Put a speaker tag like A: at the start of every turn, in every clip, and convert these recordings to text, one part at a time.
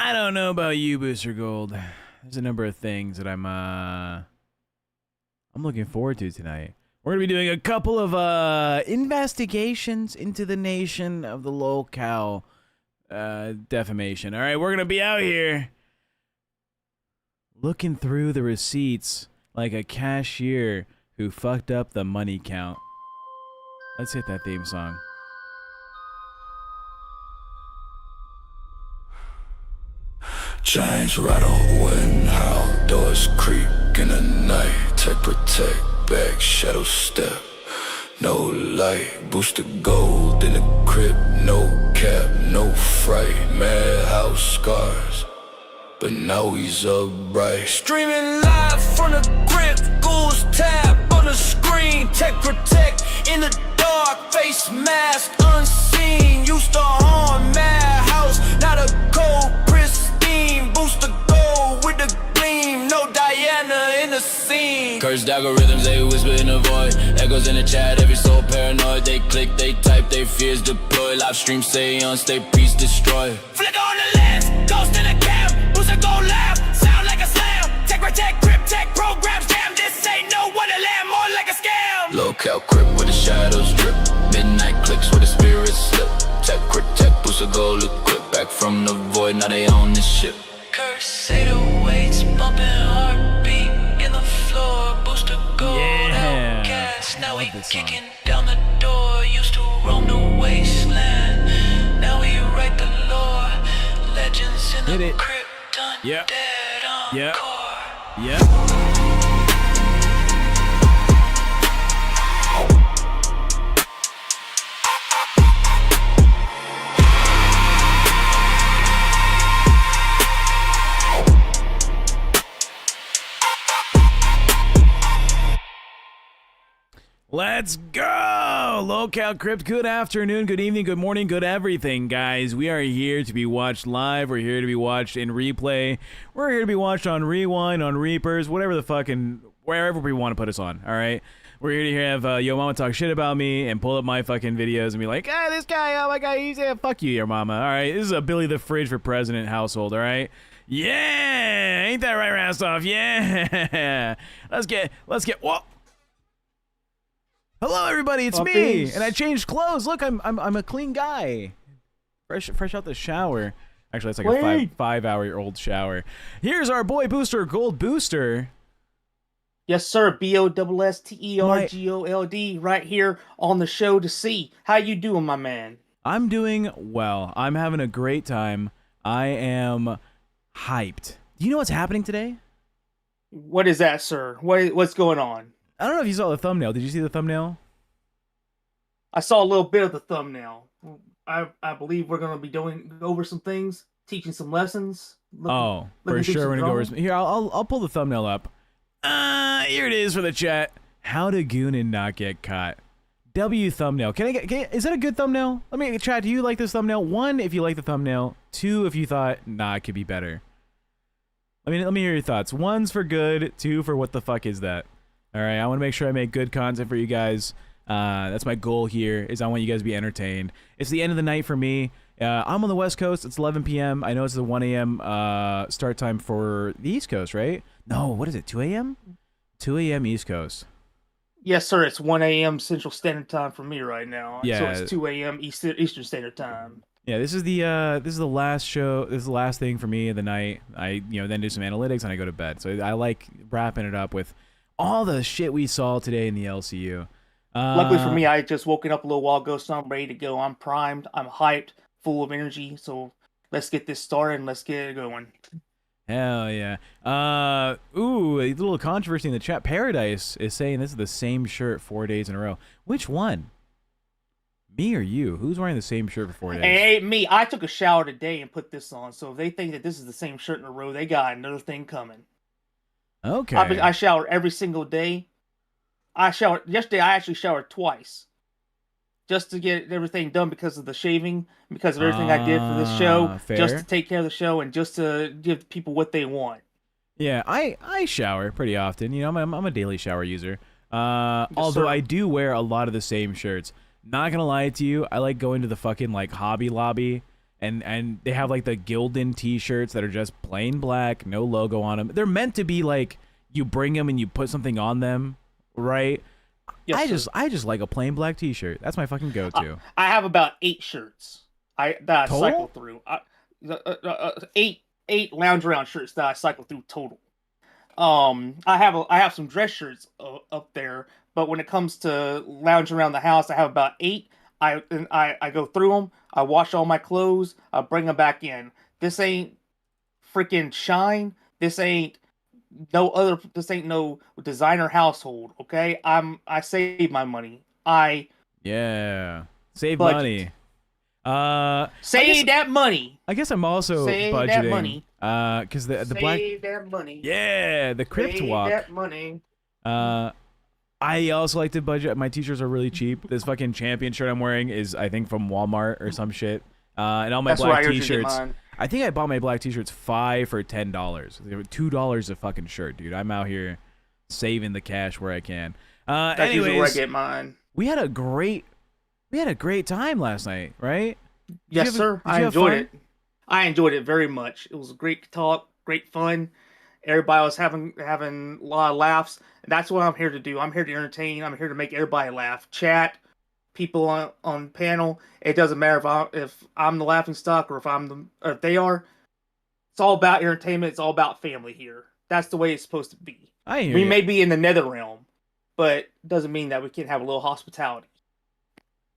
A: I don't know about you, Booster Gold. There's a number of things that I'm looking forward to tonight. We're gonna be doing a couple of investigations into the nation of the LolCow defamation. All right, we're gonna be out here looking through the receipts like a cashier who fucked up the money count. Let's hit that theme song.
B: Giants rattle when howl, doors creak in the night. TechProtect, back, shadow step. No light, booster gold in the crib. No cap, no fright. Madhouse scars, but now he's upright. Streaming live from the grip, ghouls tab on the screen. TechProtect in the dark, face mask unseen. Used to harm Madhouse, not a cold pristine. Booster gold with the gleam, no Diana in the scene. Cursed algorithms, they whisper in the void. Echoes in the chat, every soul paranoid. They click, they type, they fears deploy. Live stream stay on, stay peace destroy. Flick on the lens, ghost in the cam. Booster gold laugh, sound like a slam. TechProtect, grip, tech programs. Damn, this ain't no wonderland, more like a scam. LolCow grip where the shadows drip. Midnight clicks where the spirits slip. TechProtect, booster gold equipped. Back from the void, now they own this ship. Curse 808s, bumping heartbeat in the floor. Booster gold, outcast. Now we kicking down the door. Used to roam the wasteland. Now we write the lore. Legends in the crypt, dead on core.
A: Let's go! LolCow Crypt, good afternoon, good evening, good morning, good everything, guys. We are here to be watched live. We're here to be watched in replay. We're here to be watched on Rewind, on Reapers, whatever the fucking, wherever we want to put us on, all right? We're here to have Yo Mama talk shit about me and pull up my fucking videos and be like, ah, this guy, oh my god, he's fuck you, your mama, all right? This is a Billy the Fridge for President household, all right? Yeah! Ain't that right, Rastov? Yeah! Let's get, whoa! Hello, everybody. It's me, and I changed clothes. Look, I'm a clean guy, fresh out the shower. Actually, that's like a five-hour-old shower. Here's our boy Booster Gold Booster.
C: Yes, sir. BOSSTERGOLD right here on the show to see how you doing, my man.
A: I'm doing well. I'm having a great time. I am hyped. Do you know what's happening today?
C: What is that, sir? What's going on?
A: I don't know if you saw the thumbnail. Did you see the thumbnail?
C: I saw a little bit of the thumbnail. I believe we're going to be going over some things, teaching some lessons.
A: For sure we're going to go over some. Here, I'll pull the thumbnail up. Here it is for the chat. How to goon and not get caught. W thumbnail. Is that a good thumbnail? Let me chat. Do you like this thumbnail? 1, if you like the thumbnail. 2, if you thought, nah, it could be better. Let me hear your thoughts. 1's for good. 2 for what the fuck is that? All right, I want to make sure I make good content for you guys. That's my goal here, is I want you guys to be entertained. It's the end of the night for me. I'm on the West Coast. It's 11 p.m. I know it's the 1 a.m. Start time for the East Coast, right? No, what is it, 2 a.m.? 2 a.m. East Coast.
C: Yes, sir. It's 1 a.m. Central Standard Time for me right now.
A: Yeah.
C: So it's 2 a.m. Eastern Standard Time.
A: Yeah, this is the last show. This is the last thing for me of the night. I then do some analytics and I go to bed. So I like wrapping it up with all the shit we saw today in the LCU.
C: Luckily for me, I just woken up a little while ago, so I'm ready to go. I'm primed. I'm hyped, full of energy. So let's get this started and let's get it going.
A: Hell yeah. Ooh, a little controversy in the chat. Paradise is saying this is the same shirt 4 days in a row. Which one? Me or you? Who's wearing the same shirt for 4 days?
C: Hey, me. I took a shower today and put this on. So if they think that this is the same shirt in a row, they got another thing coming.
A: Okay.
C: I shower every single day. Yesterday I actually showered twice. Just to get everything done because of the shaving, because of everything I did for this show.
A: Fair.
C: Just to take care of the show and just to give people what they want.
A: Yeah, I shower pretty often. You know, I'm a daily shower user. Although
C: sir.
A: I do wear a lot of the same shirts. Not gonna lie to you, I like going to the fucking like Hobby Lobby and they have like the Gildan T-shirts that are just plain black, no logo on them. They're meant to be like you bring them and you put something on them, right?
C: Yes,
A: I just like a plain black T-shirt. That's my fucking go-to.
C: I have about 8 shirts that I
A: Total?
C: cycle through. Eight lounge around shirts that I cycle through total. I have some dress shirts up there, but when it comes to lounge around the house, I have about 8. I go through them. I wash all my clothes. I bring them back in. This ain't freaking Shine. This ain't no designer household. Okay, I save my money. I
A: Yeah. Save
C: budget.
A: money.
C: Save that money.
A: I guess I'm also
C: Save
A: budgeting.
C: that money.
A: Cause the black.
C: Save that money.
A: Yeah, the Crypt
C: Save
A: Walk.
C: that money.
A: I also like to budget. My t-shirts are really cheap. This fucking champion shirt I'm wearing is, I think, from Walmart or some shit. And all my
C: That's where
A: black
C: I usually get
A: t-shirts.
C: mine.
A: I think I bought my black t-shirts $5 for $10. They were $2 a fucking shirt, dude. I'm out here saving the cash where I can.
C: That's usually where I get mine.
A: We had a great time last night, right?
C: Yes, sir. I enjoyed it. I enjoyed it very much. It was a great talk, great fun. Everybody was having a lot of laughs. And that's what I'm here to do. I'm here to entertain. I'm here to make everybody laugh. Chat, people on panel. It doesn't matter if I'm the laughing stock or if they are. It's all about entertainment. It's all about family here. That's the way it's supposed to be. We may be in the nether realm, but it doesn't mean that we can't have a little hospitality.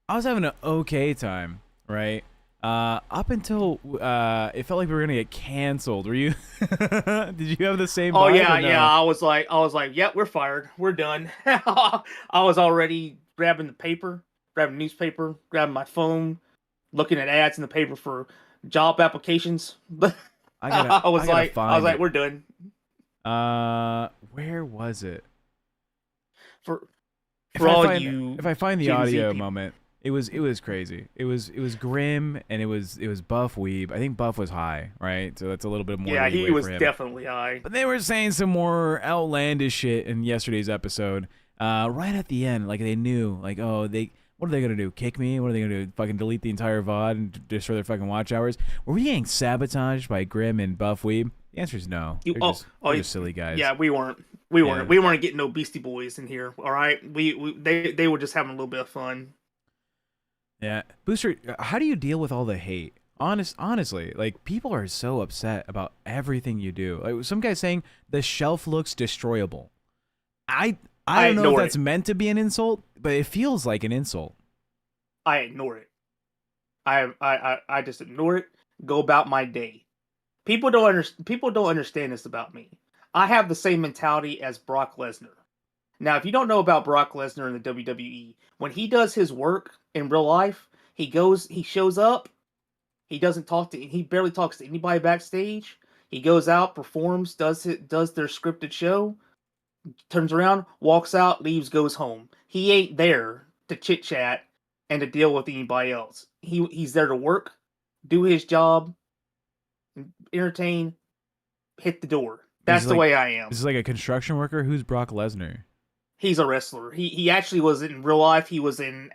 A: I was having an okay time, right? Up until it felt like we were gonna get canceled. Were you? Did you have the same?
C: Oh
A: vibe
C: yeah,
A: or no?
C: yeah. I was like, yep, we're fired. We're done. I was already grabbing the paper, grabbing newspaper, grabbing my phone, looking at ads in the paper for job applications. But I was like, we're done.
A: Where was it?
C: For
A: If
C: all
A: I
C: you,
A: find the
C: Gen Z
A: audio
C: people.
A: moment, it was crazy. It was grim, and it was Buff Weeb. I think Buff was high, right? So that's a little bit more.
C: Yeah, he
A: leeway
C: was
A: for him.
C: definitely high.
A: But they were saying some more outlandish shit in yesterday's episode. Right at the end, like they knew, like, oh, what are they gonna do? Kick me? What are they gonna do? Fucking delete the entire VOD and destroy their fucking watch hours? Were we getting sabotaged by Grim and Buff Weeb? The answer is no. They're just silly guys.
C: Yeah, we weren't. We weren't getting no Beastie Boys in here. All right, they were just having a little bit of fun.
A: Yeah, Booster, how do you deal with all the hate? Honestly, like people are so upset about everything you do. Like some guy saying the shelf looks destroyable. I don't know if that's meant to be an insult, but it feels like an insult.
C: I ignore it. I just ignore it. Go about my day. People don't understand this about me. I have the same mentality as Brock Lesnar. Now, if you don't know about Brock Lesnar in the WWE, when he does his work in real life, he shows up, he barely talks to anybody backstage. He goes out, performs, does their scripted show, turns around, walks out, leaves, goes home. He ain't there to chit chat and to deal with anybody else. He's there to work, do his job, entertain, hit the door. That's the way I am.
A: This is like a construction worker. Who's Brock Lesnar?
C: He's a wrestler. He actually was in real life. He was in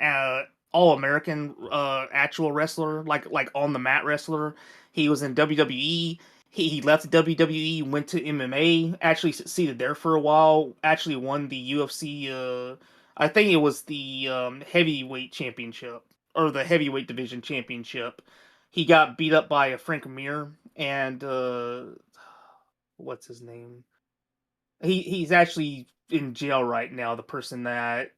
C: All American actual wrestler, like on the mat wrestler. He was in WWE. He left the WWE, went to MMA. Actually succeeded there for a while. Actually won the UFC. I think it was the heavyweight championship or the heavyweight division championship. He got beat up by a Frank Mir and what's his name? He's actually in jail right now. The person that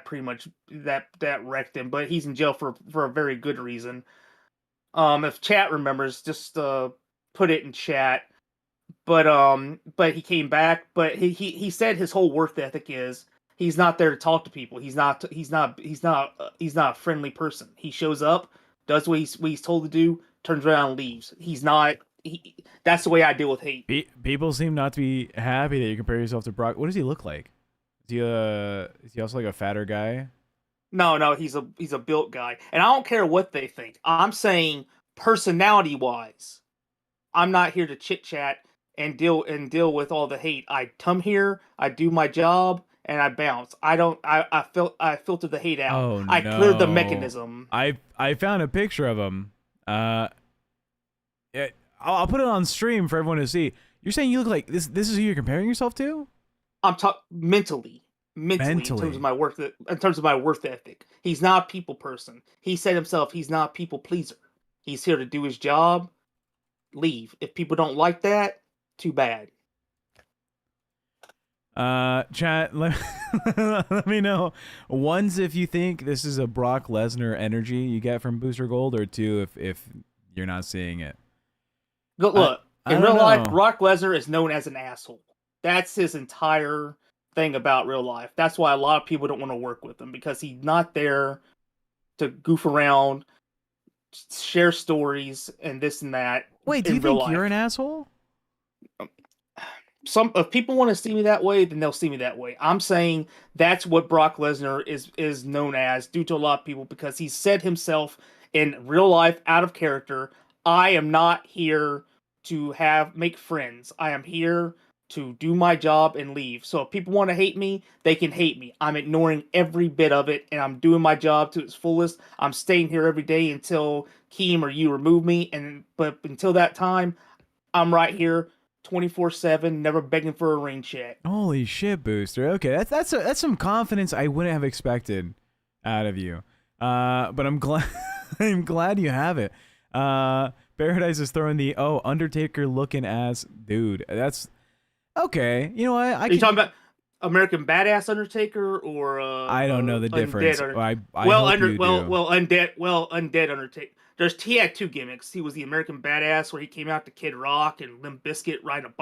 C: pretty much that wrecked him, but he's in jail for a very good reason. If chat remembers, just put it in chat. But he came back. But he said his whole work ethic is he's not there to talk to people. He's not a friendly person. He shows up, does what he's told to do, turns around and leaves. He's not. That's the way I deal with hate.
A: People seem not to be happy that you compare yourself to Brock. What does he look like? Is he also like a fatter guy?
C: No, he's a built guy, and I don't care what they think. I'm saying personality wise, I'm not here to chit chat and deal with all the hate. I come here, I do my job, and I bounce. I filter the hate out.
A: Oh,
C: I cleared the mechanism.
A: I found a picture of him. Yeah, I'll put it on stream for everyone to see. You're saying you look like this. This is who you're comparing yourself to?
C: I'm talking mentally in terms of my work. In terms of my work ethic, he's not a people person. He said himself, he's not a people pleaser. He's here to do his job. Leave. If people don't like that, too bad.
A: Chat, let me know. One's if you think this is a Brock Lesnar energy you get from Booster Gold, or two if you're not seeing it.
C: Look, in real life, Brock Lesnar is known as an asshole. That's his entire thing about real life. That's why a lot of people don't want to work with him, because he's not there to goof around, share stories, and this and that.
A: Wait, do you think you're an asshole?
C: If people want to see me that way, then they'll see me that way. I'm saying that's what Brock Lesnar is known as due to a lot of people, because he said himself in real life, out of character, I am not here to make friends. I am here to do my job and leave. So if people want to hate me, they can hate me. I'm ignoring every bit of it, and I'm doing my job to its fullest. I'm staying here every day until Keem or you remove me, but until that time, I'm right here 24/7, never begging for a ring check.
A: Holy shit, Booster. Okay, that's some confidence I wouldn't have expected out of you. But I'm glad I'm glad you have it. Paradise is throwing the Undertaker looking ass dude. That's okay. You know what?
C: Are you talking about American Badass Undertaker or
A: I don't know the difference. Undead
C: Undertaker. He had two gimmicks. He was the American Badass, where he came out to Kid Rock and Limp Bizkit riding a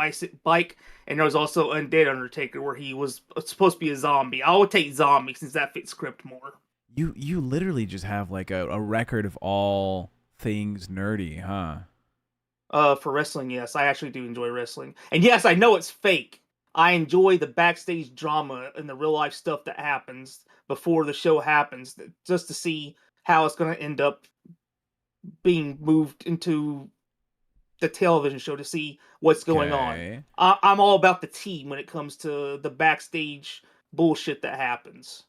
C: bike, and there was also Undead Undertaker, where he was supposed to be a zombie. I would take zombie since that fits script more.
A: You literally just have like a record of all things nerdy, huh?
C: For wrestling, yes, I actually do enjoy wrestling, and yes, I know it's fake. I enjoy the backstage drama and the real life stuff that happens before the show happens, just to see how it's going to end up being moved into the television show, to see what's going on. I'm all about the tea when it comes to the backstage bullshit that happens.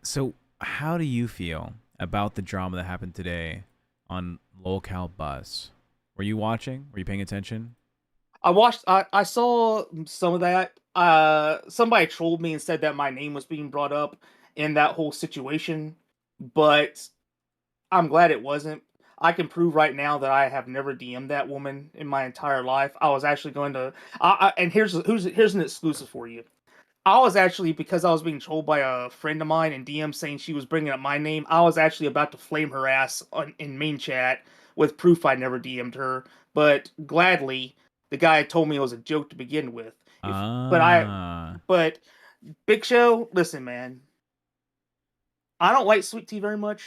A: So how do you feel about the drama that happened today on LolCow Bus? Were you watching? Were you paying attention?
C: I saw some of that. Somebody trolled me and said that my name was being brought up in that whole situation, but I'm glad it wasn't. I can prove right now that I have never DM'd that woman in my entire life. I was actually going to, and here's an exclusive for you. I was actually, because I was being trolled by a friend of mine in DM saying she was bringing up my name, I was actually about to flame her ass in main chat with proof I never DM'd her. But gladly, the guy told me it was a joke to begin with. But Big Show, listen, man. I don't like Sweet Tea very much.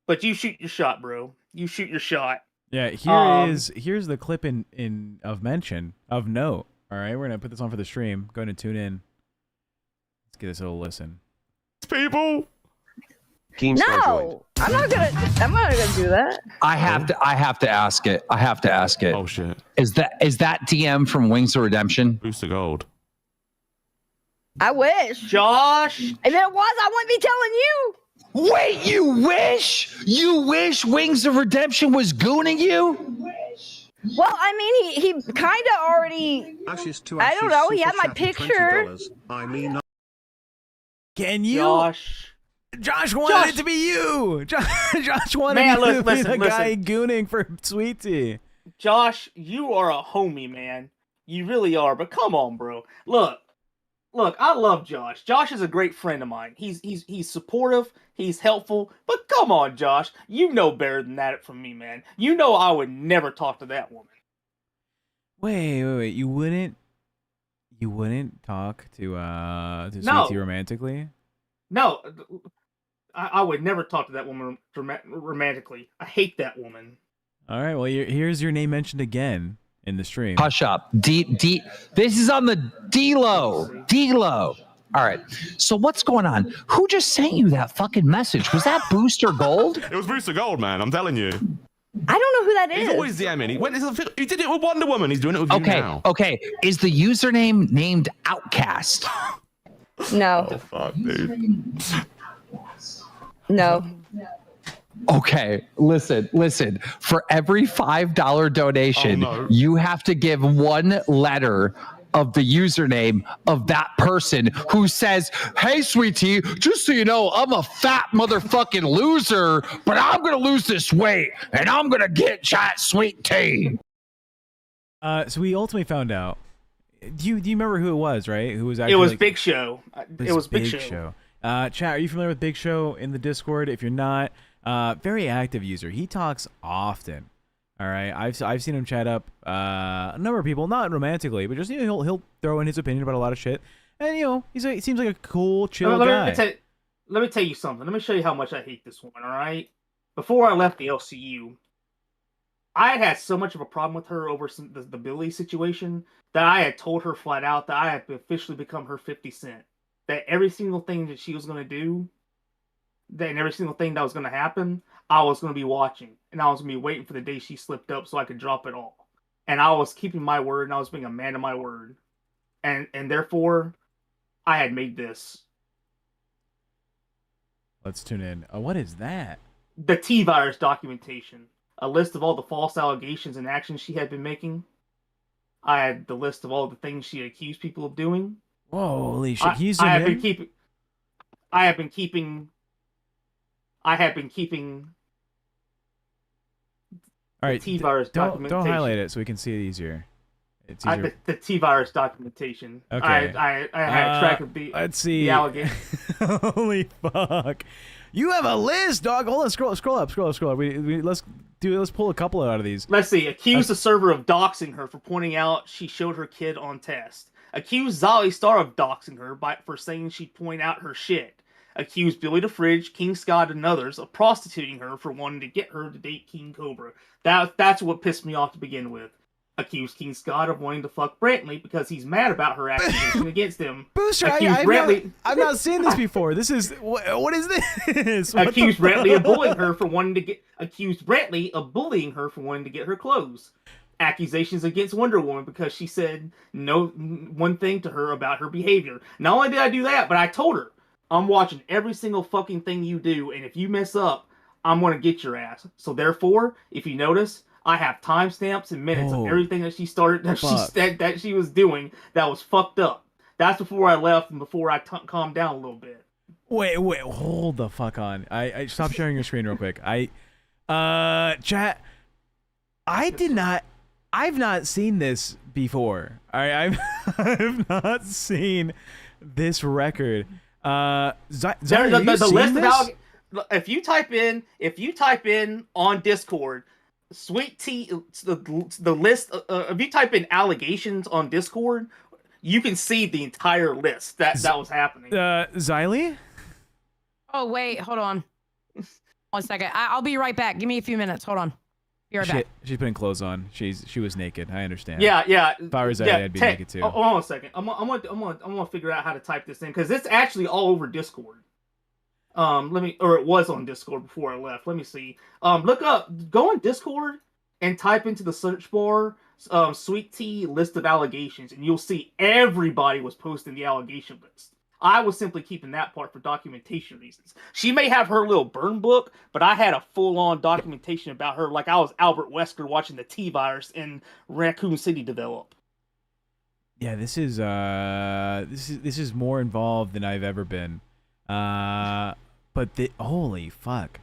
C: But you shoot your shot, bro. You shoot your shot.
A: Yeah, here's the clip of mention of note. All right, we're gonna put this on for the stream. Go ahead and tune in. Let's get this a little listen.
D: People.
E: No, I'm not gonna do that.
F: I have to ask it.
D: Oh shit.
F: Is that DM from Wings of Redemption?
D: Booster Gold.
E: I wish.
C: Josh.
E: If it was, I wouldn't be telling you.
F: Wait, you wish? You wish Wings of Redemption was gooning you?
E: Well, I mean, he kind of already. I don't know. He had my picture.
A: Can you? Josh wanted it to be you. Josh wanted to be the guy gooning for Sweet Tea.
C: Josh, you are a homie, man. You really are. But come on, bro. Look, I love Josh. Josh is a great friend of mine. He's supportive. He's helpful. But come on, Josh. You know better than that from me, man. You know I would never talk to that woman.
A: Wait. You wouldn't talk to Sweet Tea romantically?
C: No. I would never talk to that woman romantically. I hate that woman.
A: All right. Well, here's your name mentioned again in the stream.
F: Hush up. This is on the D-Lo. All right. So what's going on? Who just sent you that fucking message? Was that Booster Gold?
D: It was Booster Gold, man. I'm telling you.
E: I don't know who that is.
D: He's always DMing. He did it with Wonder Woman. He's doing it with you now.
F: Okay. Is the username named Outcast?
E: No.
D: Oh, fuck, dude.
E: No.
F: Okay, listen. For every $5 donation, you have to give one letter of the username of that person who says, "Hey, sweetie, just so you know, I'm a fat motherfucking loser, but I'm gonna lose this weight and I'm gonna get chat sweet tea."
A: So we ultimately found out. Do you remember who it was? Right? Who was actually?
C: It was Big Show. It was Big Show.
A: Chat, are you familiar with Big Show in the Discord? If you're not, very active user. He talks often. All right, I've seen him chat up a number of people, not romantically, but just he'll throw in his opinion about a lot of shit, and he seems like a cool, chill guy.
C: Let me tell you something. Let me show you how much I hate this woman. All right, before I left the LCU, I had so much of a problem with her over the Billy situation that I had told her flat out that I had officially become her 50 Cent. That every single thing that she was going to do, and every single thing that was going to happen, I was going to be watching. And I was going to be waiting for the day she slipped up so I could drop it all. And I was keeping my word, and I was being a man of my word. And therefore, I had made this.
A: Let's tune in. What is that?
C: The T-Virus documentation. A list of all the false allegations and actions she had been making. I had the list of all the things she had accused people of doing.
A: Whoa, holy shit!
C: I have been keeping. I have been keeping.
A: All right,
C: T-Virus documentation.
A: Don't highlight it so we can see it easier. It's easier.
C: The T-Virus documentation.
A: Okay.
C: I had track of the.
A: Let's see.
C: The allegations.
A: Holy fuck! You have a list, dog. Hold on, scroll up. Let's pull a couple out of these.
C: Let's see. Accused the server of doxing her for pointing out she showed her kid on test. Accused Zali Star of doxing her for saying she'd point out her shit. Accused Billy the Fridge, King Scott, and others of prostituting her for wanting to get her to date King Cobra. That's what pissed me off to begin with. Accused King Scott of wanting to fuck Brantley because he's mad about her accusation against him.
A: Booster, I've not seen this before. This is what is this?
C: Accused Brantley of bullying her for wanting to get. Accused Brantley of bullying her for wanting to get her clothes. Accusations against Wonder Woman because she said one thing to her about her behavior. Not only did I do that, but I told her, I'm watching every single fucking thing you do, and if you mess up, I'm going to get your ass. So therefore, if you notice, I have timestamps and minutes of everything that she started, that she was doing that was fucked up. That's before I left and before I calmed down a little bit.
A: Wait, hold the fuck on. I stop sharing your screen real quick. Chat, I've not seen this before. I've not seen this record. The
C: list of if you type in on Discord, Sweet Tea, the list. If you type in allegations on Discord, you can see the entire list that was happening.
A: Xylee?
G: Oh wait, hold on. 1 second. I'll be right back. Give me a few minutes. Hold on. Be right back.
A: She's putting clothes on. She was naked. I understand.
C: Yeah.
A: If I were Xylee, I'd be naked too.
C: Hold on a second. I'm gonna figure out how to type this in because it's actually all over Discord. It was on Discord before I left. Let me see. Go on Discord and type into the search bar, Sweet Tea list of allegations, and you'll see everybody was posting the allegation list. I was simply keeping that part for documentation reasons. She may have her little burn book, but I had a full-on documentation about her, like I was Albert Wesker watching the T-Virus in Raccoon City develop.
A: Yeah, this is more involved than I've ever been. But holy fuck.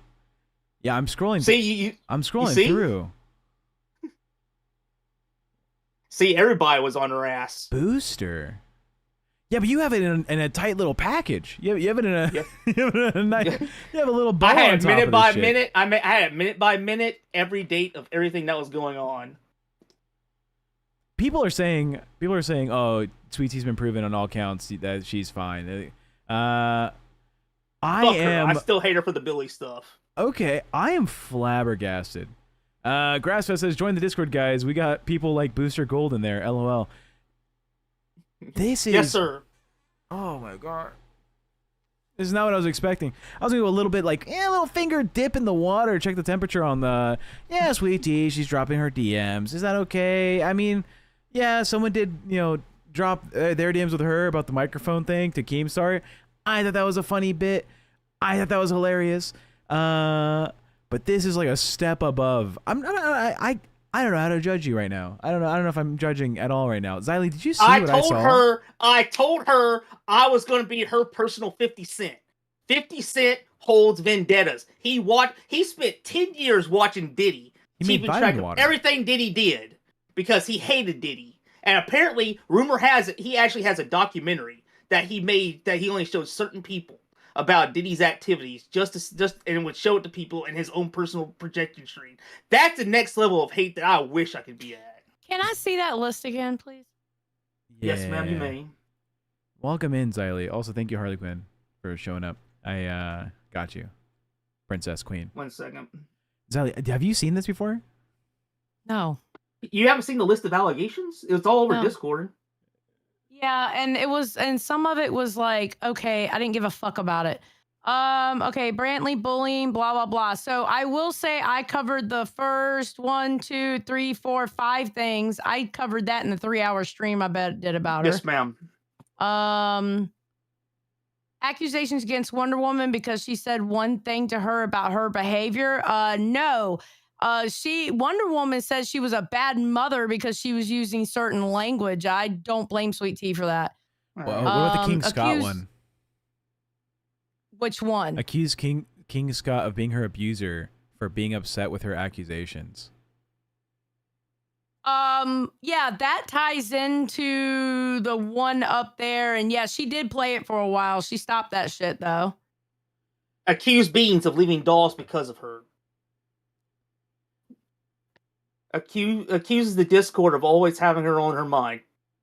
A: Yeah, I'm scrolling. I'm scrolling through.
C: See, everybody was on her ass.
A: Booster. Yeah, but you have it in a tight little package. You have it in a you have a little bow.
C: I had minute by minute. I had minute by minute every date of everything that was going on.
A: People are saying, oh, Sweet Tea's been proven on all counts that she's fine. I
C: still hate her for the Billy stuff.
A: Okay, I am flabbergasted. Grassfest says, join the Discord, guys. We got people like Booster Gold in there. LOL. This is...
C: Yes, sir.
A: Oh, my God. This is not what I was expecting. I was going to go a little bit like, a little finger dip in the water. Check the temperature on the... Yeah, Sweet Tea, she's dropping her DMs. Is that okay? I mean, yeah, someone did, drop their DMs with her about the microphone thing to Keemstar. I thought that was a funny bit. I thought that was hilarious. but this is like a step above. I don't know how to judge you right now. I don't know if I'm judging at all right now. Xylee, did you see what I saw?
C: I told her I was going to be her personal 50 Cent. 50 Cent holds vendettas. He spent 10 years watching Diddy, keeping track of everything Diddy did because he hated Diddy. And apparently, rumor has it, he actually has a documentary that he made that he only showed certain people about Diddy's activities, and would show it to people in his own personal projection screen. That's the next level of hate that I wish I could be at.
G: Can I see that list again, please?
A: Yeah.
C: Yes, ma'am, you may.
A: Welcome in, Xylee. Also, thank you, Harley Quinn, for showing up. I got you, Princess Queen.
C: 1 second.
A: Xylee, have you seen this before?
G: No.
C: You haven't seen the list of allegations? It's all over Discord.
G: Yeah, and some of it was like, okay, I didn't give a fuck about it. Okay, Brantley bullying, blah, blah, blah. So I will say I covered the first 1, 2, 3, 4, 5 things. I covered that in the 3-hour stream I bet did about her.
C: Yes, ma'am.
G: Accusations against Wonder Woman because she said one thing to her about her behavior. No. Wonder Woman says she was a bad mother because she was using certain language. I don't blame Sweet Tea for that.
A: Well, what about the King Scott one?
G: Which one?
A: Accused King Scott of being her abuser for being upset with her accusations.
G: Yeah, that ties into the one up there, and yeah, she did play it for a while. She stopped that shit though.
C: Accused Beans of leaving dolls because of her. Accuses the Discord of always having her on her mind.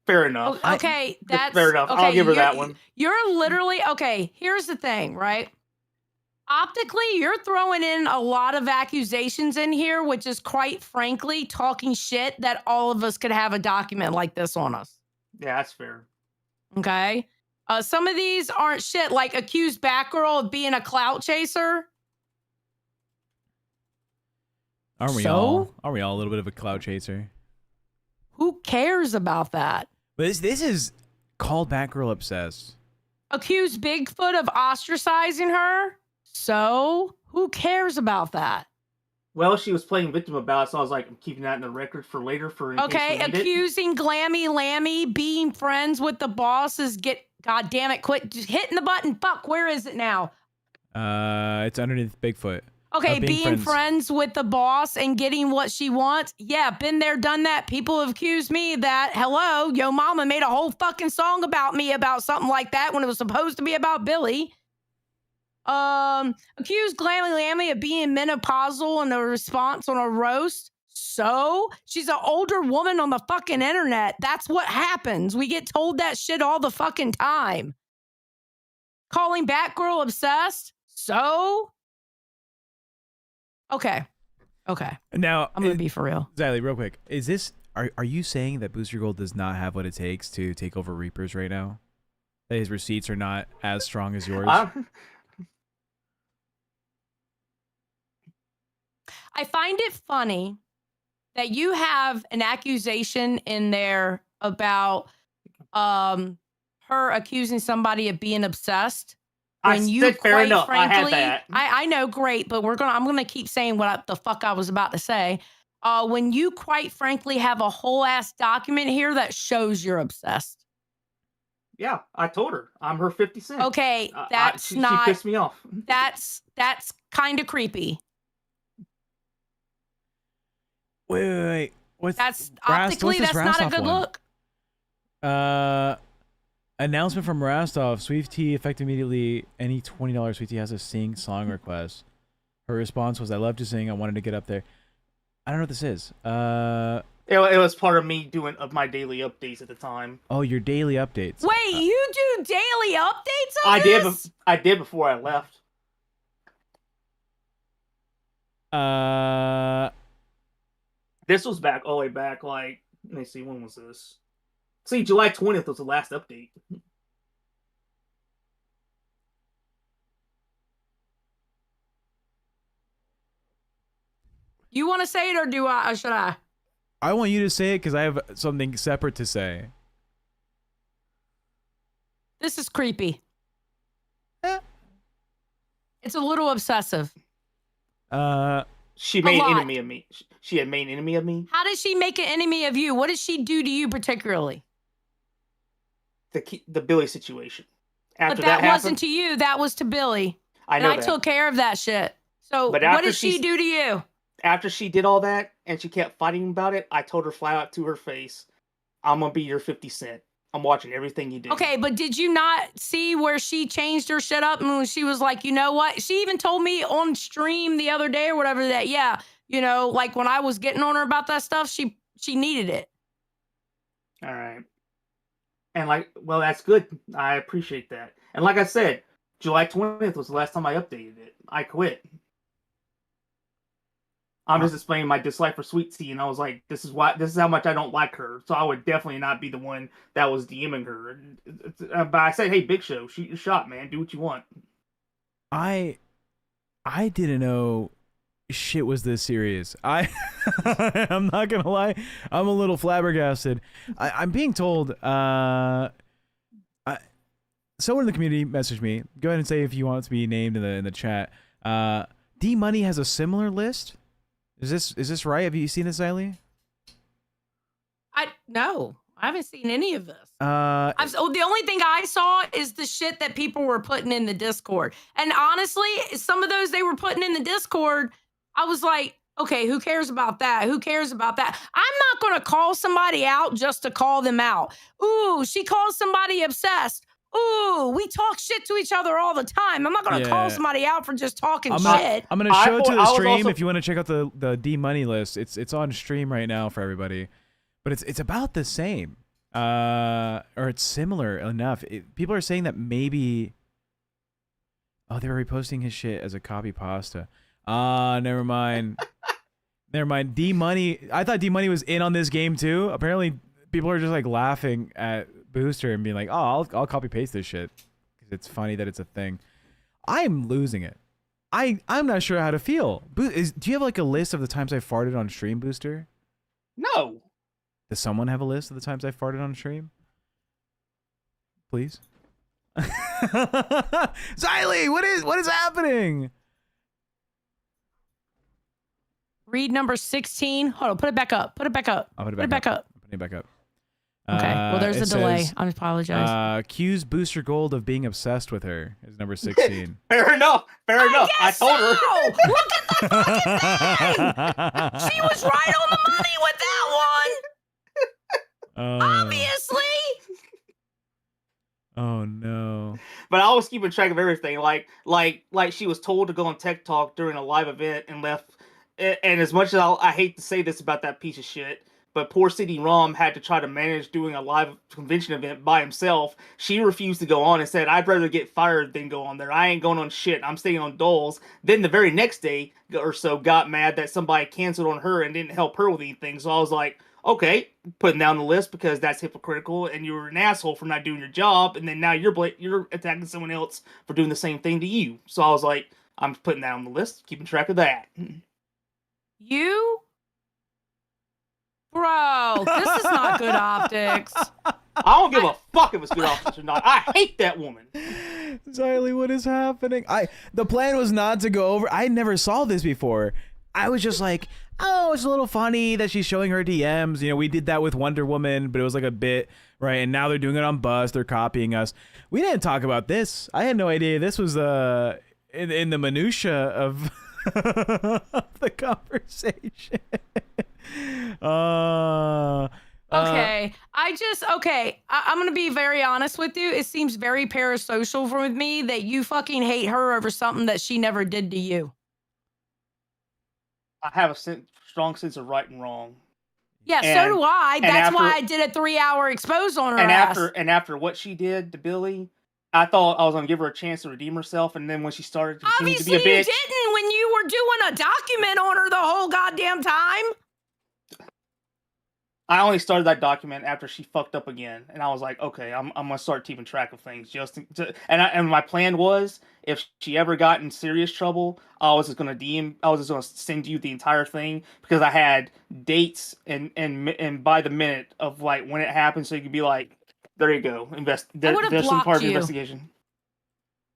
C: Fair enough.
G: Okay, that's
C: fair enough.
G: Okay,
C: I'll give her that one.
G: You're literally okay. Here's the thing, right? Optically, you're throwing in a lot of accusations in here, which is quite frankly talking shit that all of us could have a document like this on us.
C: Yeah, that's fair.
G: Okay. Some of these aren't shit, like accused Batgirl of being a clout chaser.
A: Aren't we all a little bit of a clout chaser?
G: Who cares about that?
A: But this is called Batgirl obsessed.
G: Accused Bigfoot of ostracizing her. So who cares about that?
C: Well, she was playing victim about it, so I was like, I'm keeping that in the record for later.
G: Okay, accusing Glammy Lammy being friends with the bosses. God damn it, quit just hitting the button. Fuck, where is it now?
A: It's underneath Bigfoot.
G: Okay, being friends with the boss and getting what she wants. Yeah, been there, done that. People have accused me that, hello, yo mama made a whole fucking song about me about something like that when it was supposed to be about Billy. Accused Glammy Lammy of being menopausal in a response on a roast. So she's an older woman on the fucking internet. That's what happens. We get told that shit all the fucking time. Calling Batgirl obsessed. So okay.
A: Now
G: I'm gonna be for real.
A: Xylee, real quick. Is this are you saying that Booster Gold does not have what it takes to take over Reapers right now? That his receipts are not as strong as yours?
G: I find it funny that you have an accusation in there about her accusing somebody of being obsessed. When you
C: fair enough.
G: Frankly,
C: I had that.
G: I know, great, but I'm gonna keep saying what the fuck I was about to say. When you quite frankly have a whole ass document here that shows you're obsessed.
C: Yeah, I told her I'm her 50 Cent.
G: Okay, she
C: pissed me off.
G: That's kind of creepy.
A: Wait. What's
G: that's optically that's not a good look.
A: Announcement from Rastov. Sweet Tea effective immediately. Any $20 Sweet Tea has a sing song request. Her response was, "I love to sing. I wanted to get up there." I don't know what this is.
C: It was part of me doing my daily updates at the time.
A: Oh, your daily updates.
G: Wait, you do daily updates on this?
C: I did before I left. This was all the way back, like, let me see, when was this? See, July 20th was the last update.
G: You want to say it or should I?
A: I want you to say it because I have something separate to say.
G: This is creepy. It's a little obsessive.
C: She made an enemy of me. She had made an enemy of me.
G: How did she make an enemy of you? What did she do to you particularly?
C: The Billy situation.
G: But that wasn't to you. That was to Billy.
C: I know
G: and I took care of that shit. So what did she do to you?
C: After she did all that and she kept fighting about it, I told her flat out to her face, I'm going to be your 50 Cent. I'm watching everything you do.
G: Okay, but did you not see where she changed her shit up and she was like, you know what? She even told me on stream the other day or whatever that, yeah, you know, like when I was getting on her about that stuff, she needed it.
C: All right. And like, well, that's good. I appreciate that. And like I said, July 20th was the last time I updated it. I quit. I'm just explaining my dislike for Sweet Tea, and I was like, this is how much I don't like her. So I would definitely not be the one that was DMing her. But I said, hey, Big Show, shoot your shot, man. Do what you want.
A: I didn't know shit was this serious. I'm not gonna lie, I'm a little flabbergasted. I'm being told someone in the community messaged me. Go ahead and say if you want to be named in the chat. D Money has a similar list. Is this right? Have you seen this, Eileen?
G: No, I haven't seen any of this. The only thing I saw is the shit that people were putting in the Discord. And honestly, some of those they were putting in the Discord, I was like, okay, who cares about that? Who cares about that? I'm not going to call somebody out just to call them out. Ooh, she calls somebody obsessed. Ooh, we talk shit to each other all the time. I'm not going to call somebody out for just talking shit.
A: I'm going to show it to the stream if you want to check out the D Money list. It's on stream right now for everybody. But it's about the same. Or it's similar enough. People are saying that maybe... Oh, they were reposting his shit as a copy pasta. Never mind. Never mind. D Money... I thought D Money was in on this game too. Apparently, people are just like laughing at Booster and being like, oh, I'll copy paste this shit because it's funny that it's a thing. I'm losing it. I'm not sure how to feel. Do you have like a list of the times I farted on stream, Booster?
C: No.
A: Does someone have a list of the times I farted on stream? Please. Xylee, what is happening?
G: Read number 16. Hold on, put it back up. Put it back up.
A: I'll put it back up. I'm putting it back up.
G: Okay. Well, there's a delay. I apologize.
A: Accuse Booster Gold of being obsessed with her is number 16.
C: Fair enough. Fair enough. I told her.
G: Look at the fucking thing. She was right on the money with that one. Obviously.
A: Oh no.
C: But I was keeping track of everything. Like she was told to go on Tech Talk during a live event and left. And as much as I hate to say this about that piece of shit, but poor City Rom had to try to manage doing a live convention event by himself. She refused to go on and said, I'd rather get fired than go on there. I ain't going on shit. I'm staying on Doles. Then the very next day or so got mad that somebody canceled on her and didn't help her with anything. So I was like, okay, putting down the list because that's hypocritical and you were an asshole for not doing your job. And then now you're attacking someone else for doing the same thing to you. So I was like, I'm putting that on the list, keeping track of that.
G: You? Bro, this is not good optics.
C: I don't give a fuck if it's good optics or not. I hate that woman.
A: Xylee, what is happening? The plan was not to go over. I never saw this before. I was just like, oh, it's a little funny that she's showing her DMs. You know, we did that with Wonder Woman, but it was like a bit, right? And now they're doing it on Buzz. They're copying us. We didn't talk about this. I had no idea this was in the minutia of the conversation.
G: Okay, I'm gonna be very honest with you. It seems very parasocial with me that you fucking hate her over something that she never did to you.
C: I have a strong sense of right and wrong.
G: Yeah, so do I. That's why I did a 3-hour expose on her ass.
C: After what she did to Billy, I thought I was gonna give her a chance to redeem herself, and then when she started to continue to be a bitch,
G: obviously you didn't when you were doing a document on her the whole goddamn time.
C: I only started that document after she fucked up again, and I was like, okay, I'm gonna start keeping track of things and my plan was if she ever got in serious trouble, I was just gonna send you the entire thing because I had dates and by the minute of like when it happened, so you could be like, there you go, there's some part of the investigation.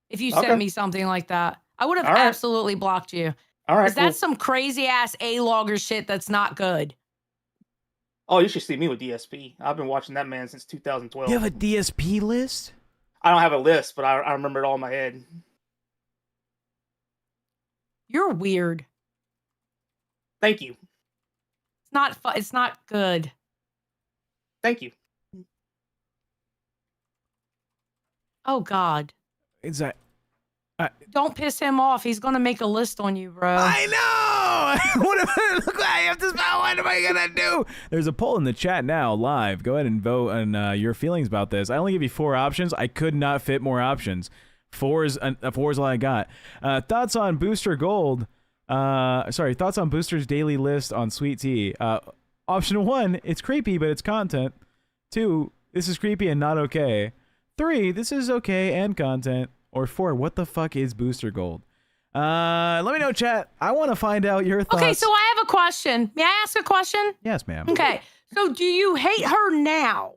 G: If you sent me something like that, I would have absolutely blocked you.
C: All right.
G: Because that's some crazy ass A-logger shit that's not good.
C: Oh, you should see me with DSP. I've been watching that man since 2012.
A: You have a DSP list?
C: I don't have a list, but I remember it all in my head.
G: You're weird.
C: Thank you.
G: It's not it's not good.
C: Thank you.
G: Oh God.
A: Exactly.
G: Don't piss him off. He's gonna make a list on you, bro.
A: I know. Look, I have to spell. What am I gonna do? There's a poll in the chat now, live. Go ahead and vote on your feelings about this. I only give you 4 options. I could not fit more options. 4 is all I got. Thoughts on Booster Gold? Thoughts on Booster's daily list on Sweet Tea. Option 1, it's creepy, but it's content. 2, this is creepy and not okay. 3, this is okay and content. Or 4, what the fuck is Booster Gold? Let me know, chat. I want to find out your thoughts.
G: Okay, so I have a question. May I ask a question?
A: Yes, ma'am.
G: Okay, so do you hate her now?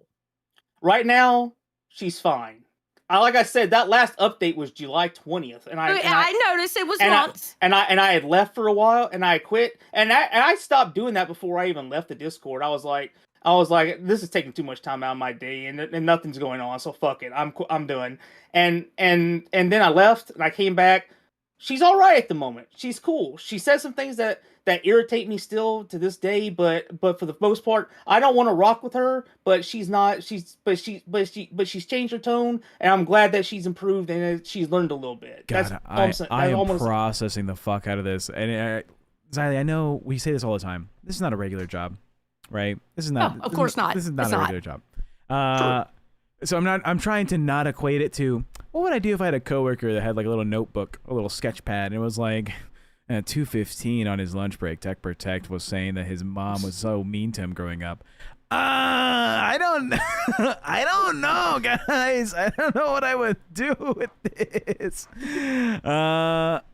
C: Right now, she's fine. Like I said, that last update was July 20th, and
G: I noticed it was months.
C: I had left for a while, and I quit, and I stopped doing that before I even left the Discord. I was like, this is taking too much time out of my day, and nothing's going on, so fuck it, I'm doing. And then I left, and I came back. She's all right at the moment. She's cool. She says some things that irritate me still to this day, but for the most part, I don't want to rock with her. But she's not. She's changed her tone, and I'm glad that she's improved and she's learned a little bit.
A: God, I am processing the fuck out of this, and Xylee, I know we say this all the time. This is not a regular job, right? This is not.
G: No, of course not.
A: This is not a regular job. So I'm trying to not equate it to what would I do if I had a coworker that had like a little notebook, a little sketch pad, and it was like at 2:15 on his lunch break, TechProtect was saying that his mom was so mean to him growing up. I don't I don't know, guys. I don't know what I would do with this. But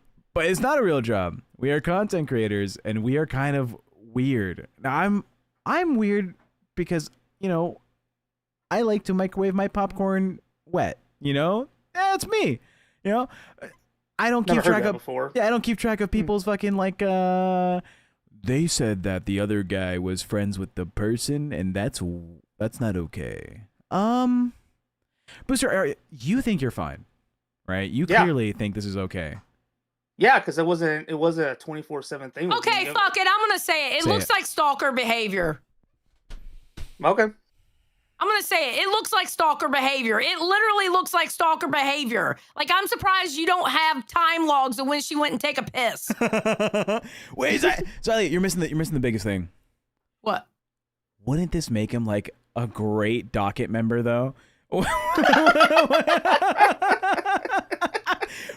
A: it's not a real job. We are content creators, and we are kind of weird. Now I'm weird because, you know, I like to microwave my popcorn wet, you know? That's me. You know? I don't keep track of before. Yeah, I don't keep track of people's fucking like they said that the other guy was friends with the person and that's not okay. Booster, you think you're fine, right? You clearly think this is okay.
C: Yeah, because it wasn't a 24/7 thing.
G: Okay, fuck it. I'm gonna say it. It looks like stalker behavior.
C: Okay.
G: I'm going to say it. It looks like stalker behavior. It literally looks like stalker behavior. Like, I'm surprised you don't have time logs of when she went and take a piss.
A: Wait, Xylee, you're missing the biggest thing.
G: What?
A: Wouldn't this make him like a great docket member though?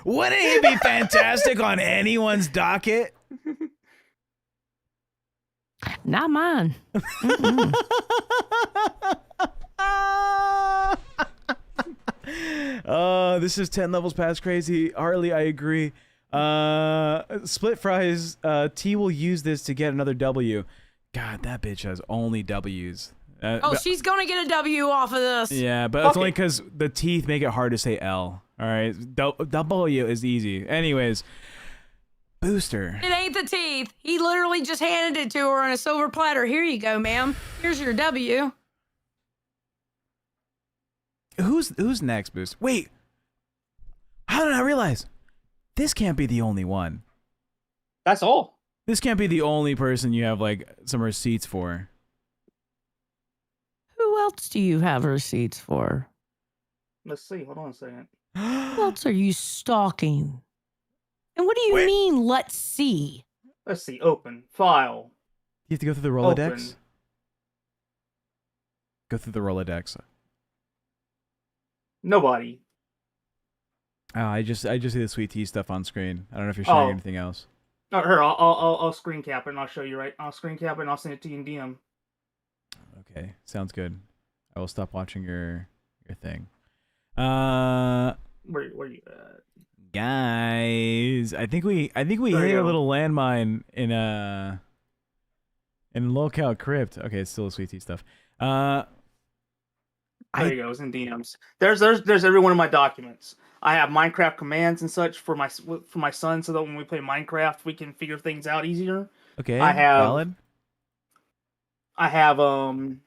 A: Wouldn't he be fantastic on anyone's docket?
G: Not mine.
A: This is 10 levels past crazy. Harley, I agree. Split Fries, T will use this to get another W. God, that bitch has only W's.
G: She's gonna get a W off of this.
A: Yeah, but it's only because the teeth make it hard to say L. All right, W is easy. Anyways, Booster.
G: It ain't the teeth. He literally just handed it to her on a silver platter. Here you go, ma'am. Here's your W.
A: Who's next, Booster? Wait. How did I realize? This can't be the only one.
C: That's all.
A: This can't be the only person you have like some receipts for.
G: Who else do you have receipts for?
C: Let's see. Hold on a second.
G: Who else are you stalking? And what do you mean, let's see?
C: Let's see. Open. File.
A: You have to go through the Rolodex?
C: Open.
A: Go through the Rolodex.
C: Nobody.
A: Oh, I just see the Sweet Tea stuff on screen. I don't know if you're sharing anything else.
C: No, here, I'll screen cap it and I'll show you, right? I'll screen cap it and I'll send it to you in DM.
A: Okay, sounds good. I will stop watching your thing. Where
C: you at?
A: Guys, I think we hit a little landmine in LolCow Crypt. Okay, it's still the Sweet Tea stuff.
C: There you go. It's in DMs. There's every one of my documents. I have Minecraft commands and such for my son, so that when we play Minecraft, we can figure things out easier.
A: Okay.
C: Valid. I have the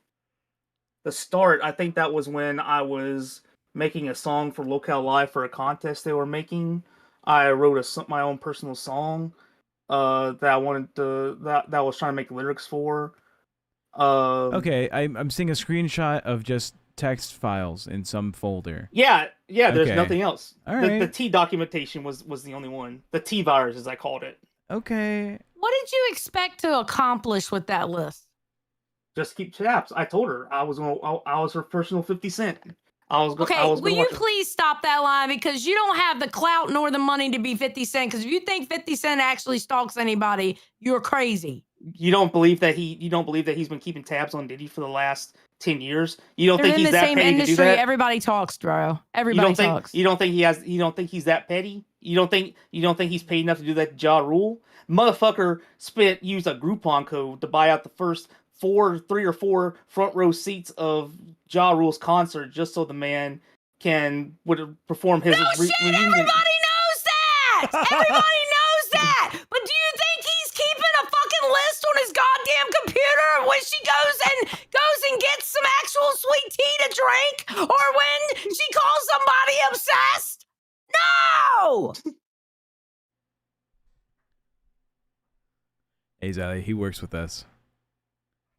C: start. I think that was when I was making a song for LolCow Live for a contest they were making. I wrote my own personal song that I wanted to that I was trying to make lyrics for.
A: Okay, I'm seeing a screenshot of just text files in some folder.
C: Yeah. There's
A: Okay.
C: nothing else.
A: All right.
C: The T documentation was the only one. The T virus, as I called it.
A: Okay.
G: What did you expect to accomplish with that list?
C: Just keep tabs. I told her I was her personal 50 Cent.
G: Okay, will you please stop that line, because you don't have the clout nor the money to be 50 Cent, because if you think 50 Cent actually stalks anybody, you're crazy.
C: You don't believe that he's been keeping tabs on Diddy for the last 10 years? You don't think he's that petty to do that?
G: In the same industry, everybody talks, bro. Everybody talks.
C: You don't think he's that petty? You don't think he's paid enough to do that Ja Rule? Motherfucker used a Groupon code to buy out the first 3 or 4 front row seats of Ja Rule's concert just so the man would perform his
G: reunion. Everybody knows that. Everybody knows that. But do you think he's keeping a fucking list on his goddamn computer when she goes and gets some actual sweet tea to drink, or when she calls somebody obsessed? No.
A: Hey, Zally, he works with us.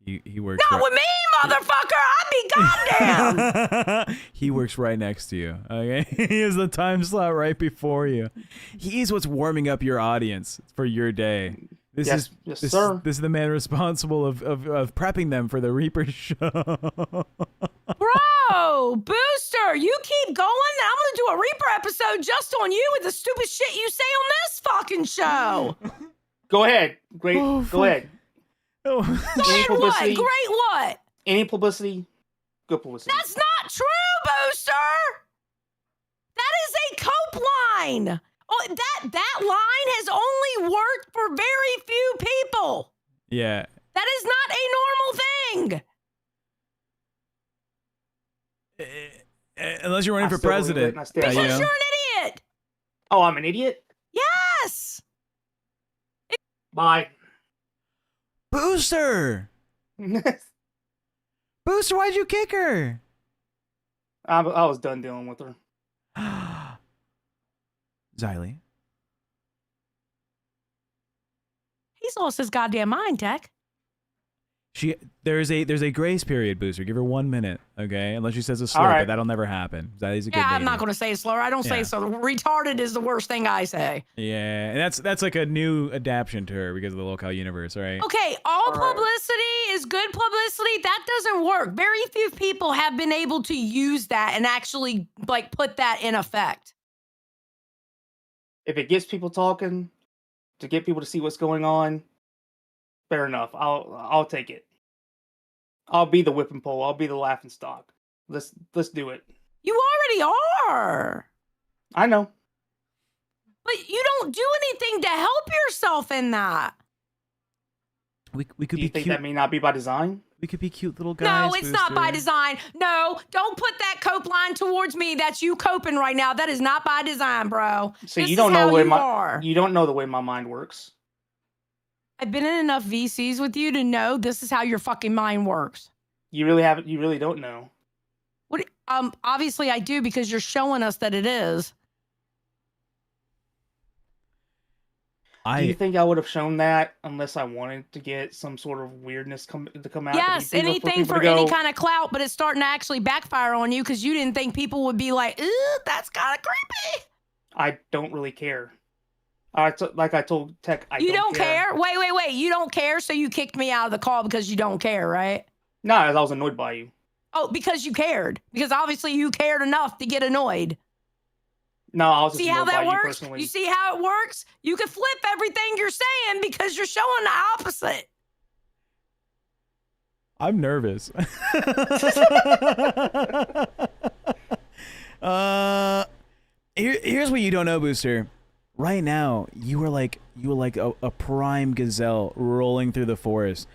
A: He works.
G: Not with me, motherfucker. I'd be goddamn.
A: He works right next to you. Okay, he has the time slot right before you. He's what's warming up your audience for your day. This is the man responsible of prepping them for the Reaper show.
G: Bro, Booster, you keep going, and I'm gonna do a Reaper episode just on you with the stupid shit you say on this fucking show.
C: Go ahead. Go ahead.
A: Oh.
G: Great what? Great what?
C: Any publicity, good publicity.
G: That's not true, Booster. That is a cope line. Oh, that line has only worked for very few people.
A: Yeah.
G: That is not a normal
A: thing. Unless you're running for president.
G: Because you're an idiot.
C: Oh, I'm an idiot?
G: Yes.
C: Bye.
A: Booster! Booster, why'd you kick her?
C: I was done dealing with her.
A: Xylee.
G: He's lost his goddamn mind, Tech.
A: There's a grace period, Booster. Give her 1 minute, okay? Unless she says a slur,
C: right.
A: but that'll never happen. Xylee's a good
G: I'm
A: lady.
G: not going to say a slur. I don't say so. Retarded is the worst thing I say.
A: Yeah, and that's like a new adaptation to her because of the LolCow Universe, right?
G: Okay, all publicity is good publicity. That doesn't work. Very few people have been able to use that and actually put that in effect.
C: If it gets people talking, to get people to see what's going on, fair enough. I'll take it. I'll be the whipping pole. I'll be the laughing stock. Let's do it.
G: You already are.
C: I know.
G: But you don't do anything to help yourself in that.
A: We could
C: do you
A: be
C: think
A: cute.
C: that may not be by design?
A: We could be cute little guys.
G: No, it's not by
A: Booster.
G: design. No, don't put that cope line towards me. That's you coping right now. That is not by design, bro.
C: So
G: this
C: you don't
G: is
C: know
G: how
C: the way
G: you are.
C: you don't know the way my mind works.
G: I've been in enough VCs with you to know this is how your fucking mind works.
C: You really haven't. You really don't know.
G: What? Obviously I do, because you're showing us that it is.
C: Do you think I would have shown that unless I wanted to get some sort of weirdness to come out?
G: Yes, anything for any kind of clout, but it's starting to actually backfire on you because you didn't think people would be like, "Ooh, that's kind of creepy."
C: I don't really care. Like I told Tech,
G: You don't care? Wait. You don't care, so you kicked me out of the call because you don't care, right?
C: No, I was annoyed by you.
G: Oh, because you cared. Because obviously you cared enough to get annoyed.
C: No, I was just
G: see how that works?
C: Personally.
G: You see how it works? You can flip everything you're saying because you're showing the opposite.
A: I'm nervous. Here's what you don't know, Booster. Right now, you were like a prime gazelle rolling through the forest,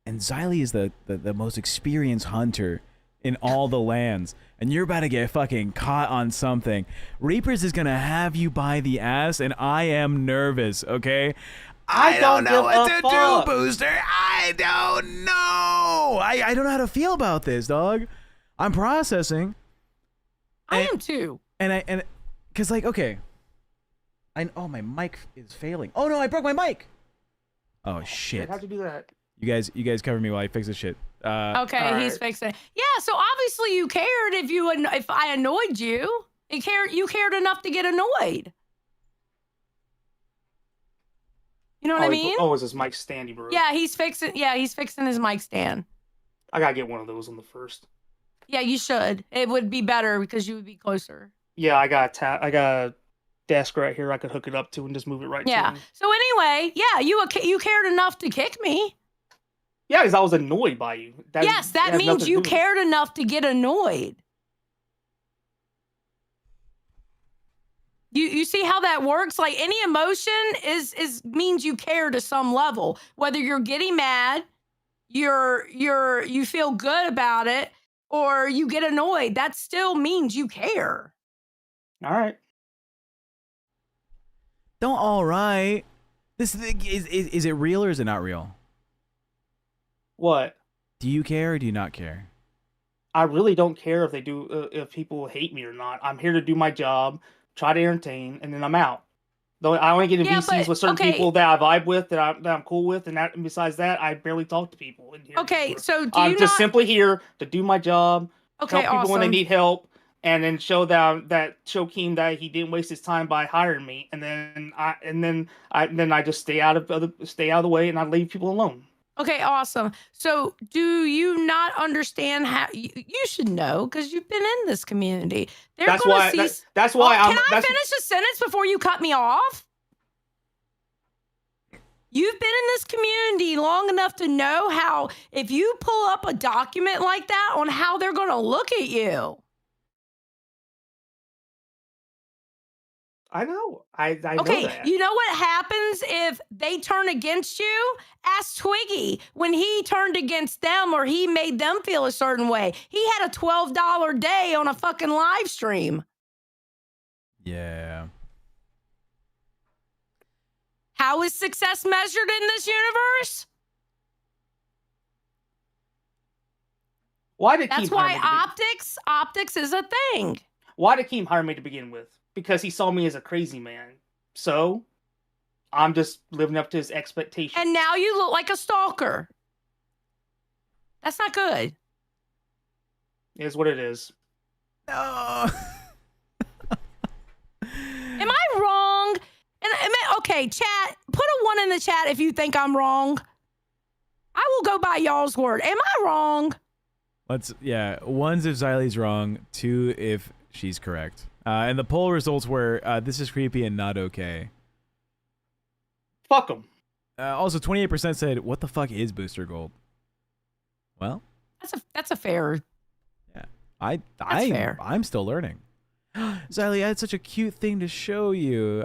A: and Xylee is the most experienced hunter in all the lands, and you're about to get fucking caught on something. Reapers is gonna have you by the ass, and I am nervous, okay? I don't know what to do, Booster. I don't know. I don't know how to feel about this, dog. I'm processing.
G: I am too.
A: And cause like, okay. Oh, my mic is failing. Oh no, I broke my mic. Oh shit.
C: How'd you do that?
A: You guys cover me while I fix this shit.
G: Okay, he's fixing it. Yeah, so obviously you cared if I annoyed you. You cared enough to get annoyed. You know what I mean?
C: Oh, is his mic standing, bro?
G: Yeah, he's fixing his mic stand.
C: I gotta get one of those on the first.
G: Yeah, you should. It would be better because you would be closer.
C: Yeah, I got a desk right here I could hook it up to and just move it right to him.
G: So anyway, yeah, you cared enough to kick me.
C: Yeah, because I was annoyed by you.
G: That means you cared enough to get annoyed. You see how that works? Like any emotion is means you care to some level. Whether you're getting mad, you feel good about it, or you get annoyed, that still means you care.
C: All right.
A: Don't all right. This is it real or is it not real?
C: What?
A: Do you care or do you not care?
C: I really don't care if they do if people hate me or not. I'm here to do my job, try to entertain, and then I'm out. Though I only get in VCs with certain people that I vibe with, that I'm cool with, and besides that, I barely talk to people in here.
G: Okay, so
C: I'm just simply here to do my job, help people when they need help, and then show Keem that he didn't waste his time by hiring me, and then I just stay out of the way and I leave people alone.
G: Okay, awesome. So do you not understand how you should know because you've been in this community?
C: That's why
G: can I finish a sentence before you cut me off? You've been in this community long enough to know how if you pull up a document like that on how they're going to look at you.
C: I know. I know
G: okay,
C: that.
G: You know what happens if they turn against you? Ask Twiggy when he turned against them or he made them feel a certain way. He had a $12 day on a fucking live stream.
A: Yeah.
G: How is success measured in this universe?
C: Why did
G: That's why optics is a thing.
C: Why did Keem hire me to begin with? Because he saw me as a crazy man. So, I'm just living up to his expectations.
G: And now you look like a stalker. That's not good.
C: It is what it is.
A: No.
G: Am I wrong? Okay, chat, put a 1 in the chat if you think I'm wrong. I will go by y'all's word. Am I wrong?
A: 1 if Xylie's wrong, 2 if she's correct. And the poll results were, this is creepy and not okay.
C: Fuck them.
A: Also, 28% said, what the fuck is Booster Gold? Well,
G: that's a fair.
A: Yeah,
G: fair.
A: I'm still learning. Xylie, I had such a cute thing to show you.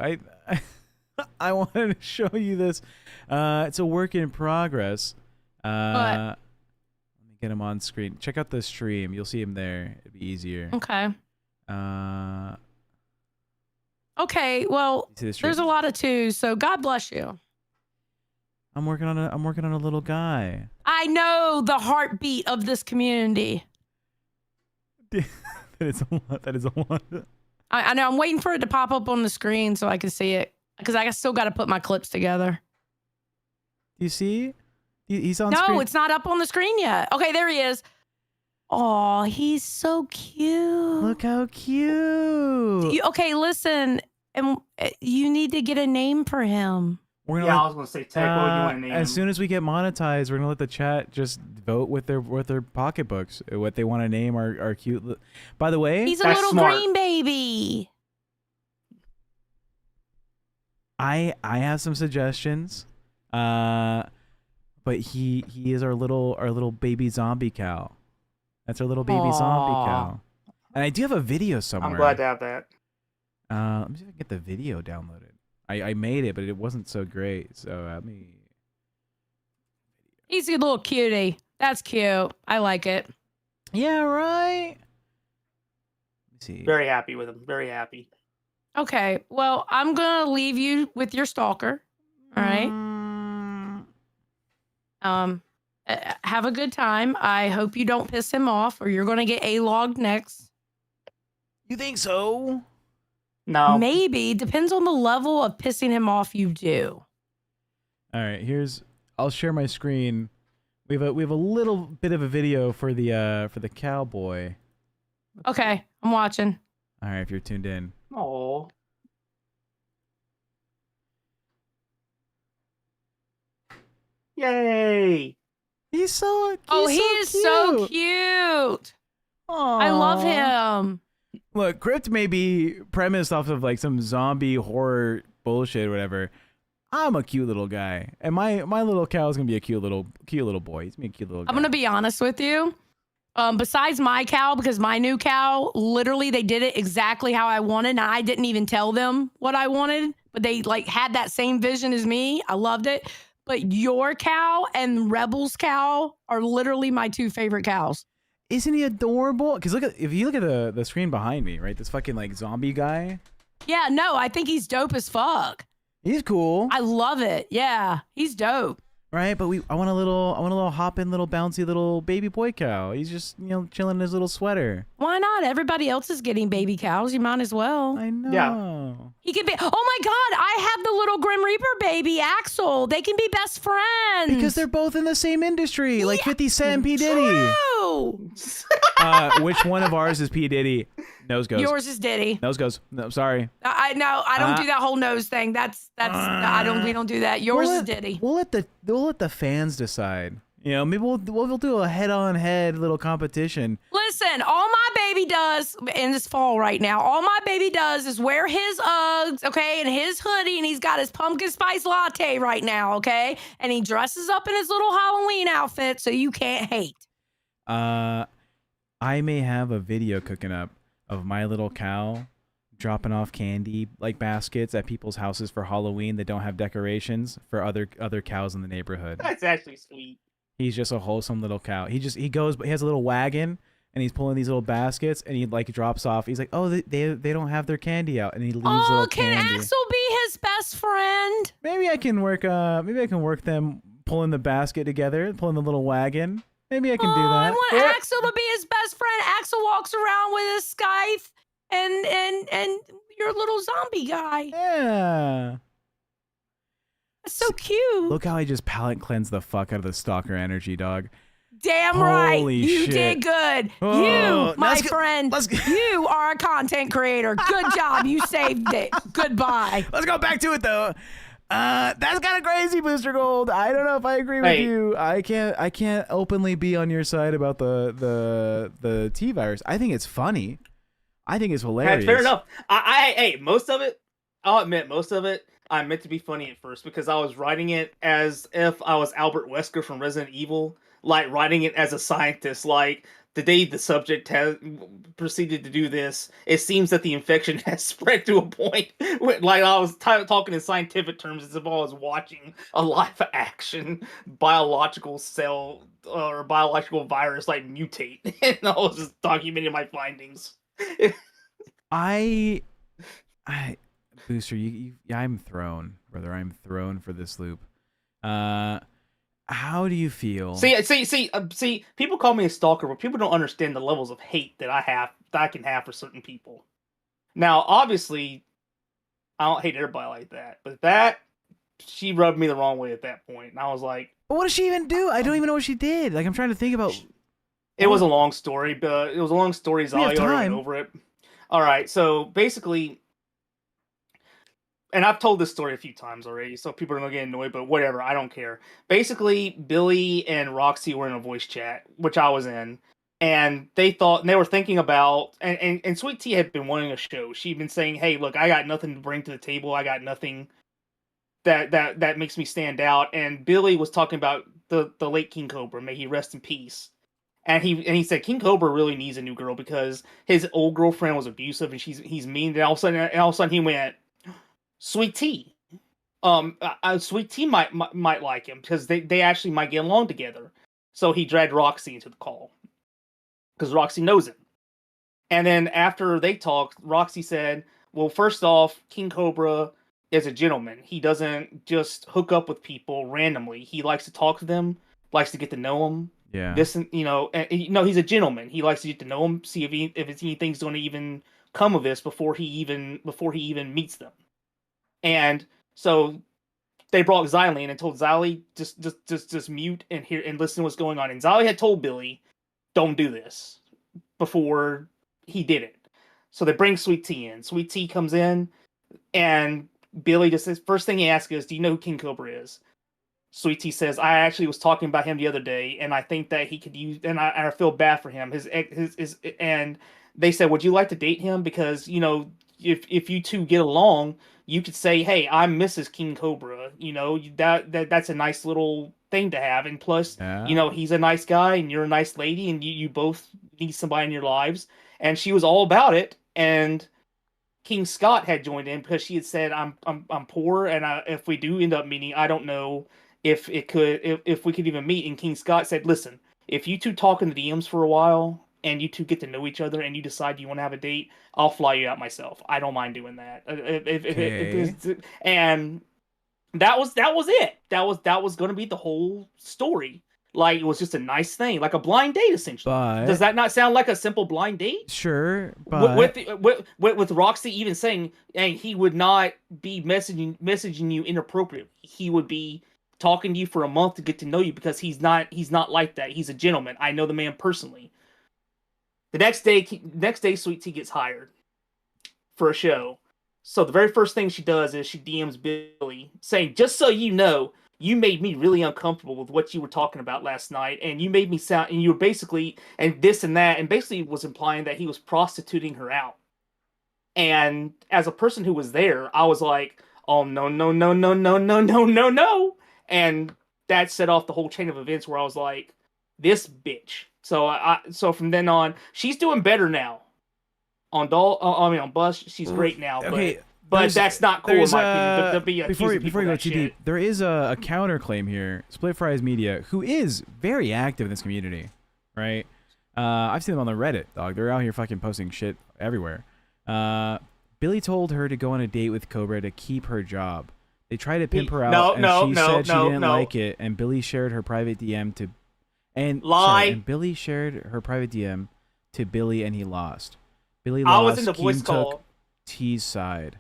A: I wanted to show you this. It's a work in progress.
G: What?
A: Let me get him on screen. Check out the stream. You'll see him there. It'd be easier.
G: Okay. Okay, well, there's a lot of twos, so God bless you.
A: I'm working on a little guy.
G: I know the heartbeat of this community.
A: That is a lot.
G: I know. I'm waiting for it to pop up on the screen so I can see it because I still got to put my clips together.
A: You see? He's on screen.
G: No, it's not up on the screen yet. Okay, there he is. Oh, he's so cute.
A: Look how cute.
G: Okay, listen. And you need to get a name for him.
C: I was going to say, Tech, what do you want to name him?
A: As soon as we get monetized, we're going to let the chat just vote with their pocketbooks. What they want to name our cute. By the way,
G: he's a little green baby.
A: I have some suggestions. But he is our little baby zombie cow. That's our little baby zombie cow. And I do have a video somewhere.
C: I'm glad to have that.
A: Let me see if I can get the video downloaded. I made it, but it wasn't so great. So let me.
G: He's a little cutie. That's cute. I like it.
A: Yeah, right. Let's see.
C: Very happy with him. Very happy.
G: Okay, well, I'm gonna leave you with your stalker. All right. Have a good time. I hope you don't piss him off, or you're gonna get A-logged next.
A: You think so?
C: No.
G: Maybe. Depends on the level of pissing him off you do.
A: All right, I'll share my screen. We have a little bit of a video for the cowboy.
G: Okay, I'm watching.
A: All right, if you're tuned in.
C: Oh. Yay!
A: He's so
G: He is so cute. I love him.
A: Look, Crypt may be premised off of like some zombie horror bullshit or whatever. I'm a cute little guy, and my little cow is gonna be a cute little boy. He's gonna be a cute little guy.
G: I'm gonna be honest with you. Besides my cow, because my new cow, literally they did it exactly how I wanted, and I didn't even tell them what I wanted, but they like had that same vision as me. I loved it. But your cow and Rebel's cow are literally my two favorite cows.
A: Isn't he adorable? Because if you look at the screen behind me, right? This fucking like zombie guy.
G: Yeah, no, I think he's dope as fuck.
A: He's cool.
G: I love it. Yeah, he's dope.
A: Right, but I want a little hopping, little bouncy, little baby boy cow. He's just chilling in his little sweater.
G: Why not? Everybody else is getting baby cows. You might as well.
A: I know.
C: Yeah.
G: He could be. Oh my God! I have the little Grim Reaper baby, Axel. They can be best friends
A: Because they're both in the same industry, like 50 Cent and P Diddy.
G: True.
A: Which one of ours is P Diddy? Nose goes.
G: Yours is Diddy.
A: Nose goes. No, sorry.
G: I don't do that whole nose thing. We don't do that. Yours is Diddy.
A: We'll let the fans decide. Maybe we'll do a head-on-head little competition.
G: Listen, all my baby does in this fall right now, all my baby does is wear his Uggs, okay, and his hoodie, and he's got his pumpkin spice latte right now, okay? And he dresses up in his little Halloween outfit, so you can't hate.
A: I may have a video cooking up of my little cow dropping off candy like baskets at people's houses for Halloween that don't have decorations for other cows in the neighborhood.
C: That's actually sweet.
A: He's just a wholesome little cow. He goes, but he has a little wagon and he's pulling these little baskets and he like drops off. He's like, oh, they don't have their candy out, and he leaves little candy.
G: Can Axel be his best friend?
A: Maybe I can work them pulling the basket together, pulling the little wagon. Maybe I can do that.
G: I want Axel to be his best friend. Axel walks around with his scythe and your little zombie guy.
A: Yeah.
G: That's so cute.
A: Look how I just palate cleansed the fuck out of the stalker energy, dog.
G: Damn right.
A: Holy
G: You
A: shit.
G: did good.
A: Oh,
G: you, my
A: let's go-
G: friend,
A: let's go-
G: you are a content creator. Good job. You saved it. Goodbye.
A: Let's go back to it though. That's kind of crazy, Booster Gold. I don't know if I agree with you. I can't openly be on your side about the T virus. I think it's funny. I think it's hilarious.
C: Fair enough. Hey, most of it, I'll admit, most of it, I meant to be funny at first because I was writing it as if I was Albert Wesker from Resident Evil, like writing it as a scientist. Like the day the subject has proceeded to do this, it seems that the infection has spread to a point where, like, I was talking in scientific terms as if I was watching a live action biological cell or biological virus like mutate, and I was just documenting my findings.
A: Booster, I'm thrown, brother. I'm thrown for this loop. How do you feel?
C: See. People call me a stalker, but people don't understand the levels of hate that I can have for certain people. Now, obviously, I don't hate everybody like that, but she rubbed me the wrong way at that point, and I was like,
A: but what did she even do? I don't even know what she did. Like, I'm trying to think about.
C: It was a long story, but it was a long story. I already went over it. All right, so basically. And I've told this story a few times already, so people are going to get annoyed, but whatever, I don't care. Basically, Billy and Roxy were in a voice chat, which I was in, and they were thinking about, and Sweet Tea had been wanting a show. She'd been saying, hey, look, I got nothing to bring to the table. I got nothing that makes me stand out. And Billy was talking about the late King Cobra, may he rest in peace. And he said King Cobra really needs a new girl because his old girlfriend was abusive and he's mean. And all of a sudden he went, Sweet Tea. Sweet Tea might like him because they actually might get along together. So he dragged Roxy into the call. because Roxy knows him. And then after they talked, Roxy said, well, first off, King Cobra is a gentleman. He doesn't just hook up with people randomly. He likes to talk to them, likes to get to know them.
A: Yeah.
C: This, he's a gentleman. He likes to get to know them, see if anything's going to even come of this before he even meets them. And so they brought Xylee in and told Xylee just mute and hear and listen to what's going on. And Xylee had told Billy, don't do this before he did it. So they bring Sweet Tea in. Sweet Tea comes in, and Billy just says, first thing he asks is, do you know who King Cobra is? Sweet Tea says, I actually was talking about him the other day, and I think that he could use, and I feel bad for him. And they said, would you like to date him? Because, if you two get along, you could say, hey, I'm Mrs. King Cobra. That's a nice little thing to have. And plus, he's a nice guy and you're a nice lady and you both need somebody in your lives. And she was all about it. And King Scott had joined in because she had said, I'm poor. And if we do end up meeting, I don't know if we could even meet. And King Scott said, listen, if you two talk in the DMs for a while and you two get to know each other and you decide you want to have a date, I'll fly you out myself. I don't mind doing that. And that was it. That was going to be the whole story. Like, it was just a nice thing, like a blind date, essentially.
A: But,
C: does that not sound like a simple blind date?
A: Sure, but
C: with Roxy even saying, hey, he would not be messaging you inappropriately. He would be talking to you for a month to get to know you because he's not like that. He's a gentleman. I know the man personally. The next day, Sweet Tea gets hired for a show. So the very first thing she does is she DMs Billy saying, just so you know, you made me really uncomfortable with what you were talking about last night, and you made me sound, and you were basically, and this and that, and basically was implying that he was prostituting her out. And as a person who was there, I was like, oh, no. And that set off the whole chain of events where I was like, this bitch. So from then on, she's doing better now. On Bus, she's great now.
A: Okay.
C: But that's not cool in my opinion.
A: Before you go too deep, there is a counterclaim here. Split Fries Media, who is very active in this community, right? I've seen them on the Reddit, dog. They're out here fucking posting shit everywhere. Billy told her to go on a date with Cobra to keep her job. They tried to pimp her out, and she said she didn't like it. And Billy shared her private DM to, and Billy shared her private DM to Billy, and he lost. Billy lost.
C: I was in the voice call.
A: T's side.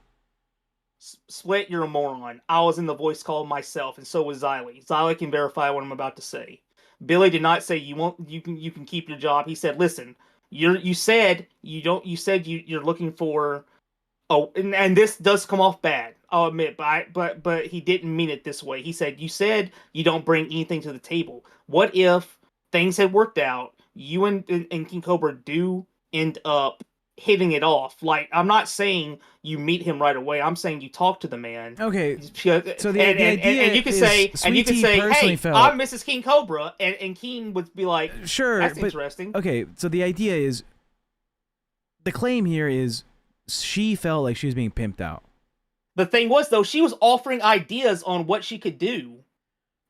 C: Split, you're a moron. I was in the voice call myself, and so was Xylee. Xylee can verify what I'm about to say. Billy did not say you can keep your job. He said, listen, you said you're looking for, and this does come off bad, I'll admit, but he didn't mean it this way. He said you don't bring anything to the table. What if things had worked out? You and King Cobra do end up hitting it off. Like, I'm not saying you meet him right away. I'm saying you talk to the man.
A: Okay.
C: So the idea and you can say, hey, I'm Mrs. King Cobra, and King would be like,
A: sure,
C: that's interesting.
A: Okay, so the idea is, the claim here is she felt like she was being pimped out.
C: The thing was, though, she was offering ideas on what she could do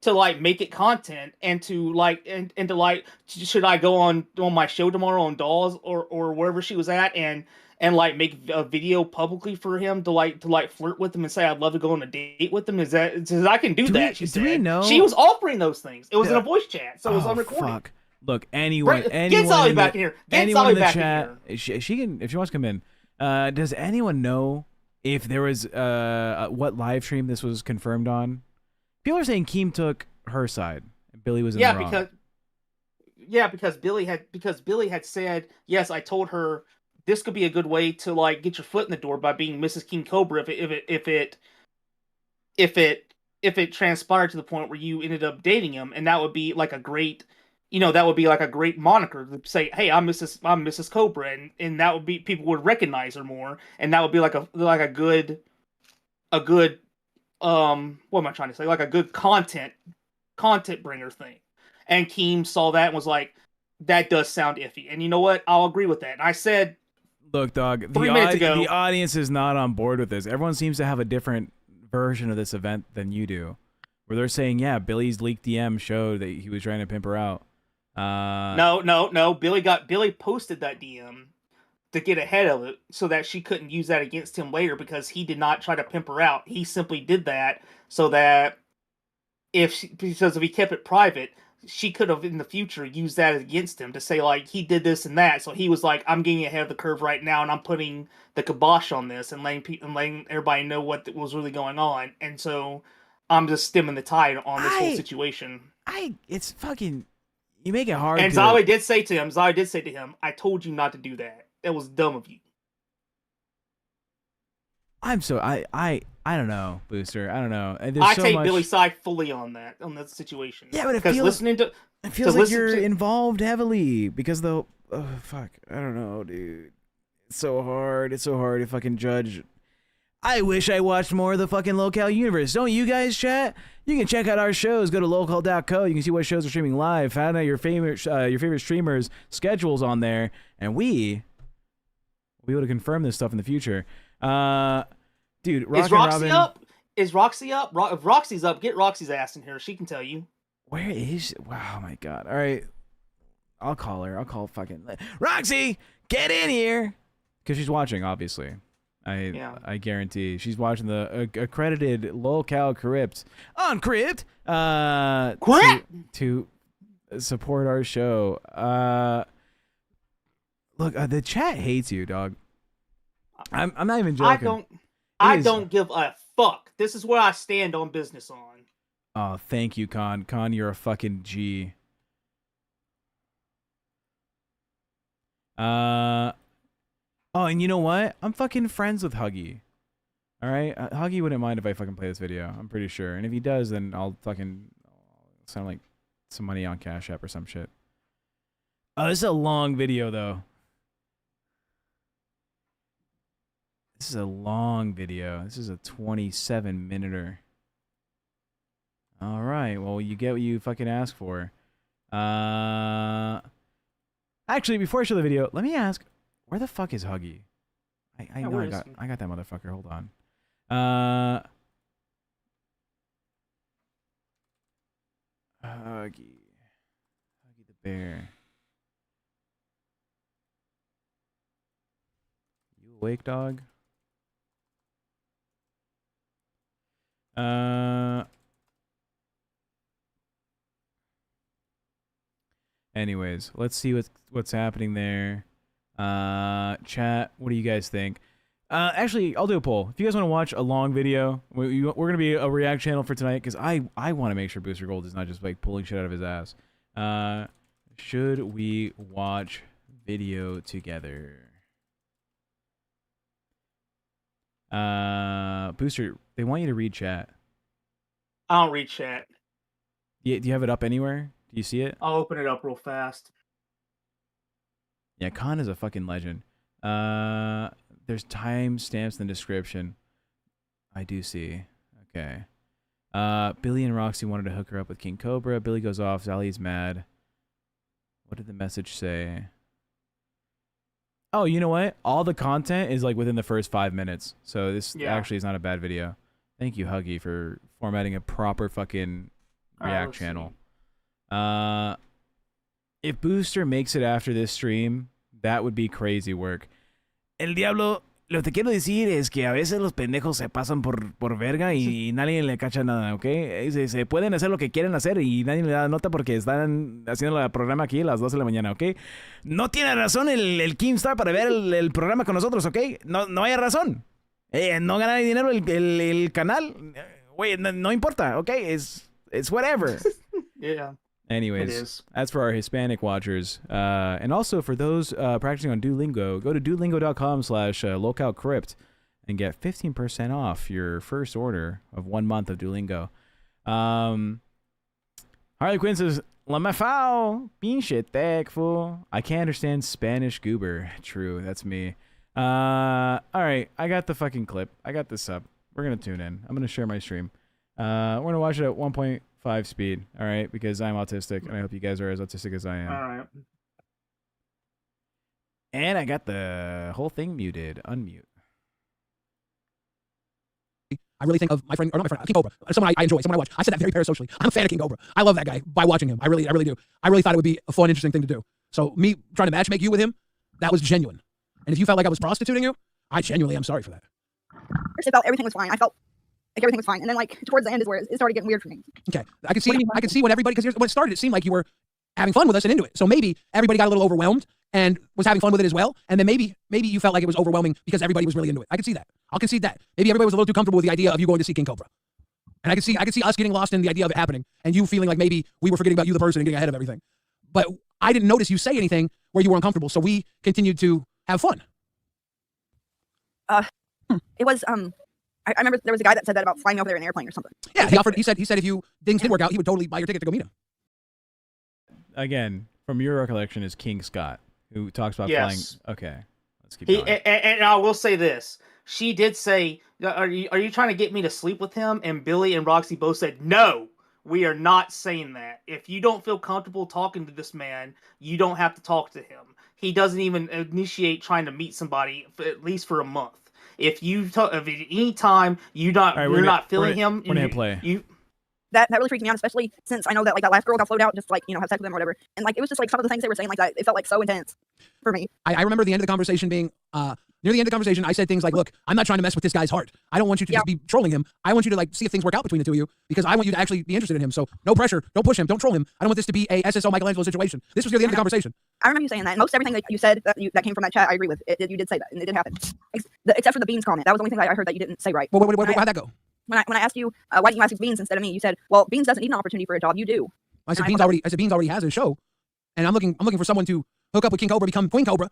C: to like make it content and to like and to like, should I go on my show tomorrow on Dolls or wherever she was at and like make a video publicly for him to flirt with him and say I'd love to go on a date with him? I can do that. She said.
A: We know?
C: She was offering those things. It was in a voice chat, so it was unrecorded.
A: Fuck. Look, anyone
C: get Xylee back in here. Get Xylee back in
A: here. She can, if she wants to come in. Does anyone know if there was what live stream this was confirmed on? People are saying Keem took her side and Billy was in the wrong.
C: Because Billy had said, yes, I told her this could be a good way to like get your foot in the door by being Mrs. King Cobra if it transpired to the point where you ended up dating him, and that would be like a great moniker to say, hey, I'm Mrs. Cobra, and that would be, people would recognize her more, and that would be like a good what am I trying to say? Like a good content bringer thing. And Keem saw that and was like, that does sound iffy. And you know what? I'll agree with that. And I said,
A: look, dog,
C: 3 minutes ago,
A: the audience is not on board with this. Everyone seems to have a different version of this event than you do, where they're saying, yeah, Billy's leaked DM showed that he was trying to pimp her out.
C: No. Billy posted that DM to get ahead of it so that she couldn't use that against him later because he did not try to pimp her out. He simply did that so that because if he kept it private, she could have in the future used that against him to say like he did this and that. So he was like, I'm getting ahead of the curve right now and I'm putting the kibosh on this and letting everybody know what was really going on. And so I'm just stemming the tide on this whole situation.
A: It's fucking, you make it hard.
C: And Zawi did say to him, I told you not to do that. That was dumb of you.
A: I don't know, Booster. I don't know.
C: I take Billy's side fully on that situation.
A: Yeah, but it feels like you're involved heavily because fuck, I don't know, dude. It's so hard. It's so hard to fucking judge. I wish I watched more of the fucking LolCow Universe. Don't you guys, chat? You can check out our shows. Go to lolcow.co. You can see what shows are streaming live. Find out your favorite streamers' schedules on there, and we will confirm this stuff in the future. Dude,
C: is Roxy up? Is Roxy up? If Roxy's up, get Roxy's ass in here. She can tell you.
A: Where is she? Wow, my God. All right. I'll call her. I'll call fucking Roxy, get in here. Because she's watching, obviously. I guarantee she's watching the accredited LolCow Crypt on Crypt to support our show. Look, the chat hates you, dog. I'm not even joking.
C: I don't give a fuck. This is where I stand on business on.
A: Oh, thank you, Con. Con, you're a fucking G. Oh, and you know what? I'm fucking friends with Huggy. All right? Huggy wouldn't mind if I fucking play this video. I'm pretty sure. And if he does, then I'll fucking send like some money on Cash App or some shit. Oh, this is a long video, though. This is a long video. This is a 27-minuter. All right. Well, you get what you fucking ask for. Actually, before I show the video, let me ask, where the fuck is Huggy? I know I got that motherfucker. Hold on. Huggy the bear. You awake, dog? Anyways, let's see what's happening there. Chat, what do you guys think? Actually, I'll do a poll. If you guys want to watch a long video, we're gonna be a react channel for tonight because I want to make sure Booster Gold is not just like pulling shit out of his ass. Should we watch video together? Booster, they want you to read chat.
C: I don't read chat.
A: Yeah, do you have it up anywhere? Do you see it?
C: I'll open it up real fast.
A: Yeah, Khan is a fucking legend. There's timestamps in the description. I do see. Okay. Billy and Roxy wanted to hook her up with King Cobra. Billy goes off. Zali's mad. What did the message say? Oh, you know what? All the content is like within the first 5 minutes. So this actually is not a bad video. Thank you, Huggy, for formatting a proper fucking react channel. If Booster makes it after this stream, that would be crazy work. El Diablo, lo que quiero decir es que a veces los pendejos se pasan por verga y nadie le cacha nada, ¿ok? Se pueden hacer lo que quieren hacer y nadie le da nota porque están haciendo el programa aquí a las 12 de la mañana, ¿ok? No tiene razón el Keemstar para ver el programa con nosotros, ¿ok? No hay razón. No gana dinero el canal. Güey, no importa, ¿ok? It's whatever.
C: Yeah.
A: Anyways, as for our Hispanic watchers, and also for those practicing on Duolingo, go to duolingo.com/lolcowcrypt and get 15% off your first order of 1 month of Duolingo. Harley Quinn says, "La me fao, pinche tech fool. I can't understand Spanish goober." True, that's me. All right, I got the fucking clip. I got this up. We're gonna tune in. I'm gonna share my stream. We're gonna watch it at 1.5 speed, all right, because I'm autistic and I hope you guys are as autistic as I am.
C: All right.
A: And I got the whole thing muted. Unmute.
H: I really think of my friend, or not my friend, King Cobra, someone I enjoy, someone I watch. I said that very parasocially. I'm a fan of King Cobra. I love that guy by watching him. I really do. I really thought it would be a fun, interesting thing to do. So me trying to matchmake you with him, that was genuine. And if you felt like I was prostituting you, I genuinely am sorry for that.
E: First, I felt everything was fine. I felt like everything was fine, and then like towards the end is where it started getting weird for me.
H: Okay, I can see when everybody, because when it started, it seemed like you were having fun with us and into it. So maybe everybody got a little overwhelmed and was having fun with it as well. And then maybe you felt like it was overwhelming because everybody was really into it. I can see that. I'll concede that. Maybe everybody was a little too comfortable with the idea of you going to see King Cobra. And I can see us getting lost in the idea of it happening and you feeling like maybe we were forgetting about you, the person, and getting ahead of everything. But I didn't notice you say anything where you were uncomfortable. So we continued to have fun.
E: It was, I remember there was a guy that said that about flying over there in an airplane or something.
H: Yeah, he said if things didn't work out, he would totally buy your ticket to go meet him.
A: Again, from your recollection, is King Scott, who talks about flying. Okay, let's keep going.
C: And I will say this. She did say, are you trying to get me to sleep with him? And Billy and Roxy both said, no, we are not saying that. If you don't feel comfortable talking to this man, you don't have to talk to him. He doesn't even initiate trying to meet somebody, at least for a month. If at any time you're not feeling him,
A: we're gonna play.
E: That really freaked me out, especially since I know that like that last girl got floated out just like have sex with him or whatever, and like it was just like some of the things they were saying like that. It felt like so intense for me.
H: I remember the end of the conversation being near the end of the conversation. I said things like, "Look, I'm not trying to mess with this guy's heart. I don't want you to just be trolling him. I want you to like see if things work out between the two of you because I want you to actually be interested in him. So no pressure, don't push him, don't troll him. I don't want this to be a SSO Michelangelo situation." This was near the end of the conversation.
E: I remember you saying that, and most everything that you said that came from that chat, I agree with. You did say that, and it did happen, except for the beans comment. That was the only thing that I heard that you didn't say right.
H: Well, how'd that go?
E: When I asked you, why didn't you ask Beans instead of me? You said, well, Beans doesn't need an opportunity for a job. You do.
H: I said Beans already has a show, and I'm looking for someone to hook up with King Cobra, become Queen Cobra.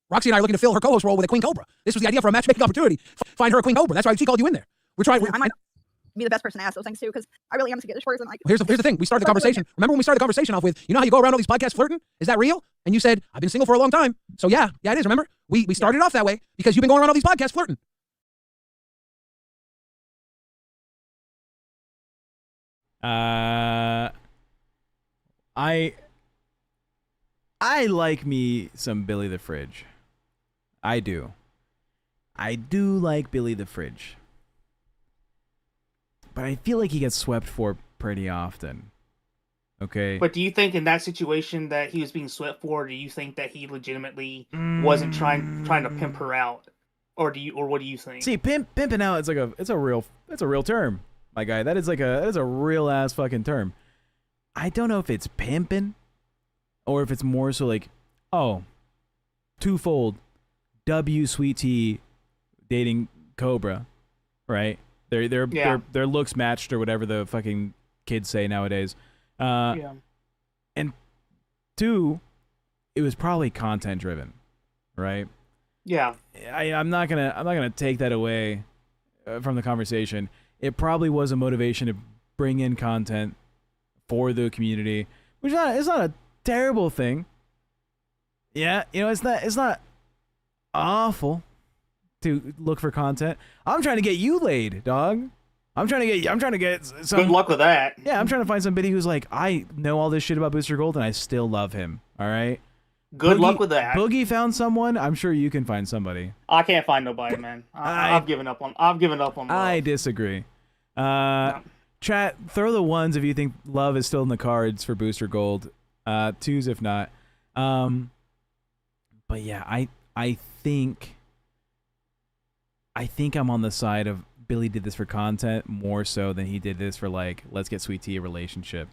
H: Roxy and I are looking to fill her co-host role with a Queen Cobra. This was the idea for a matchmaking opportunity. Find her a Queen Cobra. That's why she called you in there. I
E: might be the best person to ask those things too, because I really am a skittish person. Like,
H: here's the thing. We started the conversation. Remember when we started the conversation off with, you know how you go around all these podcasts flirting? Is that real? And you said, I've been single for a long time. So yeah, it is. Remember? We started off that way because you've been going around all these podcasts flirting.
A: I like me some Billy the Fridge. I do like Billy the Fridge. But I feel like he gets swept for pretty often. Okay.
C: But do you think in that situation that he was being swept for, or do you think that he legitimately wasn't trying to pimp her out? Or what do you think?
A: See, pimping out is it's a real term, my guy. That is a real ass fucking term. I don't know if it's pimping or if it's more so like, oh, twofold. W Sweet Tea dating Cobra, right? Their looks matched or whatever the fucking kids say nowadays. And two, it was probably content driven, right?
C: Yeah.
A: I'm not gonna take that away from the conversation. It probably was a motivation to bring in content for the community, which is not a terrible thing. Yeah, it's not awful to look for content. I'm trying to get you laid, dog. I'm trying to get some.
C: Good luck with that.
A: Yeah, I'm trying to find somebody who's like, I know all this shit about Booster Gold and I still love him. All right.
C: Good luck with that.
A: Boogie found someone. I'm sure you can find somebody.
C: I can't find nobody, man. I've given up on. Love.
A: I disagree. Chat, throw the ones if you think love is still in the cards for Booster Gold. Twos if not. But yeah, I think I'm on the side of Billy did this for content more so than he did this for like, let's get Sweet Tea a relationship.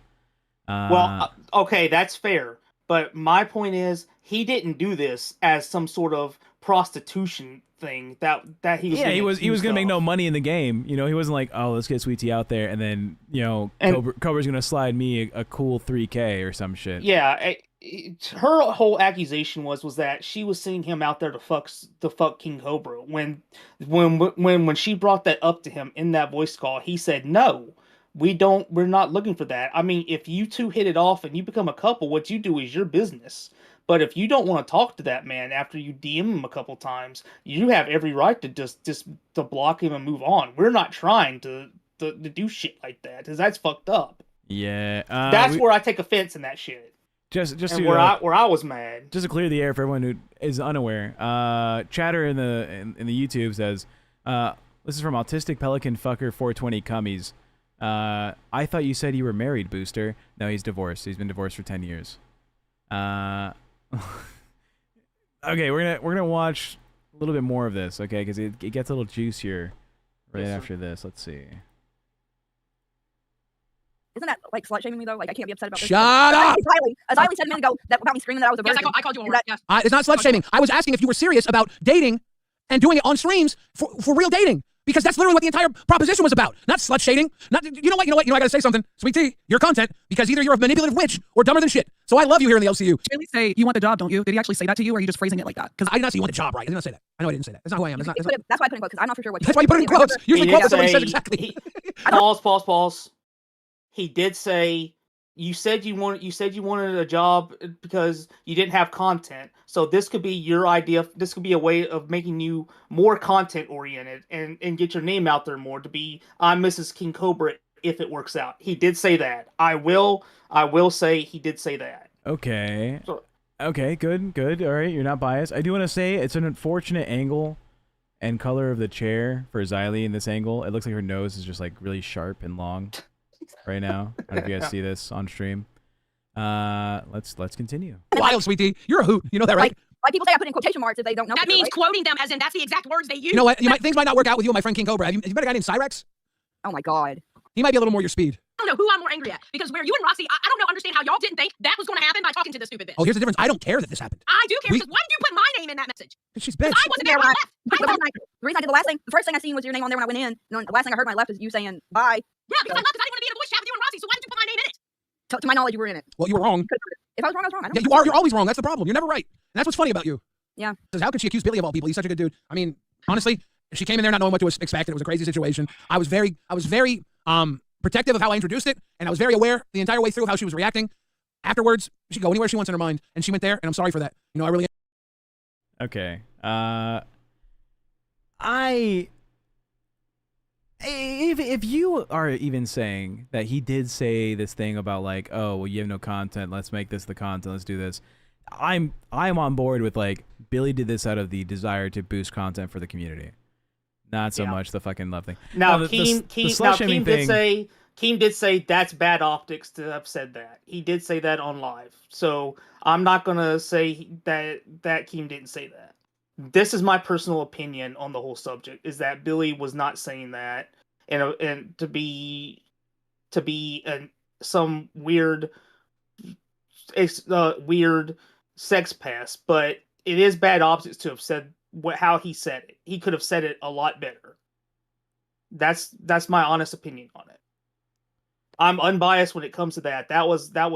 C: Okay, that's fair. But my point is, he didn't do this as some sort of prostitution thing that he was.
A: Yeah, he was gonna make no money in the game. He wasn't like, oh, let's get Sweet Tea out there, and then Cobra's gonna slide me a cool $3K or some shit.
C: Yeah, her whole accusation was that she was sending him out there to fuck King Cobra. When she brought that up to him in that voice call, he said no. We're not looking for that. I mean, if you two hit it off and you become a couple, what you do is your business. But if you don't want to talk to that man after you DM him a couple times, you have every right to just to block him and move on. We're not trying to do shit like that, because that's fucked up.
A: Yeah.
C: That's where I take offense in that shit.
A: Just
C: and where I was mad.
A: Just to clear the air for everyone who is unaware, Chatter in the YouTube says, This is from Autistic Pelican Fucker 420 Cummies. I thought you said you were married, Booster. No, he's divorced. He's been divorced for 10 years. Okay, we're gonna watch a little bit more of this, okay? Because it gets a little juicier right after this. Let's see.
E: Isn't that like slut shaming me though? Like I can't be upset about this.
H: Shut up!
E: As Riley said a minute ago about me screaming that I was a virgin.
G: Yes, I called you a whore. Yes.
H: It's not slut shaming. I was asking if you were serious about dating and doing it on streams for real dating. Because that's literally what the entire proposition was about. Not slut shading. Not you know what? I gotta say something. Sweet Tea, your content, because either you're a manipulative witch or dumber than shit. So I love you here in the LCU.
I: Really say you want the job, don't you? Did he actually say that to you, or are you just phrasing it like that?
H: Because I did not say you want the job, right? I did not say that. I know I didn't say that. That's not who I am. That's not
E: why I put in quotes, because I'm not for sure what.
H: That's why you put it in quotes. Usually quotes is what he says exactly.
C: Pause. He did say you said you wanted a job because you didn't have content. So this could be your idea. This could be a way of making you more content oriented and get your name out there more to be I'm Mrs. King Cobra if it works out. He did say that. I will say he did say that.
A: Okay. Okay, good. All right, you're not biased. I do want to say it's an unfortunate angle and color of the chair for Xylee in this angle. It looks like her nose is just like really sharp and long right now. I don't know if you guys see this on stream. Let's continue.
H: Wild, Sweet Tea. You're a hoot. You know that, right?
E: Like people say I put in quotation marks if they don't know.
G: That means quoting them as in that's the exact words they use.
H: You know what? Things might not work out with you and my friend King Cobra. Have you met a guy named Cyrex?
E: Oh my god.
H: He might be a little more your speed.
G: I don't know who I'm more angry at, because where you and Roxy, I don't understand how y'all didn't think that was going to happen by talking to this stupid bitch.
H: Oh, here's the difference. I don't care that this happened.
G: I do care, because why did you put my name in that message?
H: She's bitch.
G: I wasn't there when I left.
E: The reason I did the first thing I seen was your name on there when I went in. And the last thing I heard when I left is you saying bye.
G: Yeah, because I left because I didn't want to be in a voice chat with you and Roxy, so why did you put my name in it?
E: To my knowledge, you were in it.
H: Well, you were wrong.
E: If I was wrong, I was wrong. I don't
H: Yeah,
E: know.
H: you are. You're always wrong. That's the problem. You're never right. And that's what's funny about you.
E: Yeah.
H: Because how could she accuse Billy of all people? He's such a good dude. I mean, honestly, if she came in there not knowing what to expect, it was a crazy situation. I was very protective of how I introduced it, and I was very aware the entire way through of how she was reacting. Afterwards, she could go anywhere she wants in her mind, and she went there, and I'm sorry for that. You know, I really.
A: Okay. If you are even saying that he did say this thing about like, oh, well, you have no content, let's make this the content, let's do this. I'm on board with like Billy did this out of the desire to boost content for the community, not so much the fucking love thing.
C: Now, Keem did say that's bad optics to have said that. He did say that on live, so I'm not gonna say that Keem didn't say that. This is my personal opinion on the whole subject: is that Billy was not saying that, and to be some weird sex pest, but it is bad optics to have said how he said it. He could have said it a lot better. That's my honest opinion on it. I'm unbiased when it comes to that. That was a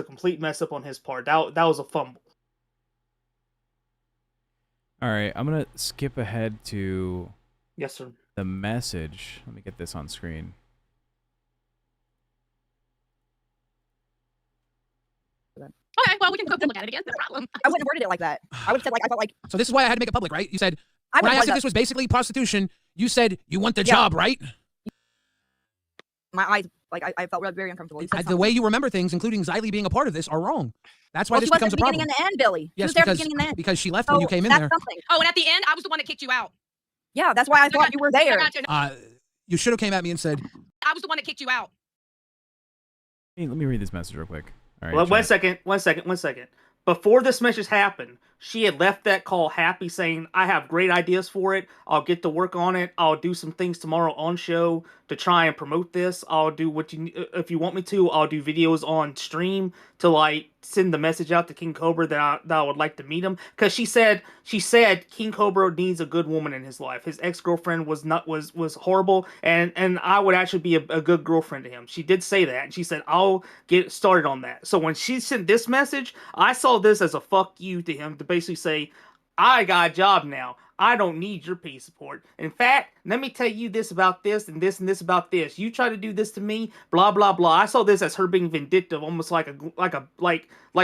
C: complete mess up on his part. That was a fumble.
A: All right, I'm gonna skip ahead to
C: yes, sir.
A: The message. Let me get this on screen.
G: Okay, well, we can go look at it again. No problem.
E: I wouldn't have worded it like that. I would have said like I felt like.
H: So this is why I had to make it public, right? You said when I asked if this was basically prostitution, you said you want the job, right?
E: My eyes, like I felt very uncomfortable.
H: The way you remember things, including Xylee being a part of this, are wrong. That's why this becomes a problem.
E: She was at the beginning and the end, Billy.
H: Yes,
E: she was there at the beginning and the end.
H: Because she left when you came in there.
E: Something.
G: Oh, and at the end, I was the one that kicked you out.
E: Yeah, that's why I thought you were there.
H: You should have came at me and said,
G: I was the one that kicked you out.
A: Hey, let me read this message real quick. All right,
C: well, one second. Before this message happened, she had left that call happy, saying, I have great ideas for it. I'll get to work on it. I'll do some things tomorrow on show to try and promote this. I'll do if you want me to, I'll do videos on stream to like send the message out to King Cobra that I would like to meet him. Because she said King Cobra needs a good woman in his life. His ex-girlfriend was horrible, and I would actually be a good girlfriend to him. She did say that, and she said, I'll get started on that. So when she sent this message, I saw this as a fuck you to him, to basically say, I got a job now. I don't need your pay support. In fact, let me tell you this about this and this and this about this. You try to do this to me, blah blah blah. I saw this as her being vindictive, almost like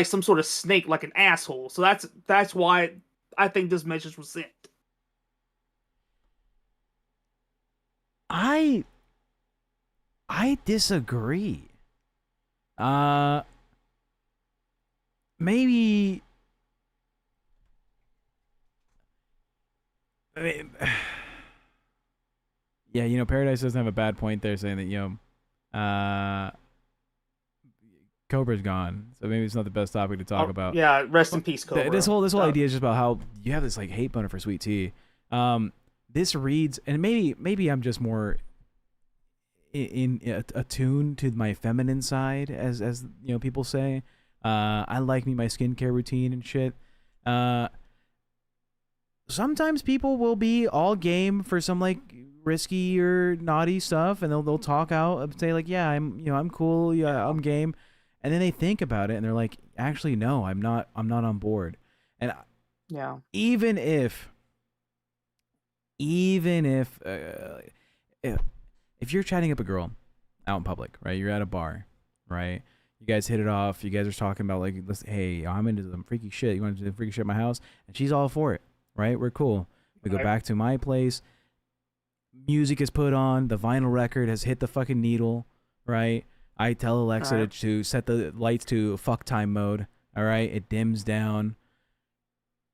C: some sort of snake, like an asshole. So that's why I think this message was sent.
A: I disagree. Maybe. I mean, Yeah, you know, Paradise doesn't have a bad point there, saying that, you know, Cobra's gone, so maybe it's not the best topic to talk about.
C: Yeah, rest in peace, Cobra.
A: This whole idea is just about how you have this like hate boner for Sweet Tea. This reads, and maybe I'm just more attuned to my feminine side, as you know, people say. I like my skincare routine and shit. Sometimes people will be all game for some like risky or naughty stuff, and they'll talk out and say like, yeah, I'm cool, yeah, I'm game, and then they think about it and they're like, actually no, I'm not on board. And
C: yeah,
A: even if if you're chatting up a girl out in public, right? You're at a bar, right? You guys hit it off. You guys are talking about like, hey, I'm into some freaky shit. You want to do some freaky shit at my house? And she's all for it, right? We're cool. We go back to my place. Music is put on. The vinyl record has hit the fucking needle, right? I tell Alexa to set the lights to fuck time mode. All right, it dims down.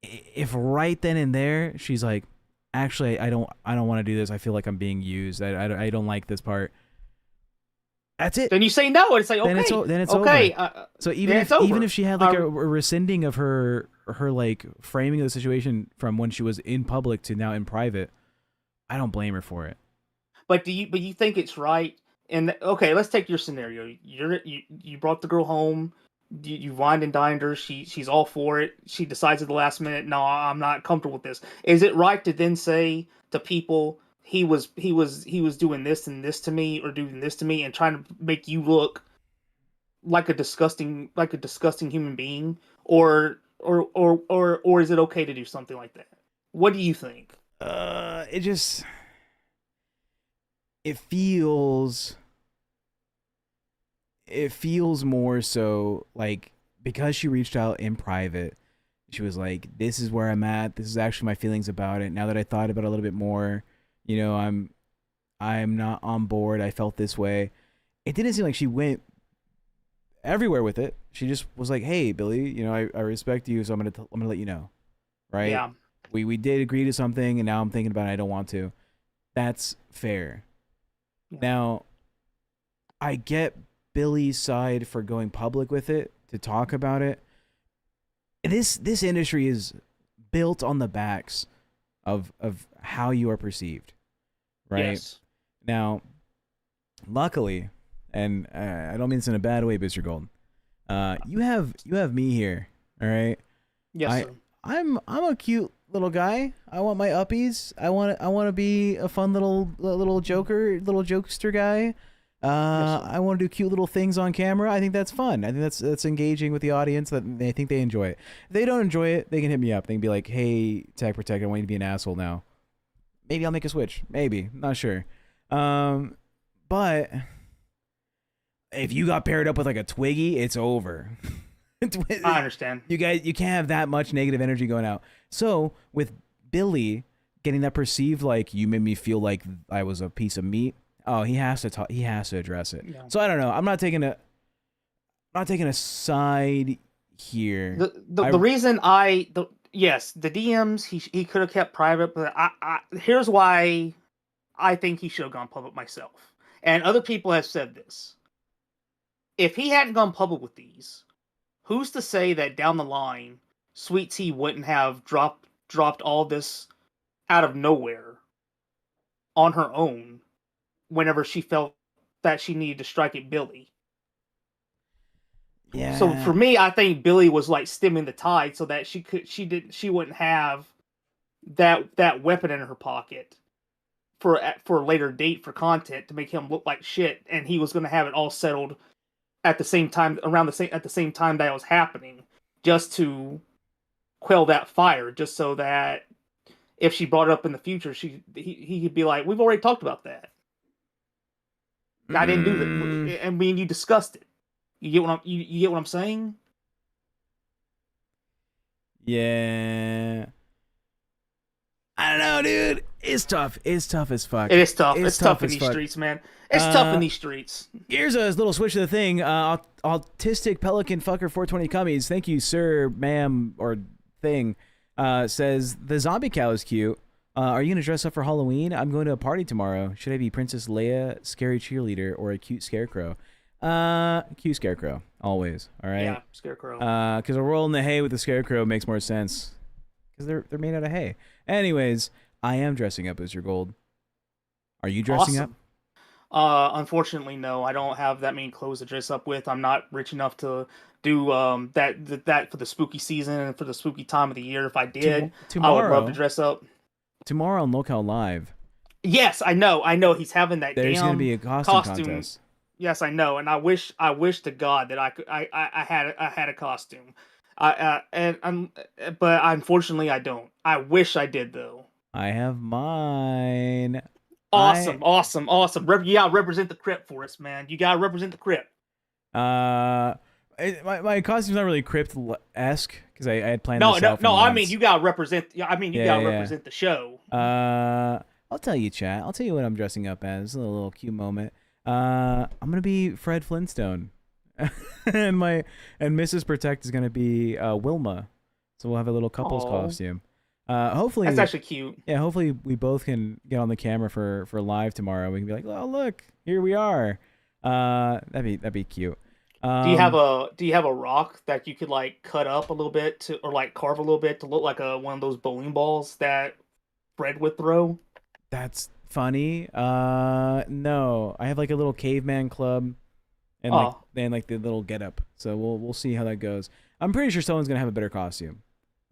A: If right then and there she's like, actually, I don't want to do this. I feel like I'm being used. I don't like this part. That's it.
C: Then you say no, and it's like, okay,
A: then it's
C: okay.
A: Over. So even if she had like a rescinding of her like framing of the situation from when she was in public to now in private, I don't blame her for it.
C: But you think it's right? And okay, let's take your scenario. You brought the girl home. You wined and dined her. She's all for it. She decides at the last minute, no, I'm not comfortable with this. Is it right to then say to people, he was doing this and this to me, or doing this to me, and trying to make you look like a disgusting human being, or is it okay to do something like that? What do you think?
A: It feels more so like, because she reached out in private, she was like, this is where I'm at. This is actually my feelings about it. Now that I thought about it a little bit more, you know, I'm not on board. I felt this way. It didn't seem like she went everywhere with it. She just was like, hey, Billy, you know, I respect you, so I'm gonna let you know, right?
C: Yeah.
A: We did agree to something, and now I'm thinking about it. I don't want to. That's fair. Yeah. Now, I get Billy's side for going public with it, to talk about it. This industry is built on the backs of how you are perceived, right?
C: Yes.
A: Now, luckily, and I don't mean this in a bad way, Booster Gold, you have me here, all right?
C: Yes, sir.
A: I'm a cute little guy. I want my uppies. I want to be a fun little jokester guy. I want to do cute little things on camera. I think that's fun. I think that's engaging with the audience. That they think they enjoy it. If they don't enjoy it, they can hit me up. They can be like, "Hey, TechProtect, I want you to be an asshole now." Maybe I'll make a switch. Maybe, not sure. But if you got paired up with like a Twiggy, it's over.
C: I understand.
A: You can't have that much negative energy going out. So with Billy getting that perceived like, you made me feel like I was a piece of meat. Oh, he has to talk. He has to address it. Yeah. So I don't know. I'm not taking a side here.
C: The reason yes, the DMs he could have kept private, but here's why I think he should have gone public myself. And other people have said this. If he hadn't gone public with these, who's to say that down the line, Sweet Tea wouldn't have dropped all this out of nowhere on her own whenever she felt that she needed to strike at Billy.
A: Yeah.
C: So for me, I think Billy was like stemming the tide so that she wouldn't have that weapon in her pocket for a later date for content to make him look like shit, and he was going to have it all settled at the same time at the same time that it was happening, just to quell that fire, just so that if she brought it up in the future, he could be like, we've already talked about that. I didn't do that. I mean, you discussed it. You get what I'm saying?
A: Yeah. I don't know, dude. It's tough. It's tough as fuck.
C: It is tough. It's tough in these streets, man. It's tough in these streets.
A: Here's a little switch to the thing. Autistic Pelican Fucker 420 Cummies. Thank you, sir, ma'am, or thing. Says the zombie cow is cute, Are you gonna dress up for Halloween? I'm going to a party tomorrow. Should I be Princess Leia, scary cheerleader, or a cute scarecrow? Cute scarecrow, always. All right.
C: Yeah, scarecrow.
A: Because a roll in the hay with the scarecrow makes more sense. Because they're made out of hay. Anyways, I am dressing up as your gold. Are you dressing up?
C: Unfortunately, no. I don't have that many clothes to dress up with. I'm not rich enough to do that for the spooky season and for the spooky time of the year. If I did, I would love to dress up.
A: Tomorrow on LolCow Live.
C: Yes, I know. He's having that.
A: There's
C: damn
A: gonna be a costume contest.
C: Yes, I know, and I wish to God that I had a costume. But unfortunately I don't. I wish I did though.
A: I have mine.
C: Awesome. You gotta represent the crypt for us, man. You gotta represent the crypt.
A: My costume's not really crypt-esque because I had planned this out for
C: No.
A: months.
C: I mean, you gotta represent. Represent the show.
A: I'll tell you, chat. I'll tell you what I'm dressing up as. A little cute moment. I'm gonna be Fred Flintstone, and Mrs. Protect is gonna be Wilma. So we'll have a little couple's costume. Hopefully
C: that's actually cute.
A: Yeah, hopefully we both can get on the camera for live tomorrow. We can be like, oh look, here we are. That'd be cute.
C: Do you have a rock that you could like cut up a little bit or like carve a little bit to look like one of those bowling balls that Fred would throw?
A: That's funny. No, I have like a little caveman club, and like the little getup. So we'll see how that goes. I'm pretty sure someone's gonna have a better costume.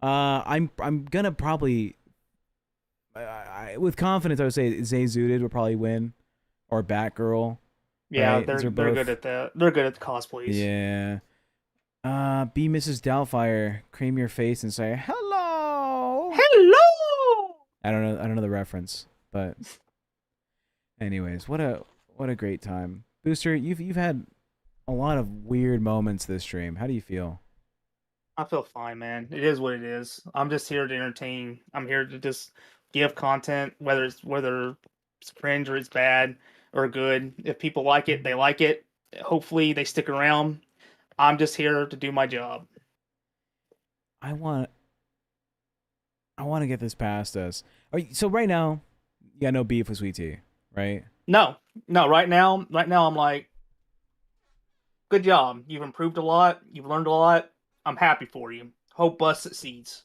A: I'm gonna probably, with confidence, I would say Zay Zooted will probably win, or Batgirl.
C: Yeah,
A: right?
C: they're good at that. They're good at the cosplays.
A: Yeah. Be Mrs. Doubtfire, cream your face and say hello.
C: Hello.
A: I don't know the reference, but anyways, what a great time. Booster, you've had a lot of weird moments this stream. How do you feel?
C: I feel fine, man. It is what it is. I'm just here to entertain. I'm here to just give content, whether it's cringe or it's bad or good. If people like it, they like it. Hopefully they stick around. I'm just here to do my job.
A: I want to get this past us. So right now, you got no beef with Sweet Tea, right?
C: No. Right now, I'm like, good job. You've improved a lot. You've learned a lot. I'm happy for you. Hope Bus succeeds.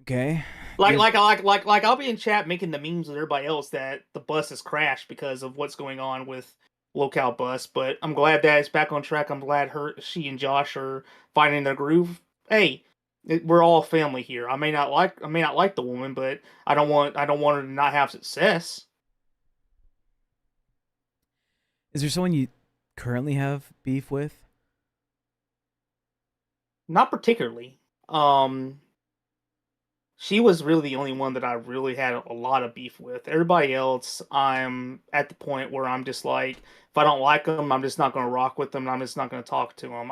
A: Okay.
C: Like I'll be in chat making the memes with everybody else that the bus has crashed because of what's going on with LolCow Bus, but I'm glad that it's back on track. I'm glad she and Josh are finding their groove. Hey, we're all family here. I may not like the woman, but I don't want her to not have success.
A: Is there someone you currently have beef with?
C: Not particularly. She was really the only one that I really had a lot of beef with. Everybody else, I'm at the point where I'm just like, if I don't like them, I'm just not going to rock with them. And I'm just not going to talk to them.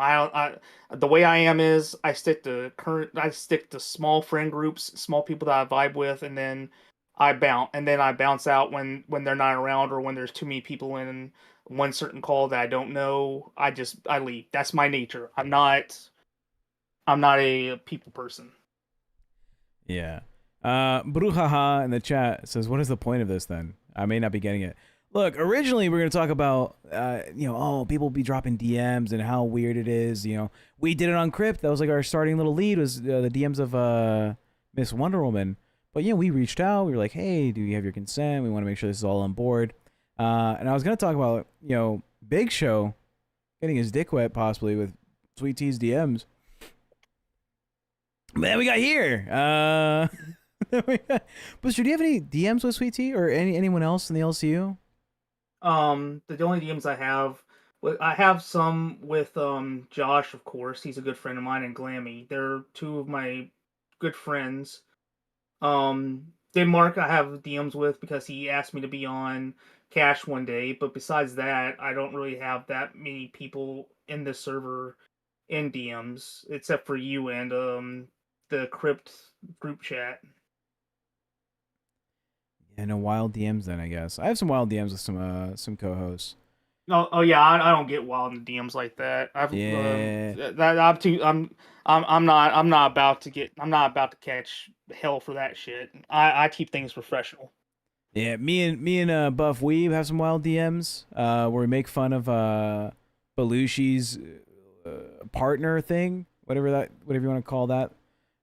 C: The way I am is I stick to small friend groups, small people that I vibe with, and then I bounce out when they're not around or when there's too many people in one certain call that I don't know. I leave. That's my nature. I'm not a people person.
A: Yeah. Bruhaha in the chat says, what is the point of this then? I may not be getting it. Look, originally we were going to talk about, people be dropping DMs and how weird it is. We did it on Crypt. That was like our starting little lead was the DMs of Miss Wonder Woman. But we reached out. We were like, hey, do you have your consent? We want to make sure this is all on board. And I was going to talk about, Big Show getting his dick wet possibly with Sweet Tea's DMs. But then we got here. Booster, do you have any DMs with Sweet Tea or anyone else in the LCU?
C: The only DMs I have some with Josh, of course. He's a good friend of mine, and Glammy. They're two of my good friends. Denmark I have DMs with because he asked me to be on Cash one day, but besides that, I don't really have that many people in this server in DMs, except for you and the Crypt group chat.
A: Yeah, no wild DMs then, I guess. I have some wild DMs with some co-hosts.
C: Oh yeah, I don't get wild in the DMs like that. I'm not about to catch hell for that shit. I keep things professional.
A: Yeah, me and Buff Weeb have some wild DMs where we make fun of Belushi's partner thing, whatever you want to call that.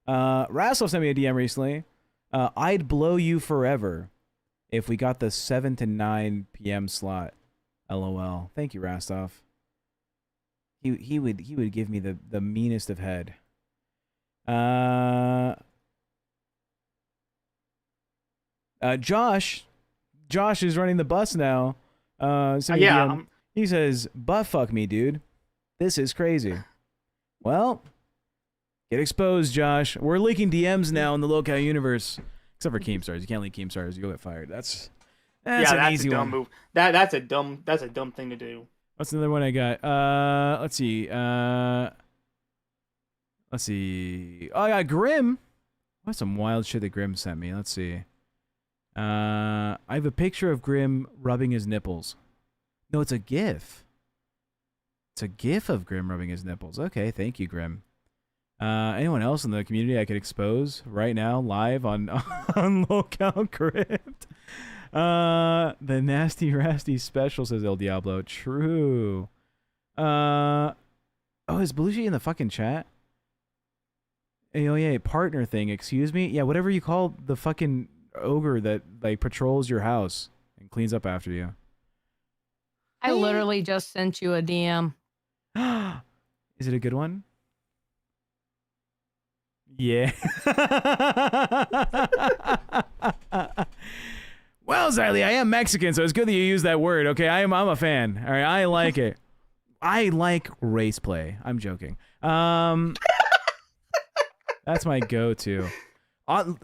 A: Rassel sent me a DM recently. I'd blow you forever if we got the 7 to 9 p.m. slot. LOL. Thank you, Rastov. He would give me the meanest of head. Josh is running the bus now. He says, "Butt fuck me, dude. This is crazy." Well, get exposed, Josh. We're leaking DMs now in the LolCow universe, except for Keemstars. You can't leak Keemstars. You go get fired. That's an easy
C: a dumb
A: one.
C: move. That's a dumb thing to do.
A: What's another one I got? Let's see. Oh, I got Grim. What's some wild shit that Grim sent me? Let's see. I have a picture of Grim rubbing his nipples. No, it's a GIF. It's a GIF of Grim rubbing his nipples. Okay, thank you, Grim. Anyone else in the community I could expose right now, live on LolCow Crypt? The Nasty Rasty Special, says El Diablo. True. Oh, is Belushi in the fucking chat? Oh yeah, partner thing. Excuse me. Yeah, whatever you call the fucking ogre that like patrols your house and cleans up after you.
G: I literally just sent you a DM.
A: Is it a good one? Yeah. Well, Xylee, I am Mexican, so it's good that you use that word. Okay, I'm a fan. All right, I like it. I like race play. I'm joking. That's my go-to.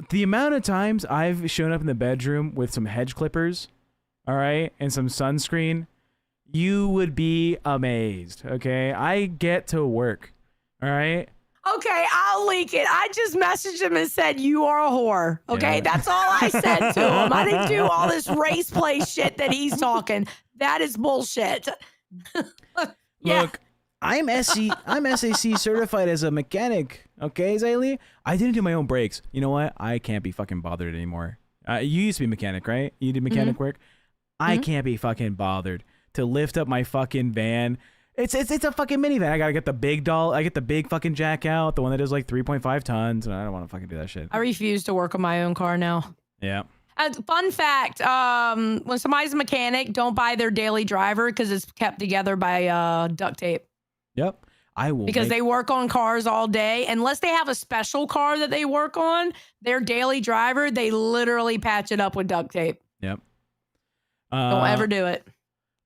A: The amount of times I've shown up in the bedroom with some hedge clippers, all right, and some sunscreen, you would be amazed. Okay, I get to work. All right.
G: Okay, I'll leak it. I just messaged him and said, "You are a whore." Okay, yeah. That's all I said to him. I didn't do all this race play shit that he's talking. That is bullshit. Yeah.
A: Look, I'm SAC certified as a mechanic. Okay, Xylee? I didn't do my own brakes. You know what? I can't be fucking bothered anymore. You used to be a mechanic, right? You did mechanic work? I can't be fucking bothered to lift up my fucking van. It's a fucking minivan. I gotta get the big doll. I get the big fucking jack out, the one that is like 3.5 tons, and I don't want to fucking do that shit.
G: I refuse to work on my own car now.
A: Yeah.
G: Fun fact: when somebody's a mechanic, don't buy their daily driver because it's kept together by duct tape.
A: Yep. I will.
G: Because they work on cars all day. Unless they have a special car that they work on, their daily driver, they literally patch it up with duct tape.
A: Yep.
G: Don't ever do it.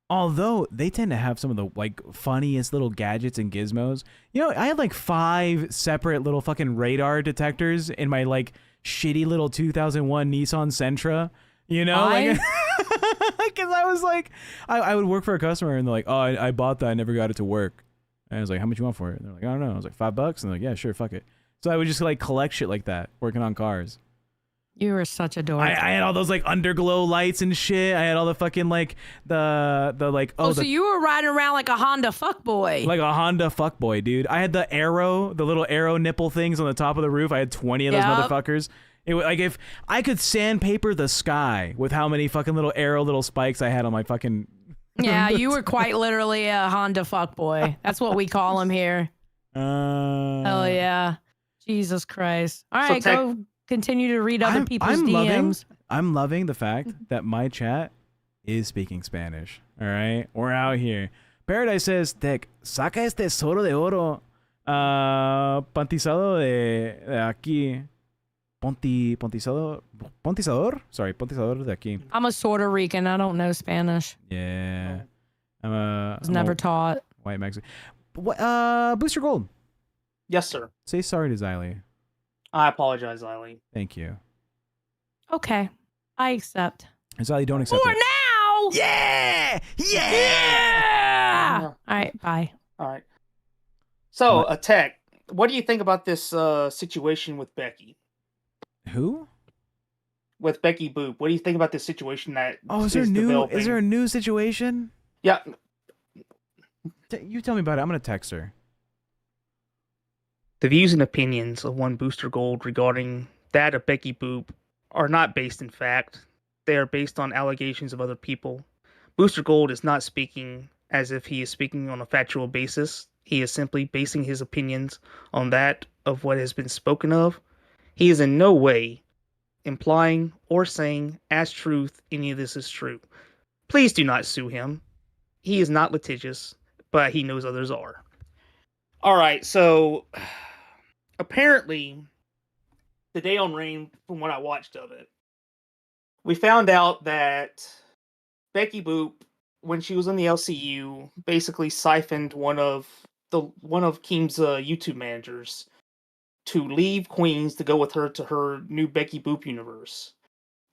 A: Although they tend to have some of the like funniest little gadgets and gizmos. You know, I had like 5 separate little fucking radar detectors in my like shitty little 2001 Nissan Sentra. You know, like because I was like, I would work for a customer and they're like, "Oh, I bought that. I never got it to work." And I was like, "How much you want for it?" And they're like, "I don't know." I was like, $5. And they're like, "Yeah, sure, fuck it." So I would just like collect shit like that, working on cars.
G: You were such a dork.
A: I had all those like underglow lights and shit. I had all the fucking like the like
G: so you were riding around like a Honda fuckboy.
A: Like a Honda fuckboy, dude. I had the little arrow nipple things on the top of the roof. I had 20 of those motherfuckers. It was like if I could sandpaper the sky with how many fucking little spikes I had on my fucking.
G: Yeah, you were quite literally a Honda fuckboy. That's what we call him here. Hell yeah. Jesus Christ. All right, go continue to read other people's DMs.
A: I'm loving the fact that my chat is speaking Spanish. All right, we're out here. Paradise says, "Tech, saca este tesoro de oro, pontizado de aquí, pontizador. Sorry, pontizador de aquí."
G: I'm a Puerto Rican. I don't know Spanish.
A: Yeah, I
G: was never taught.
A: White Mexican. Booster Gold.
C: Yes, sir.
A: Say sorry to Xylee.
C: I apologize, Eileen.
A: Thank you.
G: Okay, I accept.
A: Xylee, don't accept
G: For
A: it.
G: now!
A: Yeah!
G: Yeah! All right, bye.
C: All right. So, Tech, what do you think about this situation with Becky?
A: Who?
C: With Becky Boop. What do you think about this situation that
A: is there a new situation?
C: Yeah.
A: You tell me about it. I'm gonna text her.
C: The views and opinions of one Booster Gold regarding that of Becky Boop are not based in fact. They are based on allegations of other people. Booster Gold is not speaking as if he is speaking on a factual basis. He is simply basing his opinions on that of what has been spoken of. He is in no way implying or saying as truth any of this is true. Please do not sue him. He is not litigious, but he knows others are. Alright, so apparently the day on Rain, from what I watched of it, we found out that Becky Boop, when she was in the LCU, basically siphoned one of Keem's YouTube managers to leave Queens to go with her to her new Becky Boop universe,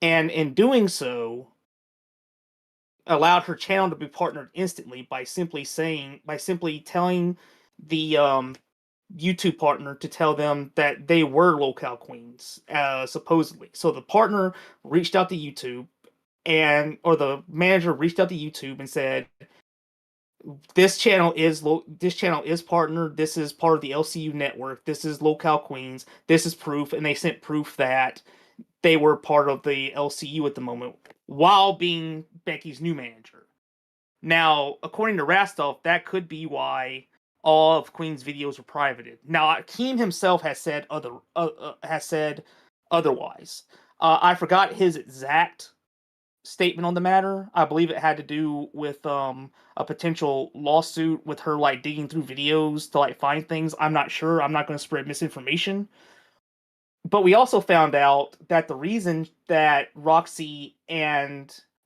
C: and in doing so, allowed her channel to be partnered instantly by simply telling the YouTube partner to tell them that they were LolCow Queens, supposedly. So the partner reached out to YouTube, or the manager reached out to YouTube and said, this channel is partnered. This is part of the LCU network. This is LolCow Queens. This is proof, and they sent proof that they were part of the LCU at the moment while being Becky's new manager. Now, according to Rastov, that could be why all of Queen's videos were privated. Now, Keem himself has said otherwise. I forgot his exact statement on the matter. I believe it had to do with a potential lawsuit with her like digging through videos to like find things. I'm not sure. I'm not going to spread misinformation. But we also found out that the reason that Roxy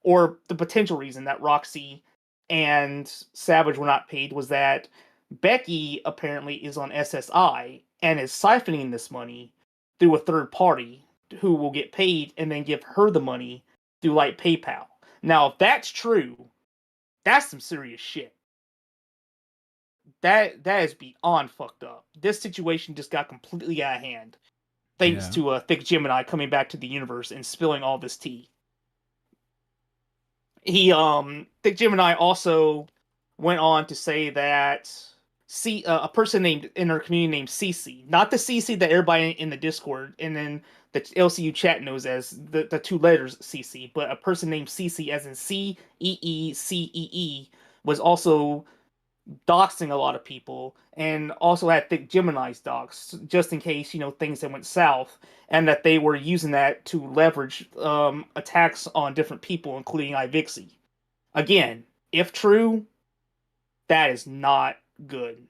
C: or the potential reason that Roxy and Savage were not paid was that Becky apparently is on SSI and is siphoning this money through a third party who will get paid and then give her the money through like PayPal. Now, if that's true, that's some serious shit. That is beyond fucked up. This situation just got completely out of hand, thanks to Thick Gemini coming back to the universe and spilling all this tea. Thick Gemini also went on to say that a person named in our community named CC, not the CC that everybody in the Discord and then the LCU chat knows as the two letters CC, but a person named CC as in CEECEE was also doxing a lot of people and also had Thick Gemini's dox just in case, things that went south, and that they were using that to leverage attacks on different people, including Ivixie. Again, if true, that is not good.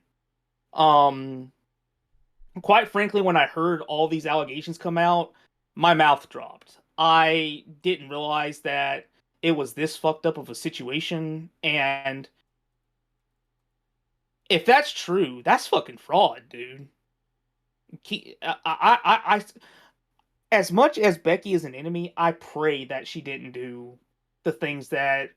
C: Quite frankly, when I heard all these allegations come out, my mouth dropped. I didn't realize that it was this fucked up of a situation, and if that's true, that's fucking fraud, dude. I as much as Becky is an enemy, I pray that she didn't do the things that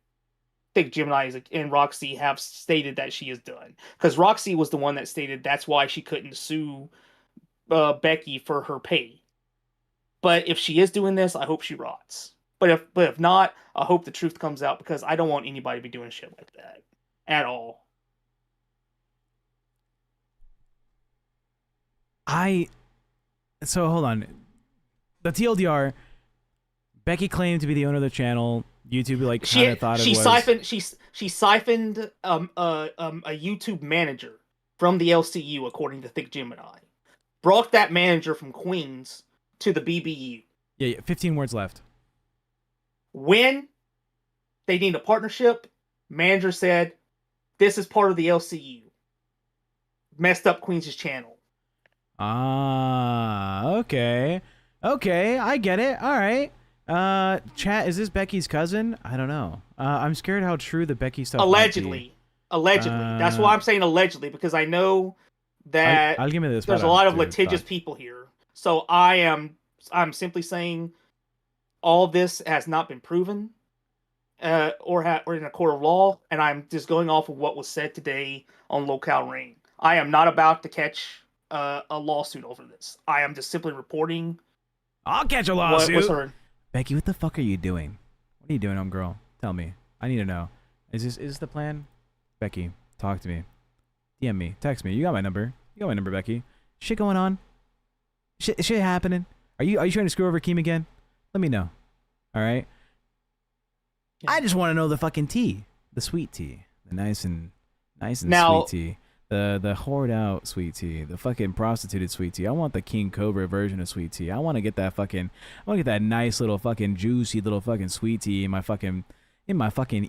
C: Thick Gemini and Roxy have stated that she has done. Because Roxy was the one that stated that's why she couldn't sue Becky for her pay. But if she is doing this, I hope she rots. But if not, I hope the truth comes out, because I don't want anybody to be doing shit like that at all.
A: So hold on. The TLDR, Becky claimed to be the owner of the channel. YouTube kind of thought it was.
C: She siphoned a YouTube manager from the LCU, according to Thick Gemini. Brought that manager from Queens to the BBU.
A: Yeah, 15 words left.
C: When they need a partnership, manager said, "This is part of the LCU." Messed up Queens' channel.
A: Okay, I get it. All right. Chat, is this Becky's cousin? I don't know. I'm scared how true the Becky stuff
C: allegedly. That's why I'm saying allegedly, because I know that
A: I'll give me this.
C: There's a lot of litigious people here. So I'm simply saying all this has not been proven or in a court of law, and I'm just going off of what was said today on LolCow Reign. I am not about to catch a lawsuit over this. I am just simply reporting.
A: I'll catch a lawsuit. Becky, what the fuck are you doing? What are you doing, homegirl? Tell me. I need to know. Is this the plan? Becky, talk to me. DM me, text me. You got my number. You got my number, Becky. Shit going on. Shit happening. Are you trying to screw over Keem again? Let me know. All right. Yeah. I just want to know the fucking tea, the sweet tea, the nice and sweet tea, the hoard out sweet tea, the fucking prostituted sweet tea. I want the King Cobra version of sweet tea. I want to get that nice little fucking juicy little fucking sweet tea in my fucking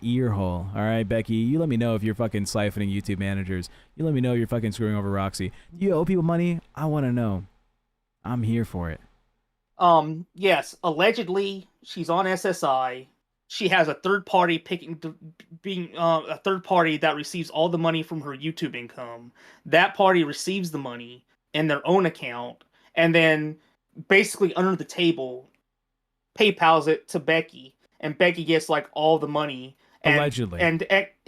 A: ear hole. All right, Becky, you let me know if you're fucking siphoning YouTube managers. You let me know if you're fucking screwing over Roxy. You owe people money? I want to know. I'm here for it.
C: Yes, allegedly she's on SSI. She has a third party being a third party that receives all the money from her YouTube income. That party receives the money in their own account and then basically under the table PayPal's it to Becky, and Becky gets like all the money.
A: Allegedly.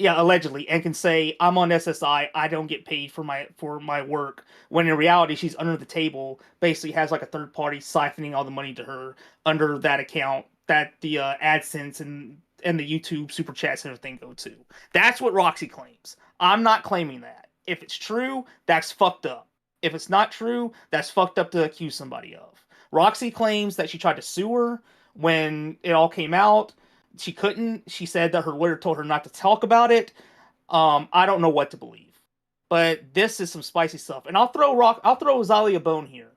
C: Allegedly, and can say, I'm on SSI, I don't get paid for my work, when in reality she's under the table, basically has like a third party siphoning all the money to her under that account that the AdSense and the YouTube super chats and everything go to. That's what Roxy claims. I'm not claiming that. If it's true, that's fucked up. If it's not true, that's fucked up to accuse somebody of. Roxy claims that she tried to sue her when it all came out. She couldn't. She said that her lawyer told her not to talk about it. I don't know what to believe, but this is some spicy stuff. And I'll throw Zali a bone here.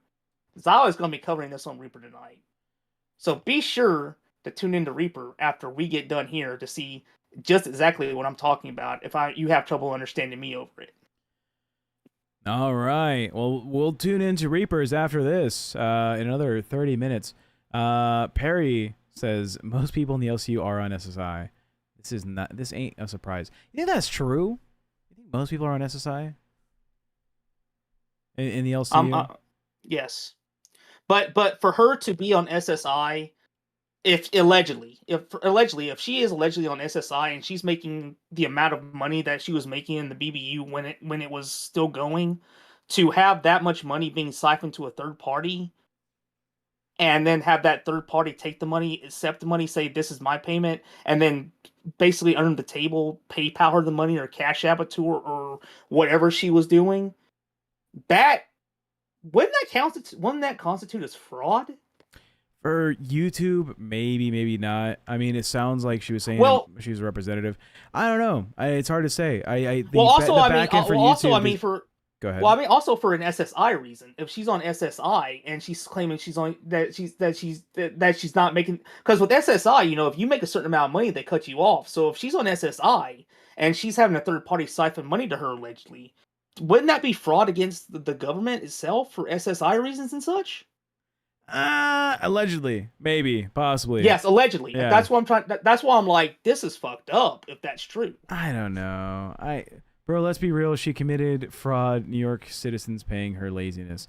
C: Zali's going to be covering this on Reaper tonight, so be sure to tune into Reaper after we get done here to see just exactly what I'm talking about. If you have trouble understanding me over it.
A: All right. Well, we'll tune into Reapers after this in another 30 minutes. Perry says most people in the LCU are on SSI. This ain't a surprise. You think that's true? You think most people are on SSI in the LCU?
C: Yes, but for her to be on SSI, if she is allegedly on SSI and she's making the amount of money that she was making in the BBU when it was still going, to have that much money being siphoned to a third party, and then have that third party take the money, accept the money, say this is my payment, and then basically under the table PayPal her the money or Cash App it to her or whatever she was doing, that wouldn't that constitute as fraud?
A: For YouTube, maybe not. I mean, it sounds like she was saying she was a representative. I don't know. It's hard to say. Go ahead.
C: Well, I mean, also for an SSI reason. If she's on SSI and she's claiming she's not making, because with SSI, if you make a certain amount of money, they cut you off. So if she's on SSI and she's having a third party siphon money to her allegedly, wouldn't that be fraud against the government itself for SSI reasons and such?
A: Allegedly, maybe, possibly.
C: Yes, allegedly.
A: Yeah.
C: That's why I'm like, this is fucked up if that's true.
A: I don't know. Bro, let's be real. She committed fraud. New York citizens paying her laziness.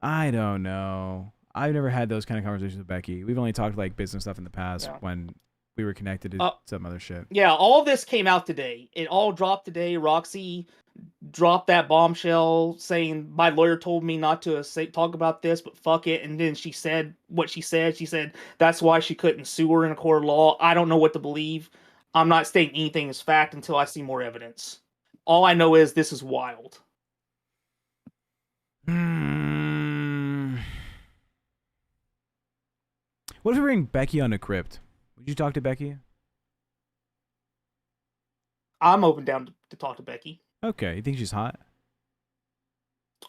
A: I don't know. I've never had those kind of conversations with Becky. We've only talked like business stuff in the past when we were connected to some other shit.
C: Yeah, all this came out today. It all dropped today. Roxy dropped that bombshell saying my lawyer told me not to talk about this, but fuck it. And then she said what she said. She said that's why she couldn't sue her in a court of law. I don't know what to believe. I'm not stating anything as fact until I see more evidence. All I know is this is wild.
A: What if we bring Becky on the crypt? Would you talk to Becky?
C: I'm open down to talk to Becky.
A: Okay, you think she's hot?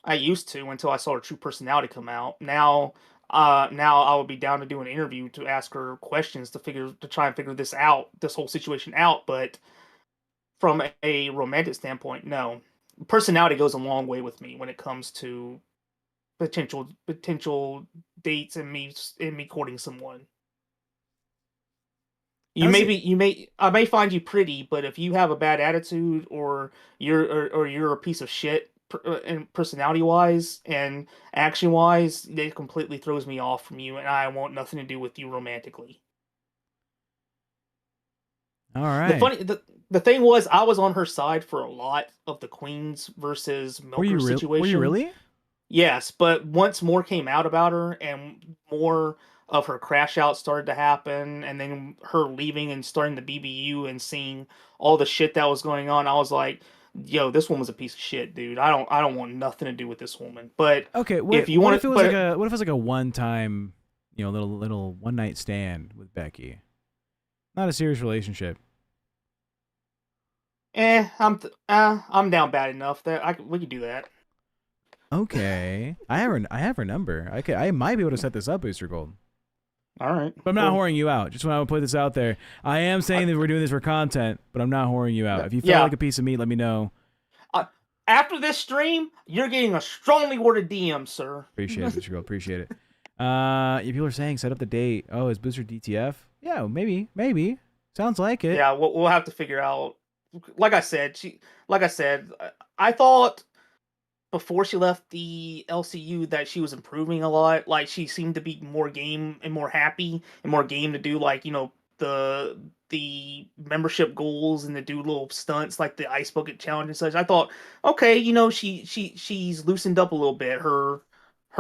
C: I used to until I saw her true personality come out. Now I would be down to do an interview to ask her questions to try and figure this whole situation out. But from a romantic standpoint, no. Personality goes a long way with me when it comes to potential dates and me courting someone. I may find you pretty, but if you have a bad attitude or you're a piece of shit and personality wise and action wise, it completely throws me off from you, and I want nothing to do with you romantically.
A: All right.
C: The thing was, I was on her side for a lot of the Queens versus Milker situation.
A: Were you really?
C: Yes, but once more came out about her and more of her crash out started to happen, and then her leaving and starting the BBU and seeing all the shit that was going on, I was like, yo, this woman's a piece of shit, dude. I don't want nothing to do with this woman. But
A: okay,
C: if you want,
A: if it was like a, what if it was like a one-time, little one-night stand with Becky, not a serious relationship?
C: I'm down bad enough that we could do that.
A: Okay, I have her number. I might be able to set this up, Booster Gold.
C: All right,
A: but I'm not whoring you out. Just want to put this out there. I am saying that we're doing this for content, but I'm not whoring you out. If you feel like a piece of meat, let me know.
C: After this stream, you're getting a strongly worded DM, sir.
A: Appreciate it, Booster Gold. Appreciate it. People are saying set up the date. Oh, is Booster DTF? Yeah, maybe. Sounds like it.
C: Yeah, we'll have to figure out. Like I said, I thought before she left the LCU that she was improving a lot. Like she seemed to be more game and more happy and more game to do the membership goals and to do little stunts like the ice bucket challenge and such. I thought, okay, she's loosened up a little bit. Her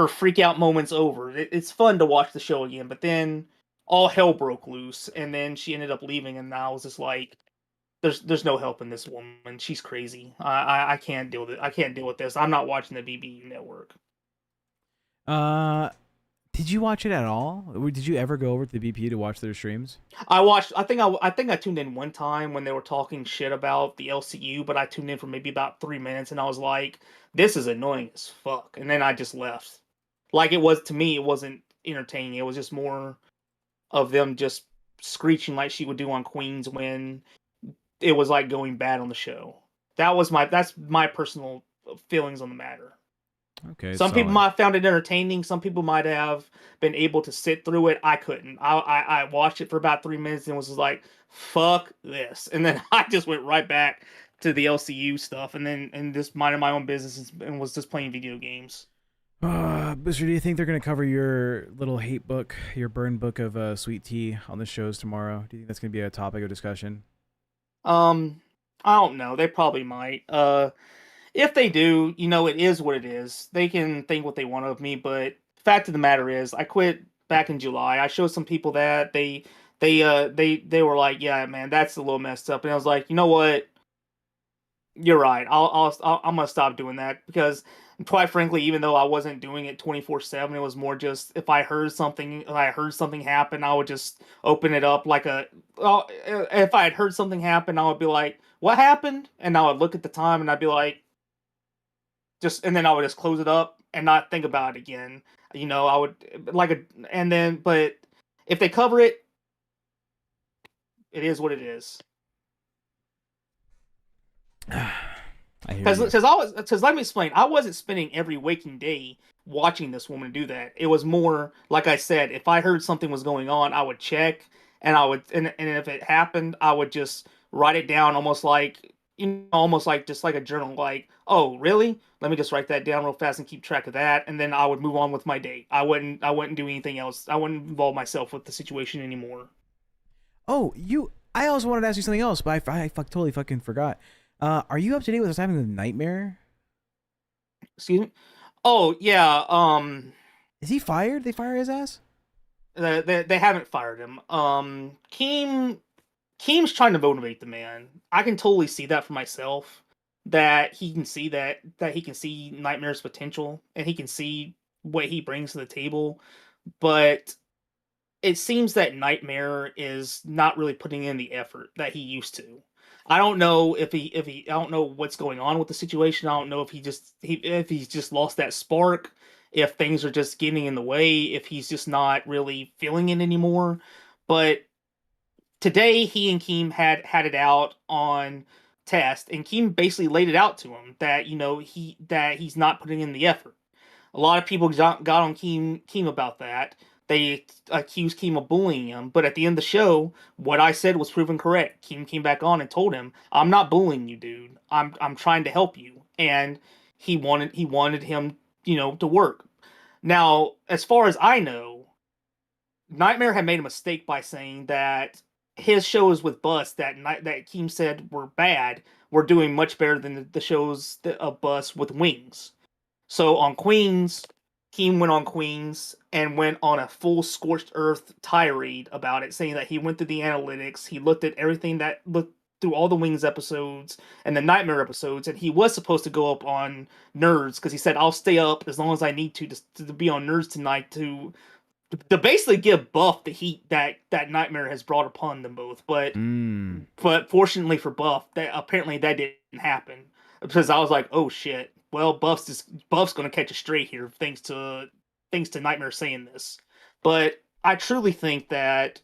C: freak out moment's over. It's fun to watch the show again, but then all hell broke loose, and then she ended up leaving, and I was just like, there's no help in this woman. She's crazy. I can't deal with it. I can't deal with this. I'm not watching the BB network.
A: Did you watch it at all? Did you ever go over to the BP to watch their streams?
C: I watched. I think I tuned in one time when they were talking shit about the LCU, but I tuned in for maybe about 3 minutes, and I was like, "This is annoying as fuck," and then I just left. Like it was to me, it wasn't entertaining. It was just more of them just screeching like she would do on Queens when it was like going bad on the show. That's my personal feelings on the matter.
A: Okay.
C: Some people might have found it entertaining. Some people might have been able to sit through it. I couldn't. I watched it for about 3 minutes and was just like, "Fuck this," and then I just went right back to the LCU stuff, and just minded my own business and was just playing video games.
A: Booster, do you think they're gonna cover your little hate book, your burn book of sweet tea on the shows tomorrow? Do you think that's gonna be a topic of discussion?
C: I don't know. They probably might. If they do, it is what it is. They can think what they want of me, but fact of the matter is, I quit back in July. I showed some people that they were like, "Yeah, man, that's a little messed up," and I was like, "You know what? You're right. I'm gonna stop doing that because, quite frankly, even though I wasn't doing it 24/7, it was more just if I heard something happen, I would just open it up if I had heard something happen, I would be like, "What happened?" And I would look at the time and I'd be like, and then I would just close it up and not think about it again. I would but if they cover it, it is what it is. Because let me explain, I wasn't spending every waking day watching this woman do that. It was more like I said, if I heard something was going on, I would check, and and if it happened, I would just write it down, almost like just like a journal. Like, oh, really? Let me just write that down real fast and keep track of that, and then I would move on with my day. I wouldn't do anything else. I wouldn't involve myself with the situation anymore.
A: Oh, I also wanted to ask you something else, but I totally fucking forgot. Are you up to date with what's happening with Nightmare?
C: Excuse me? Oh, yeah.
A: Is he fired? They fire his ass?
C: They haven't fired him. Keem's trying to motivate the man. I can totally see that for myself. That he can see that he can see Nightmare's potential and he can see what he brings to the table. But it seems that Nightmare is not really putting in the effort that he used to. I don't know if I don't know what's going on with the situation. I don't know if he's just lost that spark, if things are just getting in the way, if he's just not really feeling it anymore. But today he and Keem had it out on test, and Keem basically laid it out to him that he's not putting in the effort. A lot of people got on Keem about that. They accused Keem of bullying him, but at the end of the show, what I said was proven correct. Keem came back on and told him, "I'm not bullying you, dude. I'm trying to help you." And he wanted him, to work. Now, as far as I know, Nightmare had made a mistake by saying that his shows with Bus that Keem said were bad were doing much better than the shows of Bus with Wings. So on Queens, Keem went on Queens and went on a full scorched earth tirade about it, saying that he went through the analytics, he looked at everything through all the Wings episodes and the Nightmare episodes, and he was supposed to go up on Nerds because he said, "I'll stay up as long as I need to be on Nerds tonight to basically give Buff the heat that Nightmare has brought upon them both." But fortunately for Buff, apparently that didn't happen, because I was like, "Oh shit! Well, Buff's gonna catch a stray here thanks to Nightmare saying this." But I truly think that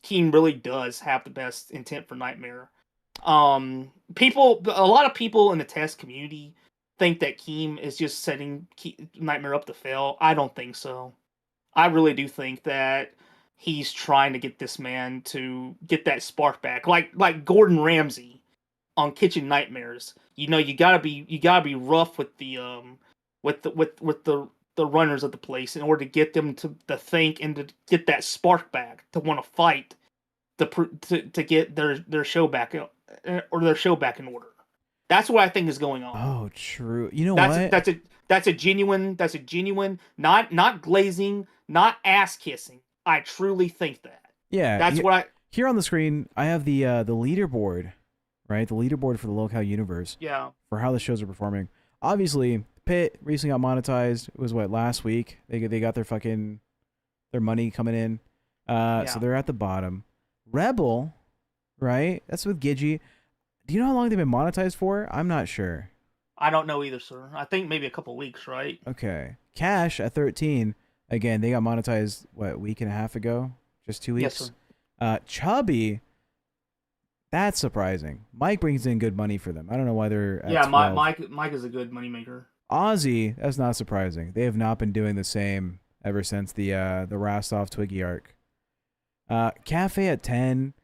C: Keem really does have the best intent for Nightmare. A lot of people in the test community think that Keem is just setting Nightmare up to fail. I don't think so. I really do think that he's trying to get this man to get that spark back, like Gordon Ramsay on Kitchen Nightmares. You know, you gotta be rough with the runners of the place in order to get them to think and to get that spark back, to want to fight, to get their show back, or their show back in order. That's what I think is going on.
A: Oh, true. You know what?
C: That's a genuine, not glazing, not ass kissing. I truly think that.
A: Yeah.
C: That's what I.
A: Here on the screen, I have the leaderboard, right? The leaderboard for the LolCow Universe.
C: Yeah.
A: For how the shows are performing. Obviously, Pit recently got monetized. It was last week? They got their money coming in. So they're at the bottom. Rebel, right? That's with Gidgey. Do you know how long they've been monetized for? I'm not sure.
C: I don't know either, sir. I think maybe a couple weeks, right?
A: Okay. Cash at 13. Again, they got monetized, a week and a half ago? Just 2 weeks?
C: Yes, sir.
A: Chubby, that's surprising. Mike brings in good money for them. I don't know why they're at 12.
C: Mike is a good moneymaker.
A: Ozzy, that's not surprising. They have not been doing the same ever since the Rastov Twiggy arc. Cafe at 10.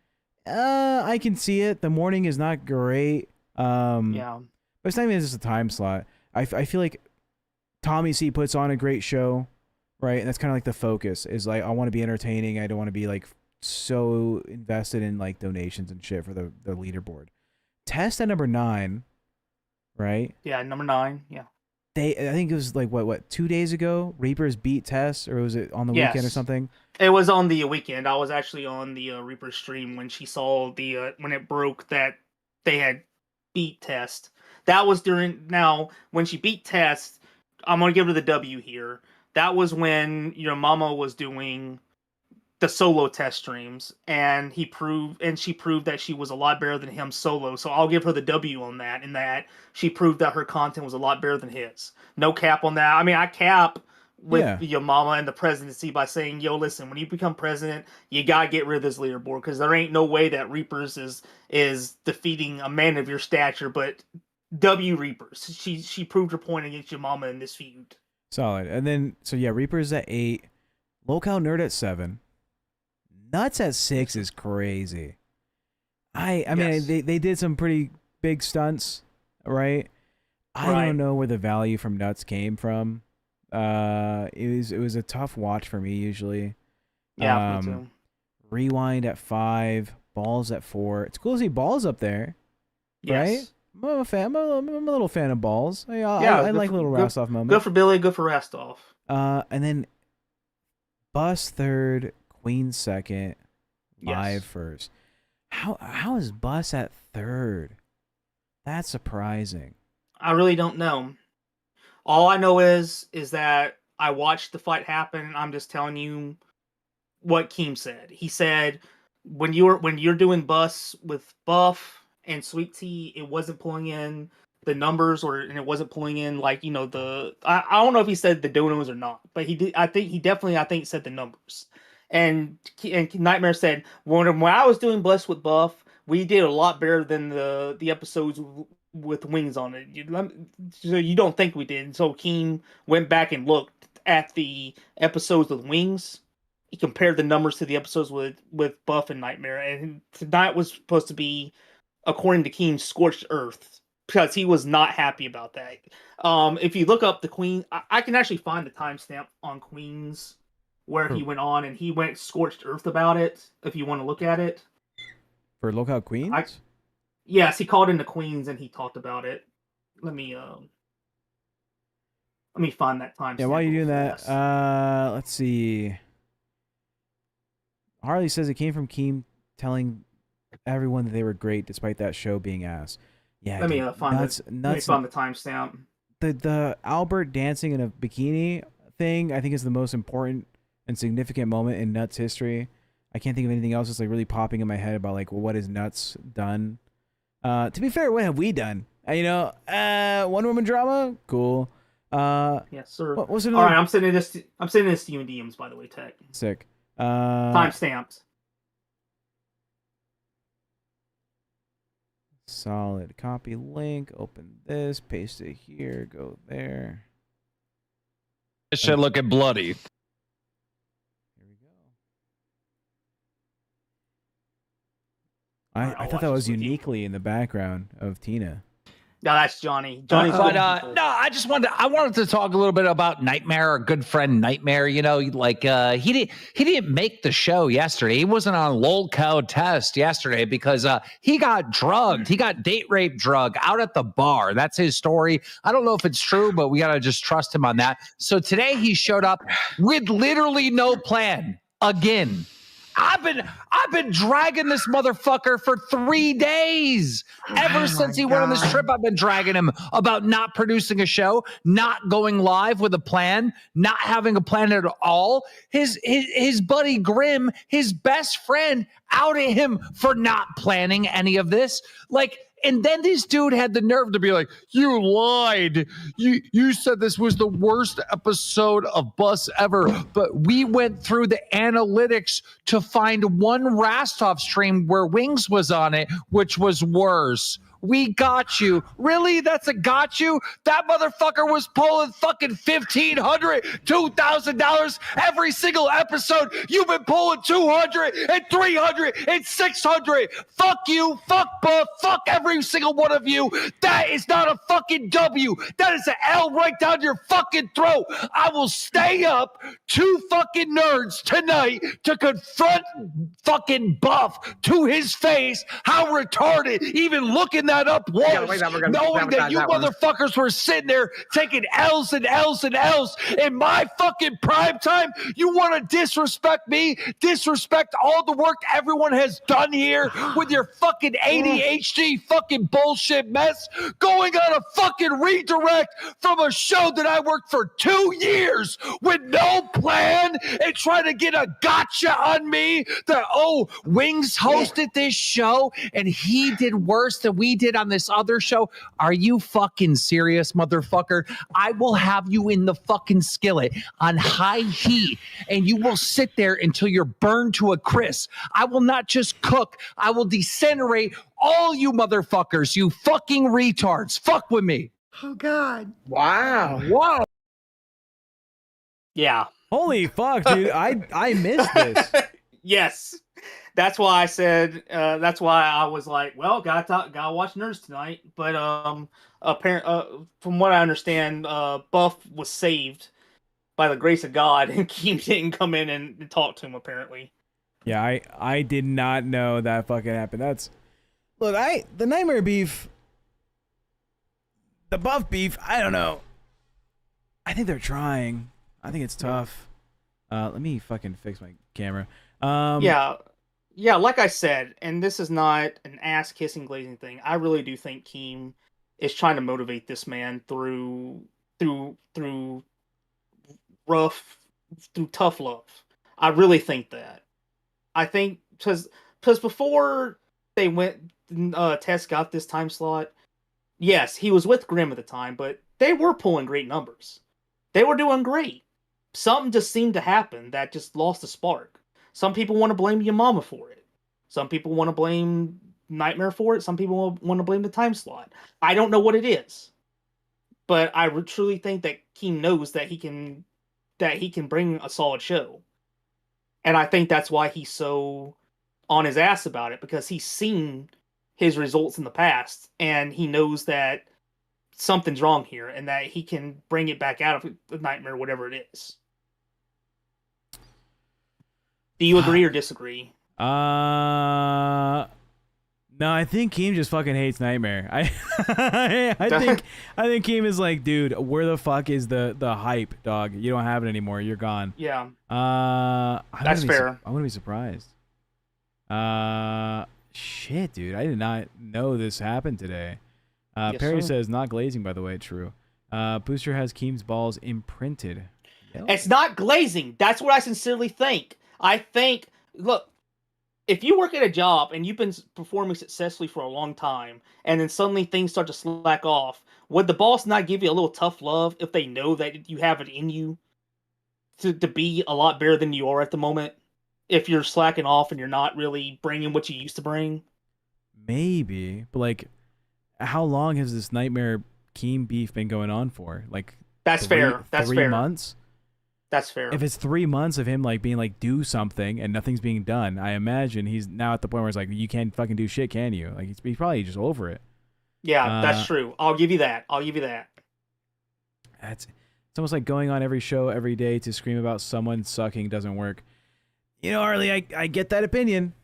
A: I can see it. The morning is not great.
C: Yeah.
A: But it's not even just a time slot. I feel like Tommy C puts on a great show, right? And that's kind of like the focus is like, I want to be entertaining. I don't want to be like so invested in like donations and shit for the leaderboard. Test at number 9, right?
C: Yeah, number 9. Yeah.
A: I think it was like what 2 days ago, Reapers beat Tess, or was it on the weekend or something?
C: It was on the weekend. I was actually on the Reaper stream when she saw when it broke that they had beat Test. That was when she beat Test. I'm gonna give her the W here. That was when your mama was doing the solo test streams, and she proved that she was a lot better than him solo. So I'll give her the W on that. In that she proved that her content was a lot better than his. No cap on that. I mean, I cap with your mama and the presidency by saying, "Yo, listen, when you become president, you gotta get rid of this leaderboard because there ain't no way that Reapers is defeating a man of your stature." But W Reapers, she proved her point against your mama in this feud.
A: Solid. And then Reapers at 8, LolCow Nerd at 7. Nuts at 6 is crazy. I mean, they did some pretty big stunts, right? I don't know where the value from Nuts came from. It was a tough watch for me usually.
C: Yeah, me too.
A: Rewind at 5, Balls at 4. It's cool to see Balls up there, right? I'm a fan. I'm a little fan of Balls. I like little Rastov moments.
C: Good for Billy. Good for Rastov.
A: And then Bus 3rd. Queen 2nd, Live 1st. How is Bus at 3rd? That's surprising.
C: I really don't know. All I know is that I watched the fight happen, and I'm just telling you what Keem said. He said when you're doing Bus with Buff and Sweet Tea, it wasn't pulling in the numbers, and it wasn't pulling in I don't know if he said the donos or not, but he did. I think he definitely said the numbers. And Nightmare said, when I was doing Blessed with Buff, we did a lot better than the episodes with Wings on it. So you don't think we did. And so Keem went back and looked at the episodes with Wings. He compared the numbers to the episodes with Buff and Nightmare. And tonight was supposed to be, according to Keem, Scorched Earth, because he was not happy about that. If you look up the Queen, I can actually find the timestamp on Queen's where he went on, and he went Scorched Earth about it, if you want to look at it.
A: For LolCow Queens?
C: Yes, he called in the Queens, and he talked about it. Let me find that time.
A: Yeah, while you're doing that, let's see. Harley says it came from Keem telling everyone that they were great despite that show being ass. Yeah,
C: Let me
A: dude,
C: find
A: nuts, nuts.
C: the timestamp.
A: The Albert dancing in a bikini thing, I think, is the most important and significant moment in Nuts history. I can't think of anything else that's like really popping in my head about like, well, what has Nuts done? To be fair, what have we done? One woman drama, cool.
C: Yes, sir.
A: What's it?
C: All right, I'm sending this to you in DMs, by the way, Tech.
A: Sick.
C: Timestamps.
A: Solid. Copy link. Open this. Paste it here. Go there.
F: This shit looking bloody.
A: Here we go. I thought that was uniquely in the background of Tina.
C: No, that's Johnny. Johnny's
F: no, I wanted to talk a little bit about Nightmare, our good friend Nightmare. You know, like he didn't make the show yesterday. He wasn't on LolCow test yesterday because he got drugged. He got date rape drug out at the bar. That's his story. I don't know if it's true, but we gotta just trust him on that. So today he showed up with literally no plan again. I've been dragging this motherfucker for 3 days. Ever since he went on this trip, I've been dragging him about not producing a show, not going live with a plan, not having a plan at all. His buddy Grim, his best friend, outed him for not planning any of this. Like, and then this dude had the nerve to be like, you lied. You said this was the worst episode of Bus ever. But we went through the analytics to find one Rastov stream where Wings was on it, which was worse. We got you. Really? That's a got you? That motherfucker was pulling fucking $1,500, $2,000 every single episode. You've been pulling 200 and 300 and 600. Fuck you. Fuck Buff. Fuck every single one of you. That is not a fucking W. That is an L right down your fucking throat. I will stay up 2 fucking nerds tonight to confront fucking Buff to his face how retarded even looking that up was, knowing that you motherfuckers were sitting there taking L's and L's and L's in my fucking prime time. You want to disrespect me, disrespect all the work everyone has done here with your fucking ADHD fucking bullshit mess, going on a fucking redirect from a show that I worked for 2 years with no plan and trying to get a gotcha on me that, oh, Wings hosted this show and he did worse than we did on this other show. Are you fucking serious, motherfucker? I will have you in the fucking skillet on high heat and you will sit there until you're burned to a crisp. I will not just cook, I will disintegrate all you motherfuckers, you fucking retards. Fuck with me.
I: Oh God.
F: Wow. Wow.
C: Yeah.
A: Holy fuck, dude. I missed this.
C: Yes. That's why I said. That's why I was like, well, gotta watch Nerds tonight. But from what I understand, Buff was saved by the grace of God, and Keem didn't come in and talk to him. Apparently.
A: Yeah, I did not know that fucking happened. Look, the Nightmare beef, the Buff beef. I don't know. I think they're trying. I think it's tough. Let me fucking fix my camera.
C: Yeah, like I said, and this is not an ass-kissing, glazing thing. I really do think Keem is trying to motivate this man through tough love. I really think that. I think because before they went, Tess got this time slot. Yes, he was with Grimm at the time, but they were pulling great numbers. They were doing great. Something just seemed to happen that just lost the spark. Some people want to blame your mama for it. Some people want to blame Nightmare for it. Some people want to blame the time slot. I don't know what it is, but I truly think that Keem knows that he can bring a solid show, and I think that's why he's so on his ass about it, because he's seen his results in the past and he knows that something's wrong here and that he can bring it back out of the Nightmare, whatever it is. Do you agree or disagree?
A: No, I think Keem just fucking hates Nightmare. I think Keem is like, dude, where the fuck is the hype, dog? You don't have it anymore. You're gone.
C: Yeah.
A: That's
C: fair.
A: I wouldn't be surprised. Shit, dude. I did not know this happened today.
C: Yes,
A: Perry
C: sir.
A: says, not glazing, by the way. True. Booster has Keem's balls imprinted. Yep.
C: It's not glazing. That's what I sincerely think. I think, look, if you work at a job and you've been performing successfully for a long time, and then suddenly things start to slack off, would the boss not give you a little tough love if they know that you have it in you to be a lot better than you are at the moment? If you're slacking off and you're not really bringing what you used to bring?
A: Maybe. But, like, how long has this Nightmare Keem beef been going on for? Like,
C: That's fair. That's
A: 3
C: fair.
A: months?
C: That's fair.
A: If it's 3 months of him, like, being like, do something and nothing's being done, I imagine he's now at the point where it's like, you can't fucking do shit, can you? Like, he's probably just over it.
C: Yeah, that's true. I'll give you that. I'll give you that.
A: It's almost like going on every show every day to scream about someone sucking doesn't work. You know, Harley, I get that opinion.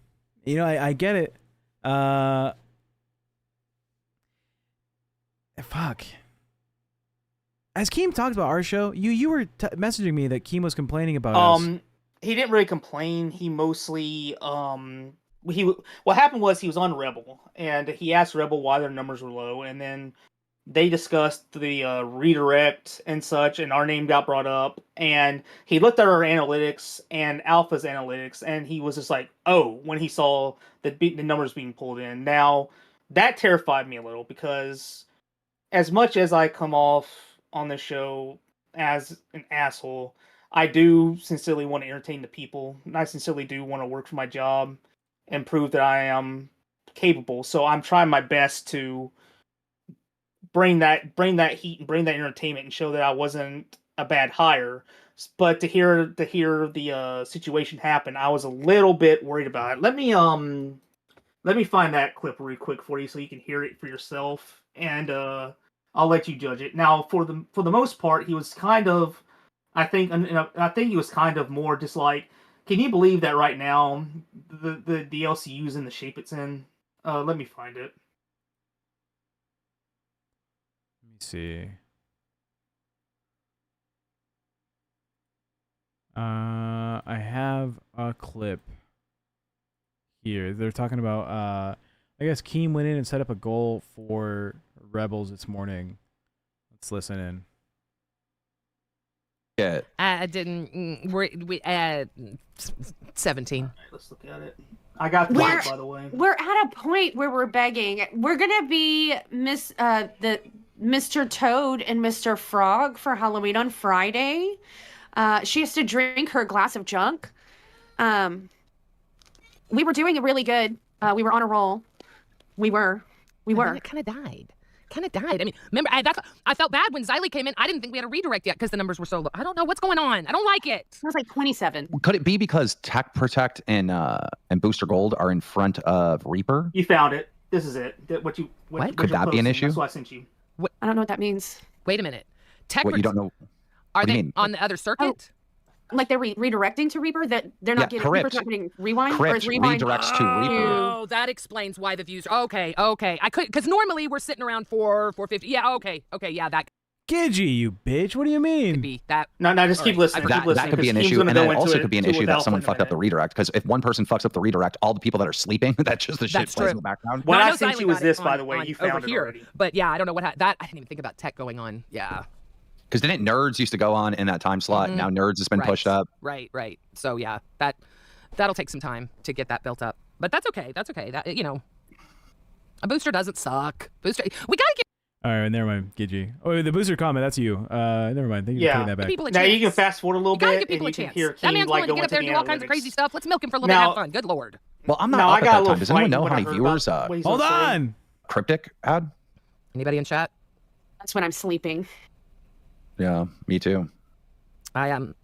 A: You know, I get it. Fuck. As Keem talked about our show, you were messaging me that Keem was complaining about us.
C: He didn't really complain. He mostly what happened was he was on Rebel and he asked Rebel why their numbers were low, and then they discussed the redirect and such, and our name got brought up, and he looked at our analytics and Alpha's analytics, and he was just like, oh, when he saw the numbers being pulled in. Now, that terrified me a little, because as much as I come off on this show as an asshole, I do sincerely want to entertain the people, and I sincerely do want to work for my job and prove that I am capable. So I'm trying my best to bring that heat and bring that entertainment and show that I wasn't a bad hire. But to hear the situation happen, I was a little bit worried about it. Let me find that clip really quick for you so you can hear it for yourself, and I'll let you judge it. Now, for the most part, he was kind of, I think he was kind of more just like, can you believe that right now the LCU is in the shape it's in? Let me find it.
A: Let me see. I have a clip here. They're talking about, I guess Keem went in and set up a goal for Rebels this morning. Let's listen in.
J: Yeah.
K: I didn't. We 17.
C: Right, let's look at it. I got the mic, by the way.
L: We're at a point where we're begging. We're gonna be Mr. Toad and Mr. Frog for Halloween on Friday. She has to drink her glass of junk. We were doing really good. We were on a roll. We were.
K: And then it kind of died. I mean, remember, I felt bad when Xylee came in. I didn't think we had a redirect yet because the numbers were so low. I don't know what's going on. I don't like it.
L: It was like 27.
J: Could it be because TechProtect and Booster Gold are in front of Reaper?
C: You found it. This is it. What
J: Could that be an issue?
C: That's what I sent you.
K: What?
L: I don't know what that means.
K: Wait a minute.
J: What, you don't know?
K: Are they on the other circuit?
L: Like they're redirecting to Reaper? That they're not getting Reaper's not getting rewind?
J: Crypt
L: or is rewind
J: redirects to Reaper.
K: Oh, that explains why the views. Okay. I could, because normally we're sitting around 450. Yeah. Okay. Yeah. That.
A: Gidgey, you bitch. What do you mean?
K: Could be that.
C: No, just keep listening.
J: That could be an issue, and then it also could be an issue that someone fucked up the redirect. Because if one person fucks up the redirect, all the people that are sleeping, that's just the shit plays in the background.
C: What I sent you was this, by the way. You found
K: over
C: it
K: here.
C: already.
K: But yeah, I don't know what that. I didn't even think about tech going on. Yeah.
J: Because didn't Nerds used to go on in that time slot? Now Nerds has been pushed up.
K: Right. So yeah, that'll take some time to get that built up. But that's okay. That, you know, a booster doesn't suck. We gotta get.
A: All right, never mind, Gidgey. Oh, the booster comment, that's you. Never mind. Thank you for putting that back.
C: Now you can fast forward a little bit.
K: Give people a chance. That man's willing to get up there and do all kinds of crazy stuff. Let's milk him for a little bit and have fun. Good lord.
J: Well, I'm not up at that time. Does anyone know how many viewers
A: Hold on.
J: Cryptic had?
K: Anybody in chat?
L: That's when I'm sleeping.
J: Yeah, me too.
K: I am.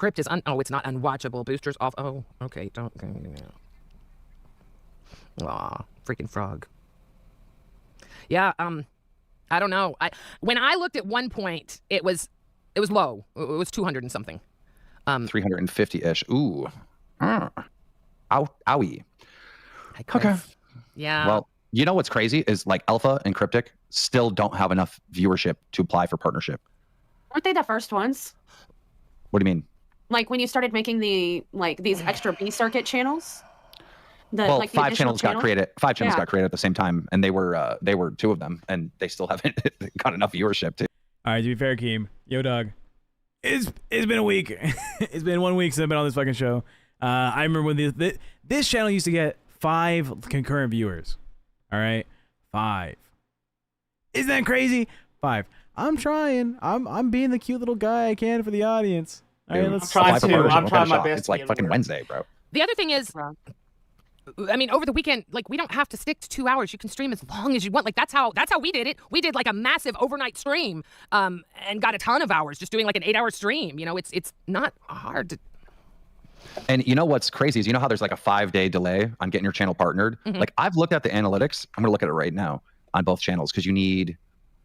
K: Crypt is it's not unwatchable. Boosters off. Oh, okay. Don't. Aw, freaking frog. Yeah. I don't know. When I looked at one point, it was low. It was 200 and something.
J: 350-ish. Ooh. Owie. Okay.
K: Yeah.
J: Well, you know what's crazy is like Alpha and Cryptic still don't have enough viewership to apply for partnership.
L: Weren't they the first ones?
J: What do you mean?
L: Like when you started making these extra B circuit channels?
J: Well,
L: like the
J: five
L: additional
J: channels got created. Five channels
L: Yeah.
J: got created at the same time, and they were two of them, and they still haven't got enough viewership to.
A: All right, to be fair, Keem, yo, dog, it's been a week. It's been 1 week since I've been on this fucking show. I remember when this channel used to get 5 concurrent viewers. All right, 5. Isn't that crazy? 5. I'm trying. I'm being the cute little guy I can for the audience. All right, let's.
C: I'm trying my best.
J: It's like fucking Wednesday, bro.
K: The other thing is, I mean, over the weekend, like, we don't have to stick to 2 hours. You can stream as long as you want. Like, that's how we did it. We did like a massive overnight stream, and got a ton of hours just doing like an 8-hour stream. You know, it's not hard to.
J: And you know what's crazy is, you know how there's like a 5-day delay on getting your channel partnered?
K: Mm-hmm.
J: Like, I've looked at the analytics. I'm gonna look at it right now on both channels, because you need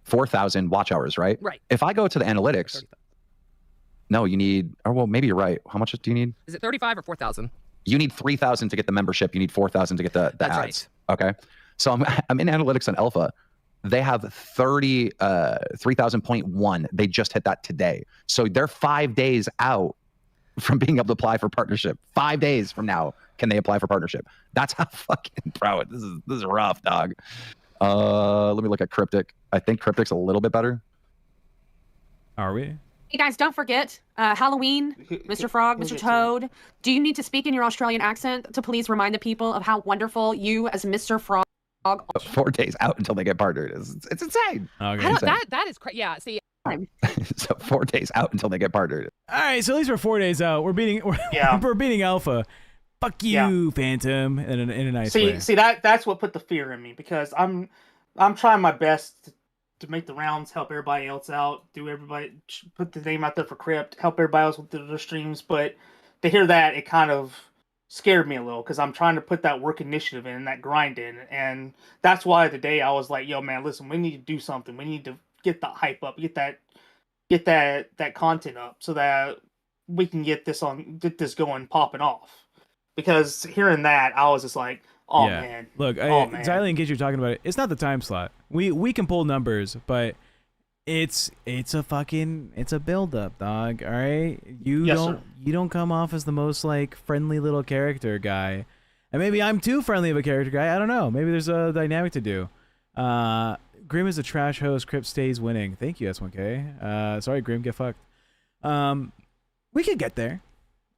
J: 4,000 watch hours, right?
K: Right.
J: If I go to the analytics, no, you need, or well, maybe you're right. How much do you need?
K: Is it 35 or 4,000?
J: You need 3,000 to get the membership. You need 4,000 to get the
K: That's
J: ads. Right. Okay. So I'm in analytics on Alpha. They have 3,000.1. They just hit that today. So they're 5 days out from being able to apply for partnership. 5 days from now can they apply for partnership. That's how fucking, bro, this is rough, dog. Let me look at Cryptic. I think Cryptic's a little bit better.
A: Are we?
L: Hey guys, don't forget Halloween, Mr. Frog, Mr. Toad. Do you need to speak in your Australian accent to please remind the people of how wonderful you as Mr. Frog?
J: 4 days out until they get partnered. It's insane.
A: Okay.
K: That is crazy. Yeah. See.
J: So 4 days out until they get partnered.
A: All right, so at least we're 4 days out. We're beating Alpha. Fuck you, Phantom, in a nice way.
C: See that's what put the fear in me, because I'm trying my best to make the rounds, help everybody else out, put the name out there for Crypt, help everybody else with their streams. But to hear that, it kind of scared me a little, because I'm trying to put that work initiative in, that grind in, and that's why today I was like, yo, man, listen, we need to do something. We need to get the hype up, get that content up, so that we can get this going, popping off. Because hearing that, I was just like, oh
A: yeah.
C: man.
A: Look, Xylee, in case you're talking about it, it's not the time slot. We can pull numbers, but it's a build up, dog. All right, you don't come off as the most like friendly little character guy, and maybe I'm too friendly of a character guy. I don't know. Maybe there's a dynamic to do. Grim is a trash host. Crypt stays winning. Thank you, S1K. Sorry, Grim, get fucked. We could get there.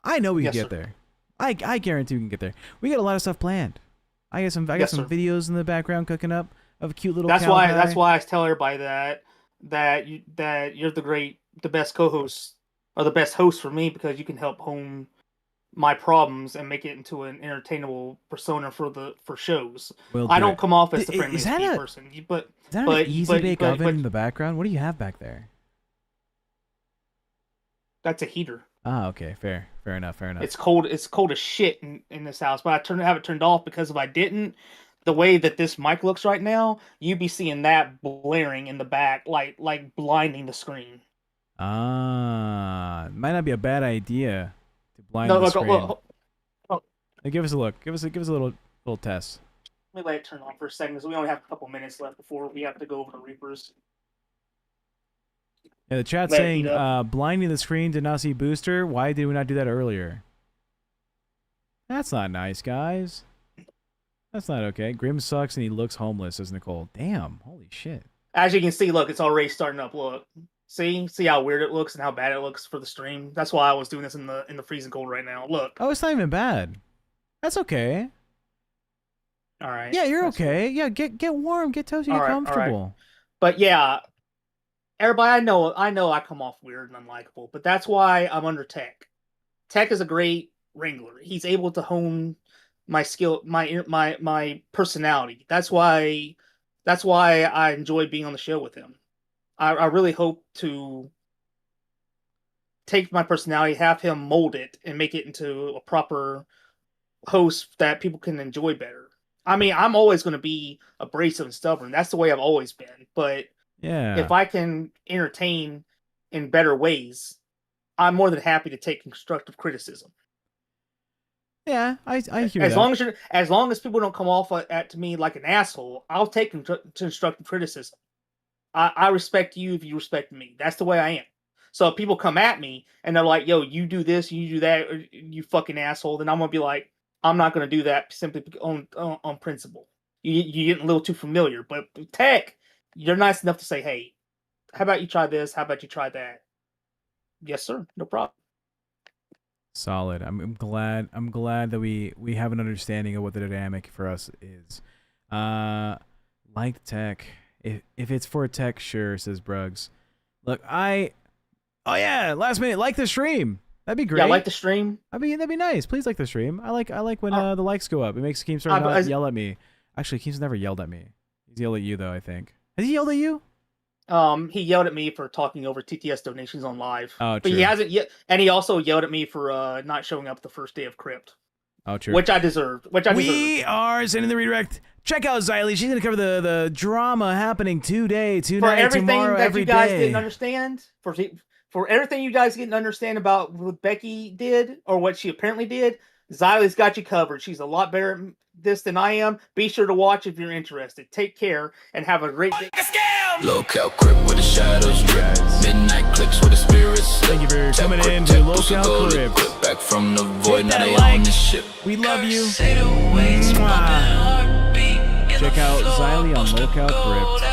A: I know we can get there. I guarantee we can get there. We got a lot of stuff planned. I got some videos in the background cooking up of a cute little.
C: That's why I tell everybody that you're the best co-host, or the best host for me, because you can help hone my problems and make it into an entertainable persona for shows. I don't come off as the friendliest person, but
A: is that an easy bake oven in the background? What do you have back there?
C: That's a heater.
A: Ah, okay, fair enough.
C: It's cold as shit in this house, but I have it turned off, because if I didn't, the way that this mic looks right now, you'd be seeing that blaring in the back, like blinding the screen.
A: Ah, might not be a bad idea to blind the screen. Hey, give us a look. Give us a little test.
C: Let me let it turn on for a second, because we only have a couple minutes left before we have to go over to Reapers.
A: Yeah, the chat's saying blinding the screen did not see Booster. Why did we not do that earlier? That's not nice, guys. That's not okay. Grim sucks and he looks homeless, says Nicole. Damn, holy shit.
C: As you can see, look, it's already starting up. Look, see how weird it looks and how bad it looks for the stream. That's why I was doing this in the freezing cold right now. Look.
A: Oh, it's not even bad. That's okay.
C: All right.
A: Yeah, you're okay. Yeah, get warm, get toasty, get comfortable.
C: Right. But yeah, everybody, I know I come off weird and unlikable, but that's why I'm under Tech. Tech is a great wrangler. He's able to hone my skill, my personality. That's why I enjoy being on the show with him. I really hope to take my personality, have him mold it, and make it into a proper host that people can enjoy better. I mean, I'm always going to be abrasive and stubborn. That's the way I've always been. But
A: yeah,
C: if I can entertain in better ways, I'm more than happy to take constructive criticism.
A: Yeah, I hear
C: as
A: that.
C: As long as people don't come off to me like an asshole, I'll take constructive criticism. I respect you if you respect me. That's the way I am. So if people come at me and they're like, "Yo, you do this, you do that, or you fucking asshole," then I'm gonna be like, I'm not going to do that simply on principle. You're getting a little too familiar. But Tech, you're nice enough to say, hey, how about you try this? How about you try that? Yes, sir. No problem.
A: Solid. I'm glad that we have an understanding of what the dynamic for us is. Like Tech. If it's for Tech, sure, says Bruggs. Look, oh yeah, last minute, like the stream. That'd be great.
C: Yeah, like the stream.
A: I mean, that'd be nice. Please like the stream. I like when the likes go up. It makes Keemstar not yell at me. Actually, Keem's never yelled at me. He's yelled at you though, I think. Has he yelled at you?
C: He yelled at me for talking over TTS donations on live.
A: Oh, true.
C: But he hasn't yet, and he also yelled at me for not showing up the first day of Crypt.
A: Oh, true.
C: Which I deserved.
A: We are sending the redirect. Check out Xylee. She's gonna cover the drama happening tonight,
C: for everything
A: tomorrow,
C: that
A: every
C: you guys
A: day.
C: didn't understand. For everything you guys didn't understand about what Becky did or what she apparently did, Xylee's got you covered. She's a lot better at this than I am. Be sure to watch if you're interested. Take care and have a great day.
B: LolCow Crip with the shadows drip. Midnight clicks with the spirits.
A: Thank you for coming in to LolCow Crip.
B: Back from the void, now they
A: like.
B: on the ship.
A: We love you. Check out Xylee on LolCow Crip.